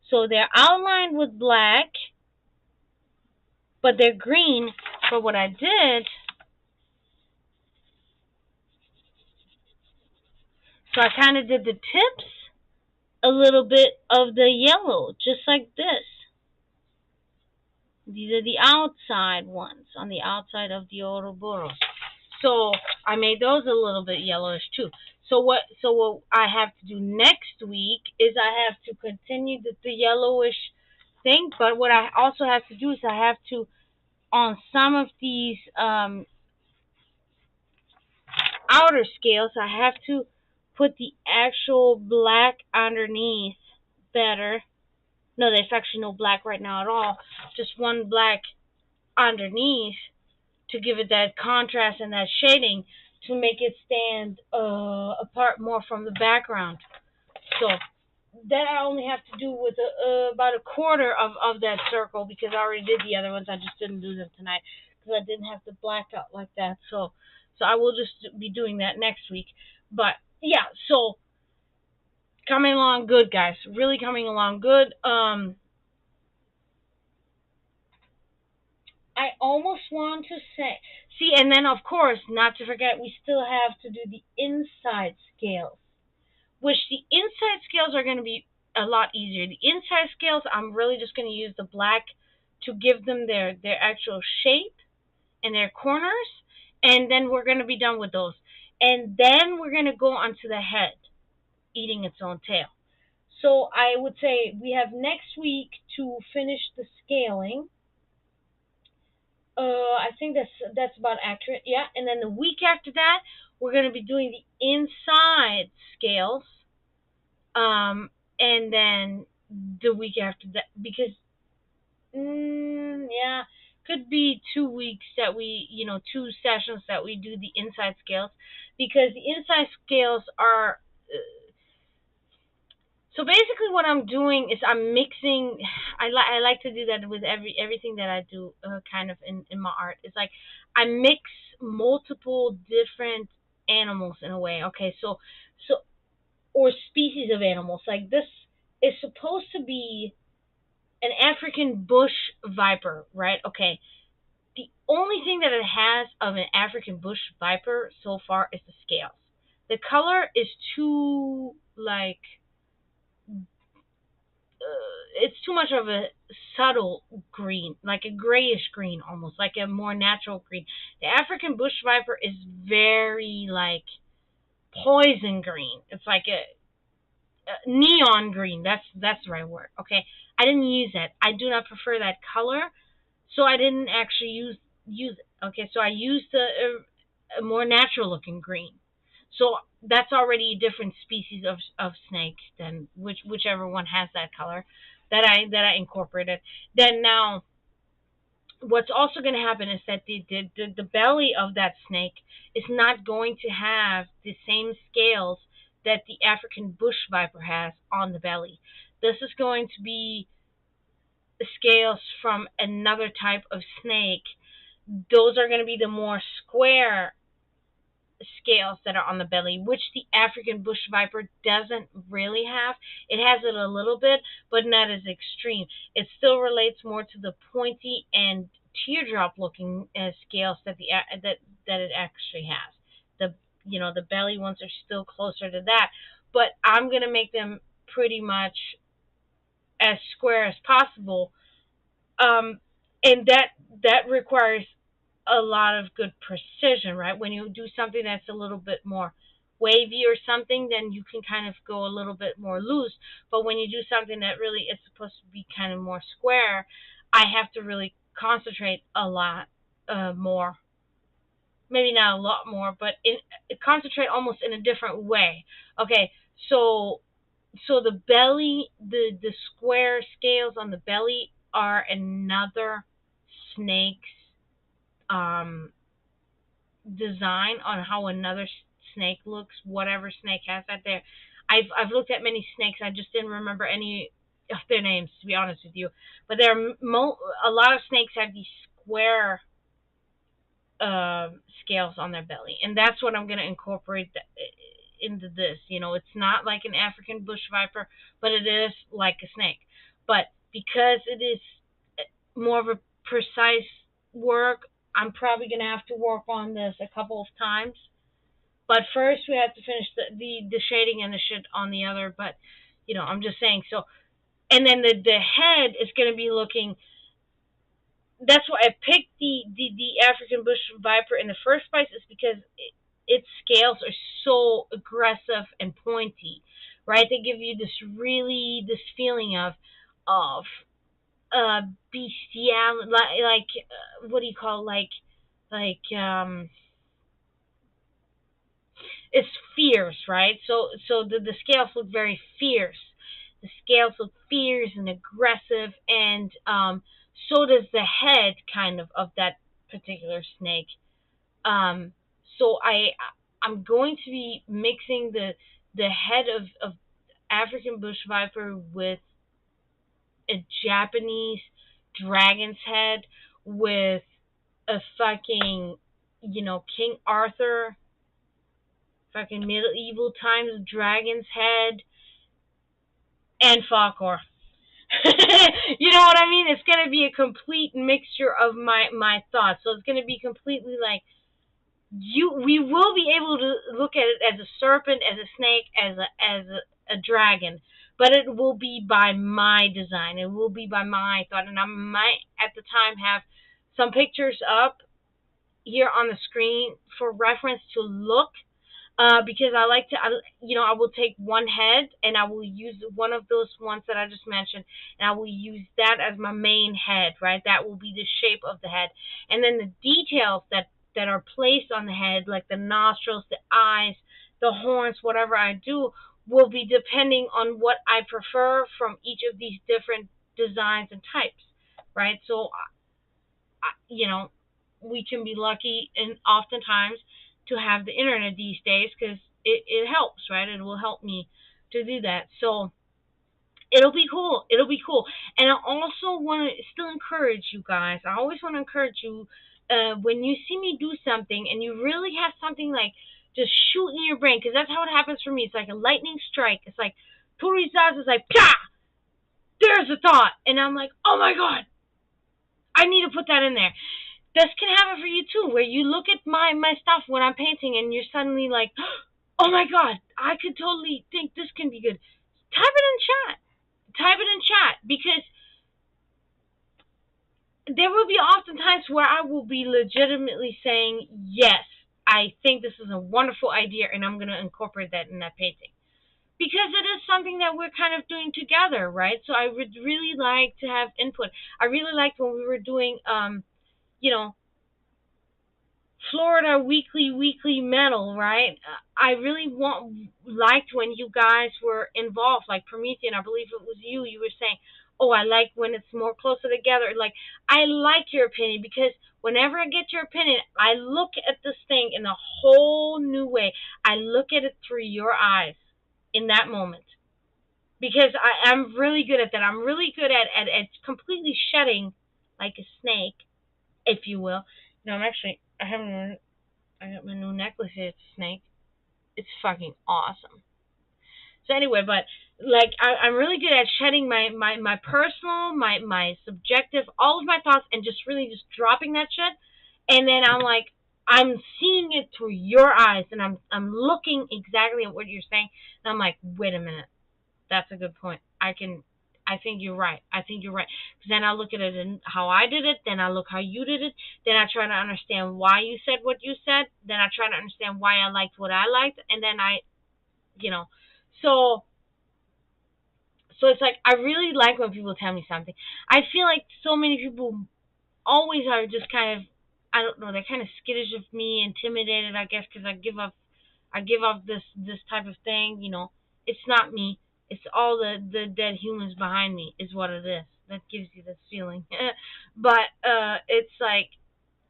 So they're outlined with black, but they're green. But what I did, so I kind of did the tips a little bit of the yellow, just like this. These are the outside ones, on the outside of the Ouroboros. So I made those a little bit yellowish too. So what I have to do next week is I have to continue the yellowish thing, but what I also have to do is I have to, on some of these outer scales, I have to put the actual black underneath better. No, there's actually no black right now at all. Just one black underneath to give it that contrast and that shading to make it stand apart more from the background. So that I only have to do with about a quarter of that circle because I already did the other ones. I just didn't do them tonight because I didn't have the black out like that. So I will just be doing that next week. But yeah, so coming along good, guys. Really coming along good. I almost want to say, see, and then of course, not to forget, we still have to do the inside scales, which the inside scales are going to be a lot easier. The inside scales, I'm really just going to use the black to give them their actual shape and their corners, and then we're going to be done with those. And then we're going to go onto the head, eating its own tail. So I would say we have next week to finish the scaling. I think that's about accurate. Yeah, and then the week after that, we're going to be doing the inside scales. And then the week after that, because yeah, could be 2 weeks that we, 2 sessions that we do the inside scales, because the inside scales are. So basically, what I'm doing is I'm mixing. I like to do that with everything that I do, kind of in my art. It's like I mix multiple different animals in a way. Okay, so or species of animals. Like this is supposed to be an African bush viper, right? Okay. The only thing that it has of an African bush viper so far is the scales. The color is too like it's too much of a subtle green, like a grayish green almost, like a more natural green. The African bush viper is very like poison green. It's like a neon green. That's the right word. Okay, I didn't use that. I do not prefer that color, so I didn't actually use it. Okay, so I used a more natural looking green. So that's already a different species of snake than whichever one has that color that I incorporated. Then now what's also going to happen is that the belly of that snake is not going to have the same scales that the African bush viper has on the belly. This is going to be scales from another type of snake. Those are going to be the more square scales that are on the belly, which the African bush viper doesn't really have. It has it a little bit, but not as extreme. It still relates more to the pointy and teardrop looking scales that it actually has. The the belly ones are still closer to that, but I'm gonna make them pretty much as square as possible. Um, and that requires a lot of good precision, right? When you do something that's a little bit more wavy or something, then you can kind of go a little bit more loose. But when you do something that really is supposed to be kind of more square, I have to really concentrate a lot more. Maybe not a lot more, but concentrate almost in a different way. Okay, so the belly, the square scales on the belly are another snake's um design on how another snake looks, whatever snake has that there. I've looked at many snakes. I just didn't remember any of their names, to be honest with you. But a lot of snakes have these square scales on their belly, and that's what I'm going to incorporate into this. It's not like an African bush viper, but it is like a snake. But because it is more of a precise work, I'm probably going to have to work on this a couple of times. But first, we have to finish the shading and the shit on the other. But I'm just saying. So, and then the head is going to be looking. That's why I picked the African bush viper in the first place, is because its scales are so aggressive and pointy, right? They give you this feeling of bestiality, like what do you call, like it's fierce, right? So the scales look very fierce. The scales look fierce and aggressive, and so does the head, kind of that particular snake. Um, so I'm going to be mixing the head of African bush viper with a Japanese dragon's head, with a fucking King Arthur, fucking medieval times dragon's head, and Falkor. You know what I mean? It's gonna be a complete mixture of my thoughts. So it's gonna be completely like we will be able to look at it as a serpent, as a snake, as a dragon, but it will be by my design. It will be by my thought, and I might at the time have some pictures up here on the screen for reference to look, because I like to, I will take one head and I will use one of those ones that I just mentioned, and I will use that as my main head, right? That will be the shape of the head. And then the details that are placed on the head, like the nostrils, the eyes, the horns, whatever I do, will be depending on what I prefer from each of these different designs and types, right? So, we can be lucky, and oftentimes, to have the internet these days, because it helps, right? It will help me to do that. So it'll be cool. It'll be cool. And I also want to still encourage you guys. I always want to encourage you, when you see me do something and you really have something like just shoot in your brain, because that's how it happens for me. It's like a lightning strike. It's like Turizaz is like, Pah! There's a thought. And I'm like, oh my God, I need to put that in there. This can happen for you too, where you look at my stuff when I'm painting and you're suddenly like, oh my God, I could totally think this can be good. Type it in chat. Type it in chat, because there will be often times where I will be legitimately saying, yes, I think this is a wonderful idea and I'm going to incorporate that in that painting. Because it is something that we're kind of doing together, right? So I would really like to have input. I really liked when we were doing, Florida weekly metal, right? I really liked when you guys were involved, like Promethean. I believe it was you. You were saying, oh, I like when it's more closer together. Like, I like your opinion because whenever I get your opinion, I look at this thing in a whole new way. I look at it through your eyes in that moment. Because I'm really good at that. I'm really good at completely shedding like a snake, if you will. You know, I got my new necklace here. It's a snake. It's fucking awesome. So anyway, but like I'm really good at shedding my personal, my subjective, all of my thoughts, and just really just dropping that shit. And then I'm like, I'm seeing it through your eyes, and I'm looking exactly at what you're saying, and I'm like, wait a minute, that's a good point. I think you're right. I think you're right. Because then I look at it and how I did it. Then I look how you did it. Then I try to understand why you said what you said. Then I try to understand why I liked what I liked. And then you know, so so it's like I really like when people tell me something. I feel like so many people always are just kind of, I don't know, they're kind of skittish of me, intimidated, I guess, because I give off this type of thing. You know, it's not me. It's all the dead humans behind me is what it is. That gives you this feeling. But it's like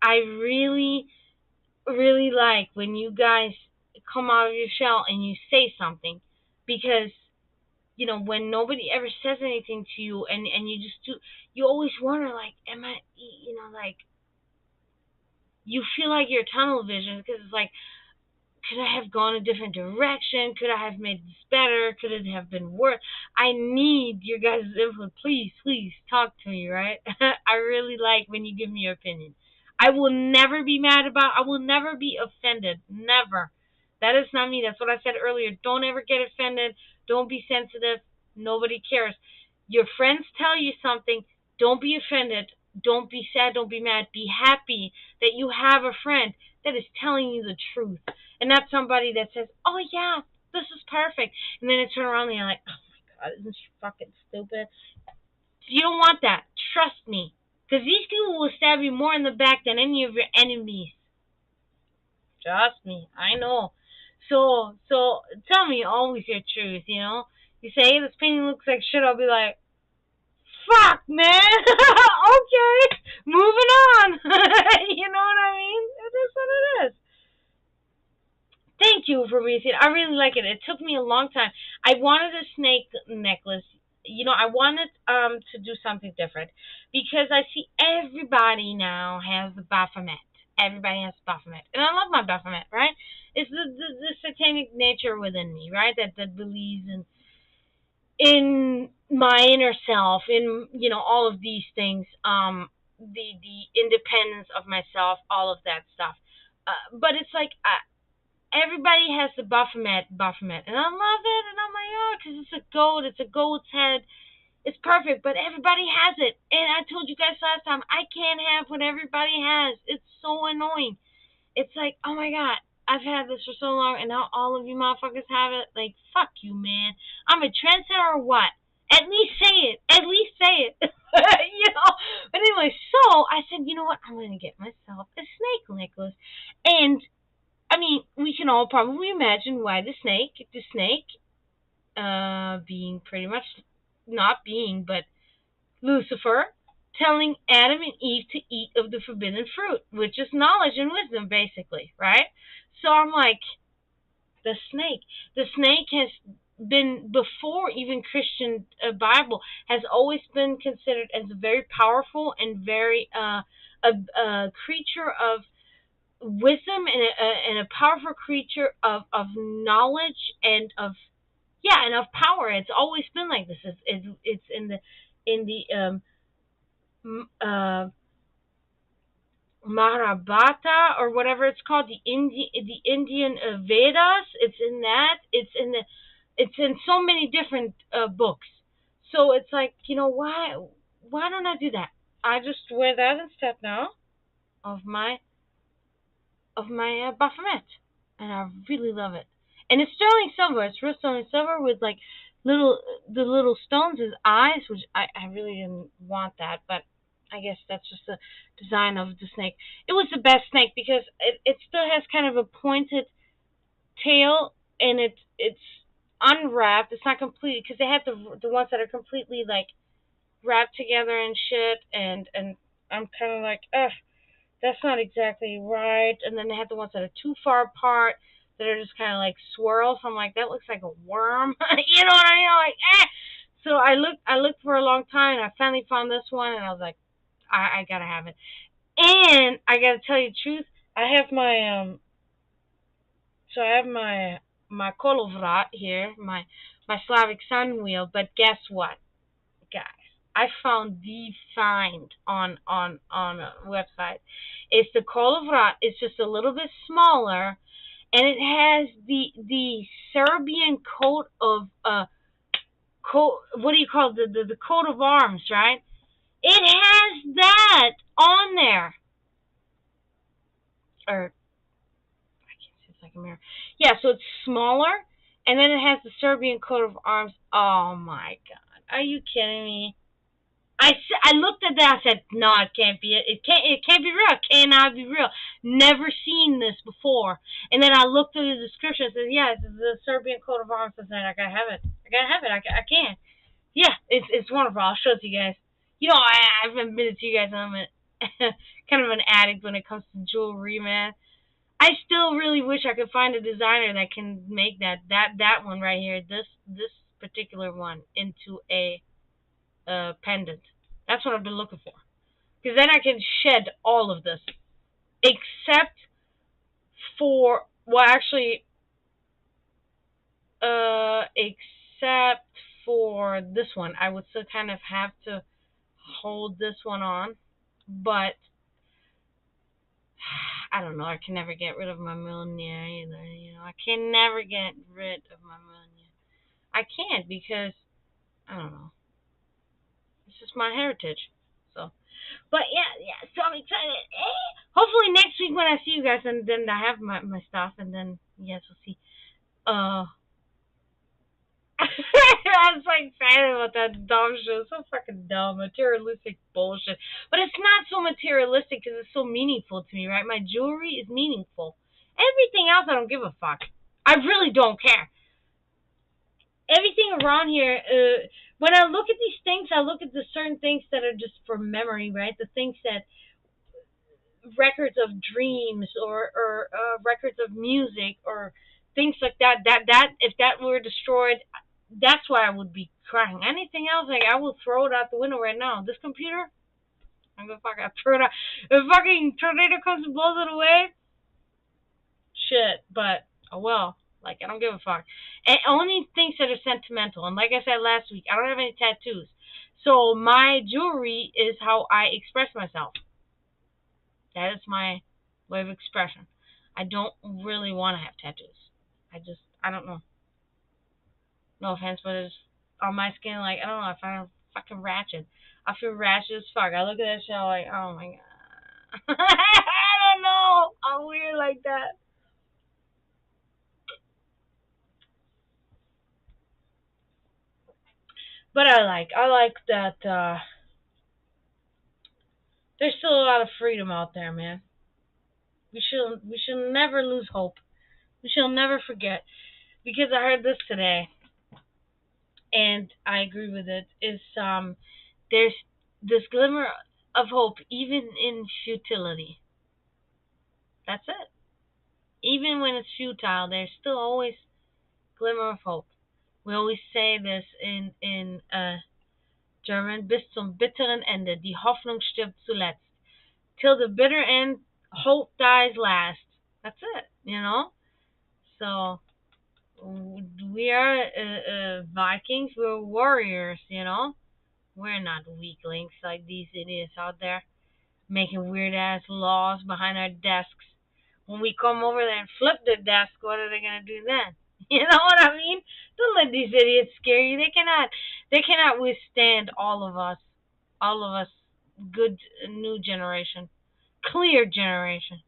I really really like when you guys come out of your shell and you say something, because you know, when nobody ever says anything to you, and you just do, you always wonder, like, am I, you know, like, you feel like you're tunnel vision, because it's like, could I have gone a different direction? Could I have made this better? Could it have been worse? I need your guys' input. Please, please talk to me, right? I really like when you give me your opinion. I will never be mad about, I will never be offended. Never. That is not me. That's what I said earlier. Don't ever get offended. Don't be sensitive. Nobody cares. Your friends tell you something. Don't be offended. Don't be sad. Don't be mad. Be happy that you have a friend that is telling you the truth, and not somebody that says, "Oh yeah, this is perfect," and then they turn around and you're like, "Oh my god, isn't she fucking stupid?" You don't want that. Trust me, because these people will stab you more in the back than any of your enemies. Trust me, I know. So tell me always your truth. You know, you say, "Hey, this painting looks like shit," I'll be like, "Fuck, man." Okay, moving on. You know what I mean? That's what it is. Thank you for reading. I really like it. It took me a long time. I wanted a snake necklace. You know, I wanted to do something different, because I see everybody now has the Baphomet. Everybody has Baphomet, and I love my Baphomet. Right? It's the satanic nature within me, right? That believes in my inner self, in, you know, all of these things. The independence of myself, all of that stuff. But it's like everybody has the Baphomet, and I love it, and I'm like, oh, because it's a goat's head, it's perfect, but everybody has it, and I told you guys last time, I can't have what everybody has, it's so annoying, it's like, oh my god, I've had this for so long, and now all of you motherfuckers have it, like, fuck you, man, I'm a trendsetter or what? At least say it, you know, but anyway, so I said, you know what, I'm gonna get myself a snake necklace, and I mean, we can all probably imagine why being pretty much, not being, but Lucifer, telling Adam and Eve to eat of the forbidden fruit, which is knowledge and wisdom, basically, right? So I'm like, the snake. The snake has been, before even Christian Bible, has always been considered as a very powerful and very, a creature of wisdom, and a powerful creature of knowledge, and of, yeah, and of power. It's always been like this. It's in the Mahabharata, or whatever it's called, the Indian Vedas. It's in that. It's in so many different books. So it's like, you know, why don't I do that? I just wear that instead now of my Baphomet, and I really love it. And it's sterling silver. It's real sterling silver with like the little stones as eyes, which I really didn't want that, but I guess that's just the design of the snake. It was the best snake because it still has kind of a pointed tail, and it's unwrapped. It's not complete, because they have the ones that are completely like wrapped together and shit, and I'm kind of like, ugh, that's not exactly right. And then they have the ones that are too far apart that are just kind of like swirls. I'm like, that looks like a worm. You know what I mean? I'm like, eh. So I looked for a long time, and I finally found this one, and I was like, I gotta have it. And I gotta tell you the truth, I have my kolovrat here, my Slavic sun wheel. But guess what, guys? I found the find on a website. It's the kolovrat. It's just a little bit smaller, and it has the Serbian coat of what do you call it? The coat of arms, right? It has that on there, or I can't see, it's like a mirror. Yeah, so it's smaller, and then it has the Serbian coat of arms. Oh my god, are you kidding me? I looked at that. I said, "No, it can't be it. It can't be real. It cannot be real. Never seen this before." And then I looked through the description. I said, "Yeah, it's the Serbian coat of arms." I said, "I gotta have it. I gotta have it. I can't." Yeah, it's wonderful. I'll show it to you guys. You know, I've admitted to you guys I'm a, kind of an addict when it comes to jewelry, man. I still really wish I could find a designer that can make that one right here, this particular one, into a pendant. That's what I've been looking for. Because then I can shed all of this, except for, well, actually, except for this one. I would still kind of have to hold this one on, but I don't know. I can never get rid of my millionaire either. You know, I can never get rid of my millionaire. I can't because I don't know. It's just my heritage. So, but yeah. So I'm excited. Hopefully next week when I see you guys, and then I have my stuff, and then you guys will see. Uh, I was so excited about that dumb show. So fucking dumb, materialistic bullshit. But it's not so materialistic because it's so meaningful to me, right? My jewelry is meaningful. Everything else, I don't give a fuck. I really don't care. Everything around here, when I look at these things, I look at the certain things that are just for memory, right? The things that records of dreams, or records of music, or things like that. That if that were destroyed, that's why I would be crying. Anything else, like, I will throw it out the window right now. This computer, I'm gonna fucking throw it out. If a fucking tornado comes and blows it away, shit. But oh well. Like, I don't give a fuck. And only things that are sentimental. And like I said last week, I don't have any tattoos. So my jewelry is how I express myself. That is my way of expression. I don't really want to have tattoos. I don't know. No offense, but it's on my skin, like, I don't know, I find it fucking ratchet. I feel ratchet as fuck. I look at that shit, like, oh my god. I don't know. I'm weird like that. But I like that, there's still a lot of freedom out there, man. We should never lose hope. We shall never forget. Because I heard this today, and I agree with it, is there's this glimmer of hope even in futility. That's it. Even when it's futile, there's still always glimmer of hope. We always say this in German: bis zum bitteren Ende. Die Hoffnung stirbt zuletzt. Till the bitter end, hope dies last. That's it, you know? So, we are Vikings. We're warriors, you know? We're not weaklings like these idiots out there making weird ass laws behind our desks. When we come over there and flip their desk, what are they gonna do then? You know what I mean? Don't let these idiots scare you. They cannot withstand all of us, good new generation, clear generation.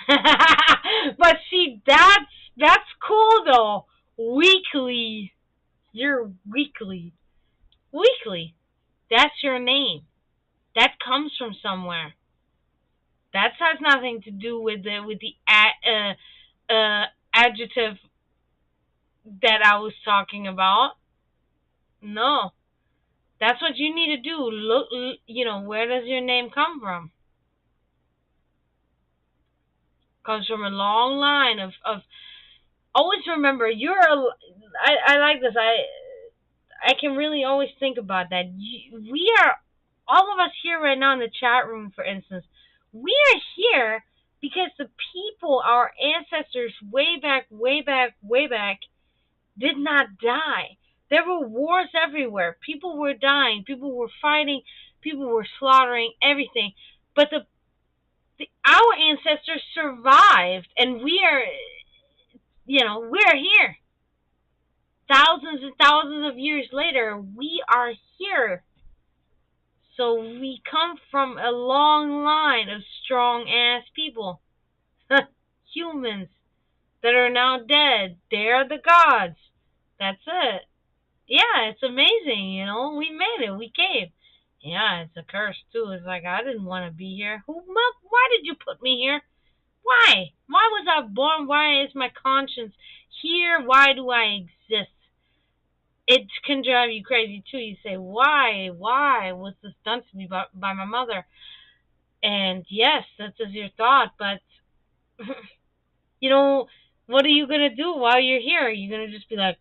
But see, that's cool though. Weekly, you're weekly, weekly. That's your name. That comes from somewhere. That has nothing to do with the adjective that I was talking about. No, That's what you need to do. Look, where does your name come from? Comes from a long line of. Always remember, I like this. I can really always think about that. We are, all of us here right now in the chat room, for instance, we are here because the people, our ancestors, way back, way back, way back, did not die. There were wars everywhere. People were dying. People were fighting. People were slaughtering everything. But our ancestors survived, and we're here. Thousands and thousands of years later, we are here. So we come from a long line of strong ass people. Humans that are now dead. They are the gods. That's it. Yeah, it's amazing, We made it. We came. Yeah, it's a curse too. It's like I didn't want to be here. Why did you put me here? Why? Why was I born? Why is my conscience here? Why do I exist? It can drive you crazy too. You say, why? Why was this done to me by my mother? And yes, that is your thought, but you know, what are you gonna do while you're here? Are you gonna just be like,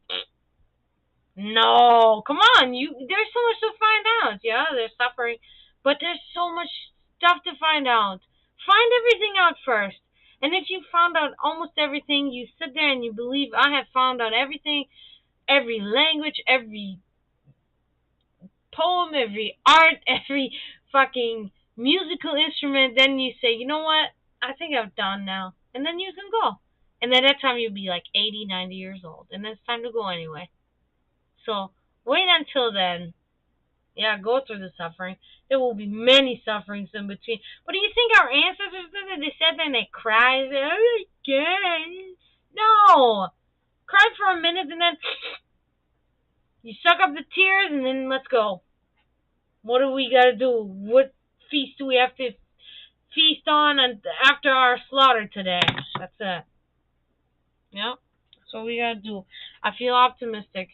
no, come on, there's so much to find out. Yeah, there's suffering, but there's so much stuff to find out. Find everything out first. And if you found out almost everything, you sit there and you believe I have found out everything, every language, every poem, every art, every fucking musical instrument, then you say, you know what? I think I'm done now. And then you can go. And then that time you'll be like 80, 90 years old. And then it's time to go anyway. So wait until then. Yeah, go through the suffering. There will be many sufferings in between. But do you think our ancestors did it? They sat there and they cried. They said, oh my God. No. Cry for a minute and then you suck up the tears and then let's go. What do we gotta do? What feast do we have to feast on after our slaughter today? That's it. Yeah, that's what we gotta do. I feel optimistic.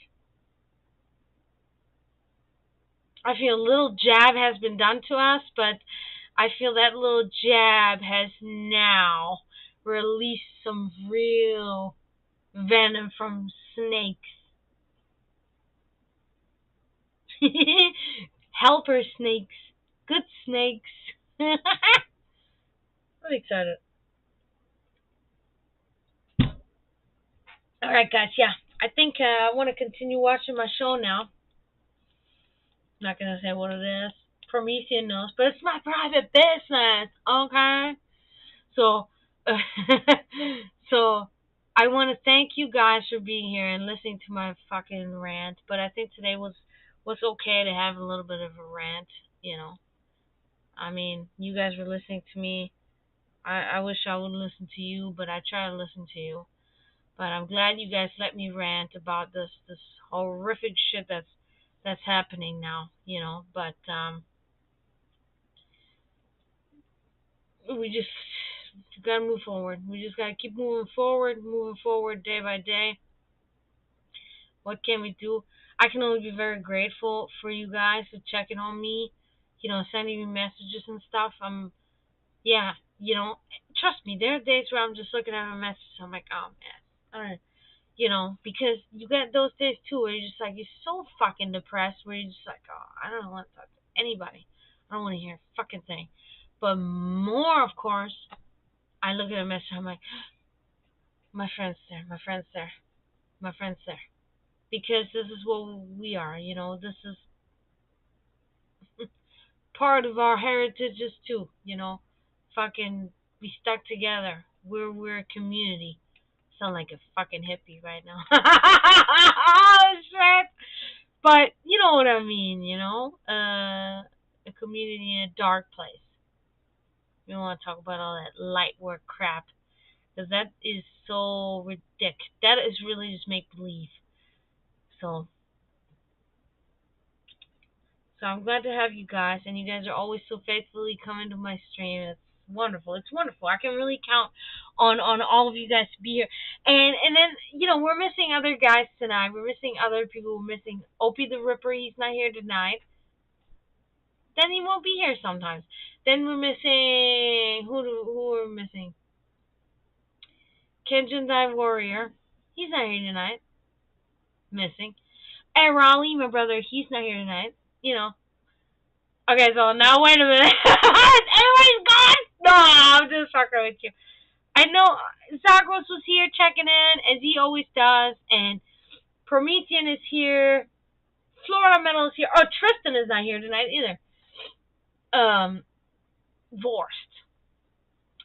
I feel a little jab has been done to us, but I feel that little jab has now released some real venom from snakes. Helper snakes. Good snakes. I'm excited. Alright, guys, yeah. I think I want to continue watching my show now. I'm not going to say what it is. Promethean knows, but it's my private business, okay? So, so I want to thank you guys for being here and listening to my fucking rant. But I think today was okay to have a little bit of a rant, I mean, you guys were listening to me. I wish I would listen to you, but I try to listen to you. But I'm glad you guys let me rant about this horrific shit that's happening now, But we just gotta move forward. We just gotta keep moving forward day by day. What can we do? I can only be very grateful for you guys for checking on me, sending me messages and stuff. Yeah, trust me, there are days where I'm just looking at my messages. I'm like, oh man, all right. Because you get those days too where you're just like, you're so fucking depressed, where you're just like, oh, I don't want to talk to anybody. I don't want to hear a fucking thing. But more, of course, I look at a message, I'm like, my friend's there, my friend's there, my friend's there. Because this is what we are, this is part of our heritages too, fucking, we stuck together. We're a community. Sound like a fucking hippie right now. Oh, shit. But you know what I mean, a community in a dark place. We don't want to talk about all that light work crap. Because that is so ridiculous. That is really just make believe. So I'm glad to have you guys. And you guys are always so faithfully coming to my stream. It's wonderful. It's wonderful. I can really count on all of you guys to be here. And then, we're missing other guys tonight. We're missing other people. We're missing Opie the Ripper. He's not here tonight. then he won't be here sometimes. Then we're missing who are we missing? Kenshin Dive Warrior. He's not here tonight. Missing. And Raleigh, my brother, he's not here tonight. You know. Okay, so now wait a minute. Everybody's gone? No, I'm just fucking with you. I know Zagros was here checking in, as he always does, and Promethean is here. Florida Metal is here. Oh, Tristan is not here tonight either. Vorst,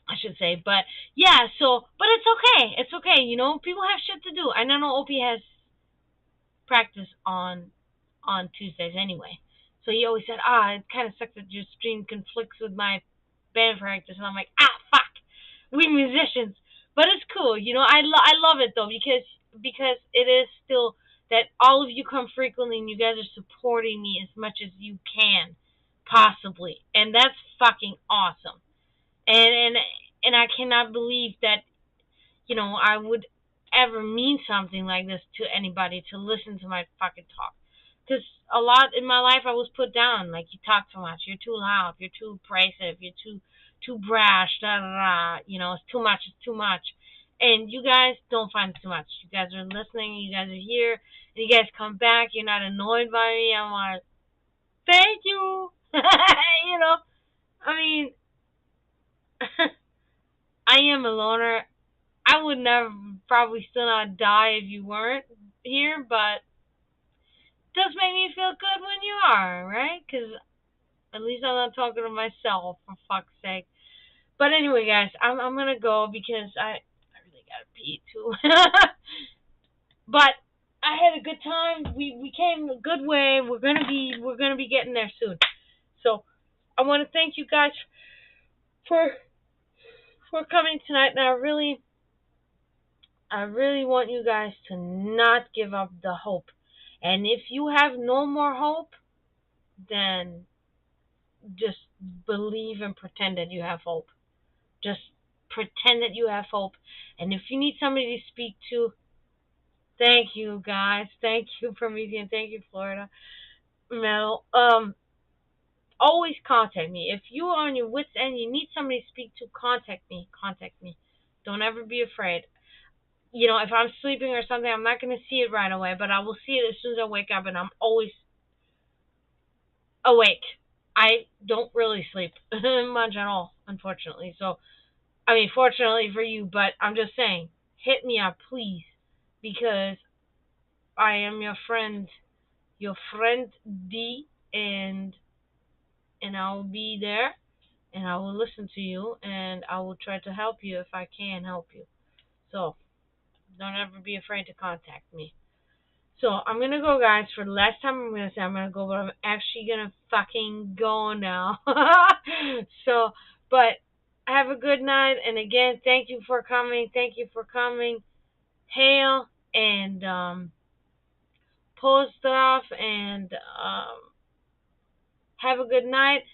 I should say. But yeah, but it's okay. It's okay. You know, people have shit to do. I know Opie has practice on Tuesdays anyway. So he always said, it kind of sucks that your stream conflicts with my band practice. And I'm like, fuck. We musicians. But it's cool. You know, I love it though because it is still that all of you come frequently and you guys are supporting me as much as you can possibly. And that's fucking awesome. And I cannot believe that, you know, I would ever mean something like this to anybody to listen to my fucking talk. Because a lot in my life I was put down, like, you talk too much, you're too loud, you're too abrasive, you're too brash, da da da. You know, it's too much. And you guys don't find it too much. You guys are listening, you guys are here, and you guys come back, you're not annoyed by me. I'm like, thank you. You know, I mean, I am a loner. I would never probably still not die if you weren't here, but it does make me feel good when you are, right? Because at least I'm not talking to myself, for fuck's sake. But anyway, guys, I'm gonna go because I really gotta pee too. But I had a good time. We came a good way. We're gonna be getting there soon. So I want to thank you guys for coming tonight, and I really want you guys to not give up the hope. And if you have no more hope, then just believe and pretend that you have hope. Just pretend that you have hope. And if you need somebody to speak to, thank you guys. Thank you, Promethean. Thank you, Florida Metal. Always contact me. If you are on your wits' end, you need somebody to speak to, contact me. Contact me. Don't ever be afraid. You know, if I'm sleeping or something, I'm not going to see it right away, but I will see it as soon as I wake up, and I'm always awake. I don't really sleep much at all, unfortunately. So, I mean, fortunately for you, but I'm just saying, hit me up, please, because I am your friend D, and I will be there, and I will listen to you, and I will try to help you if I can help you. So, don't ever be afraid to contact me. So, I'm gonna go, guys. For the last time, I'm gonna say I'm gonna go, but I'm actually gonna fucking go now. So, but have a good night, and again, thank you for coming. Thank you for coming. Hail, and pull stuff, and have a good night.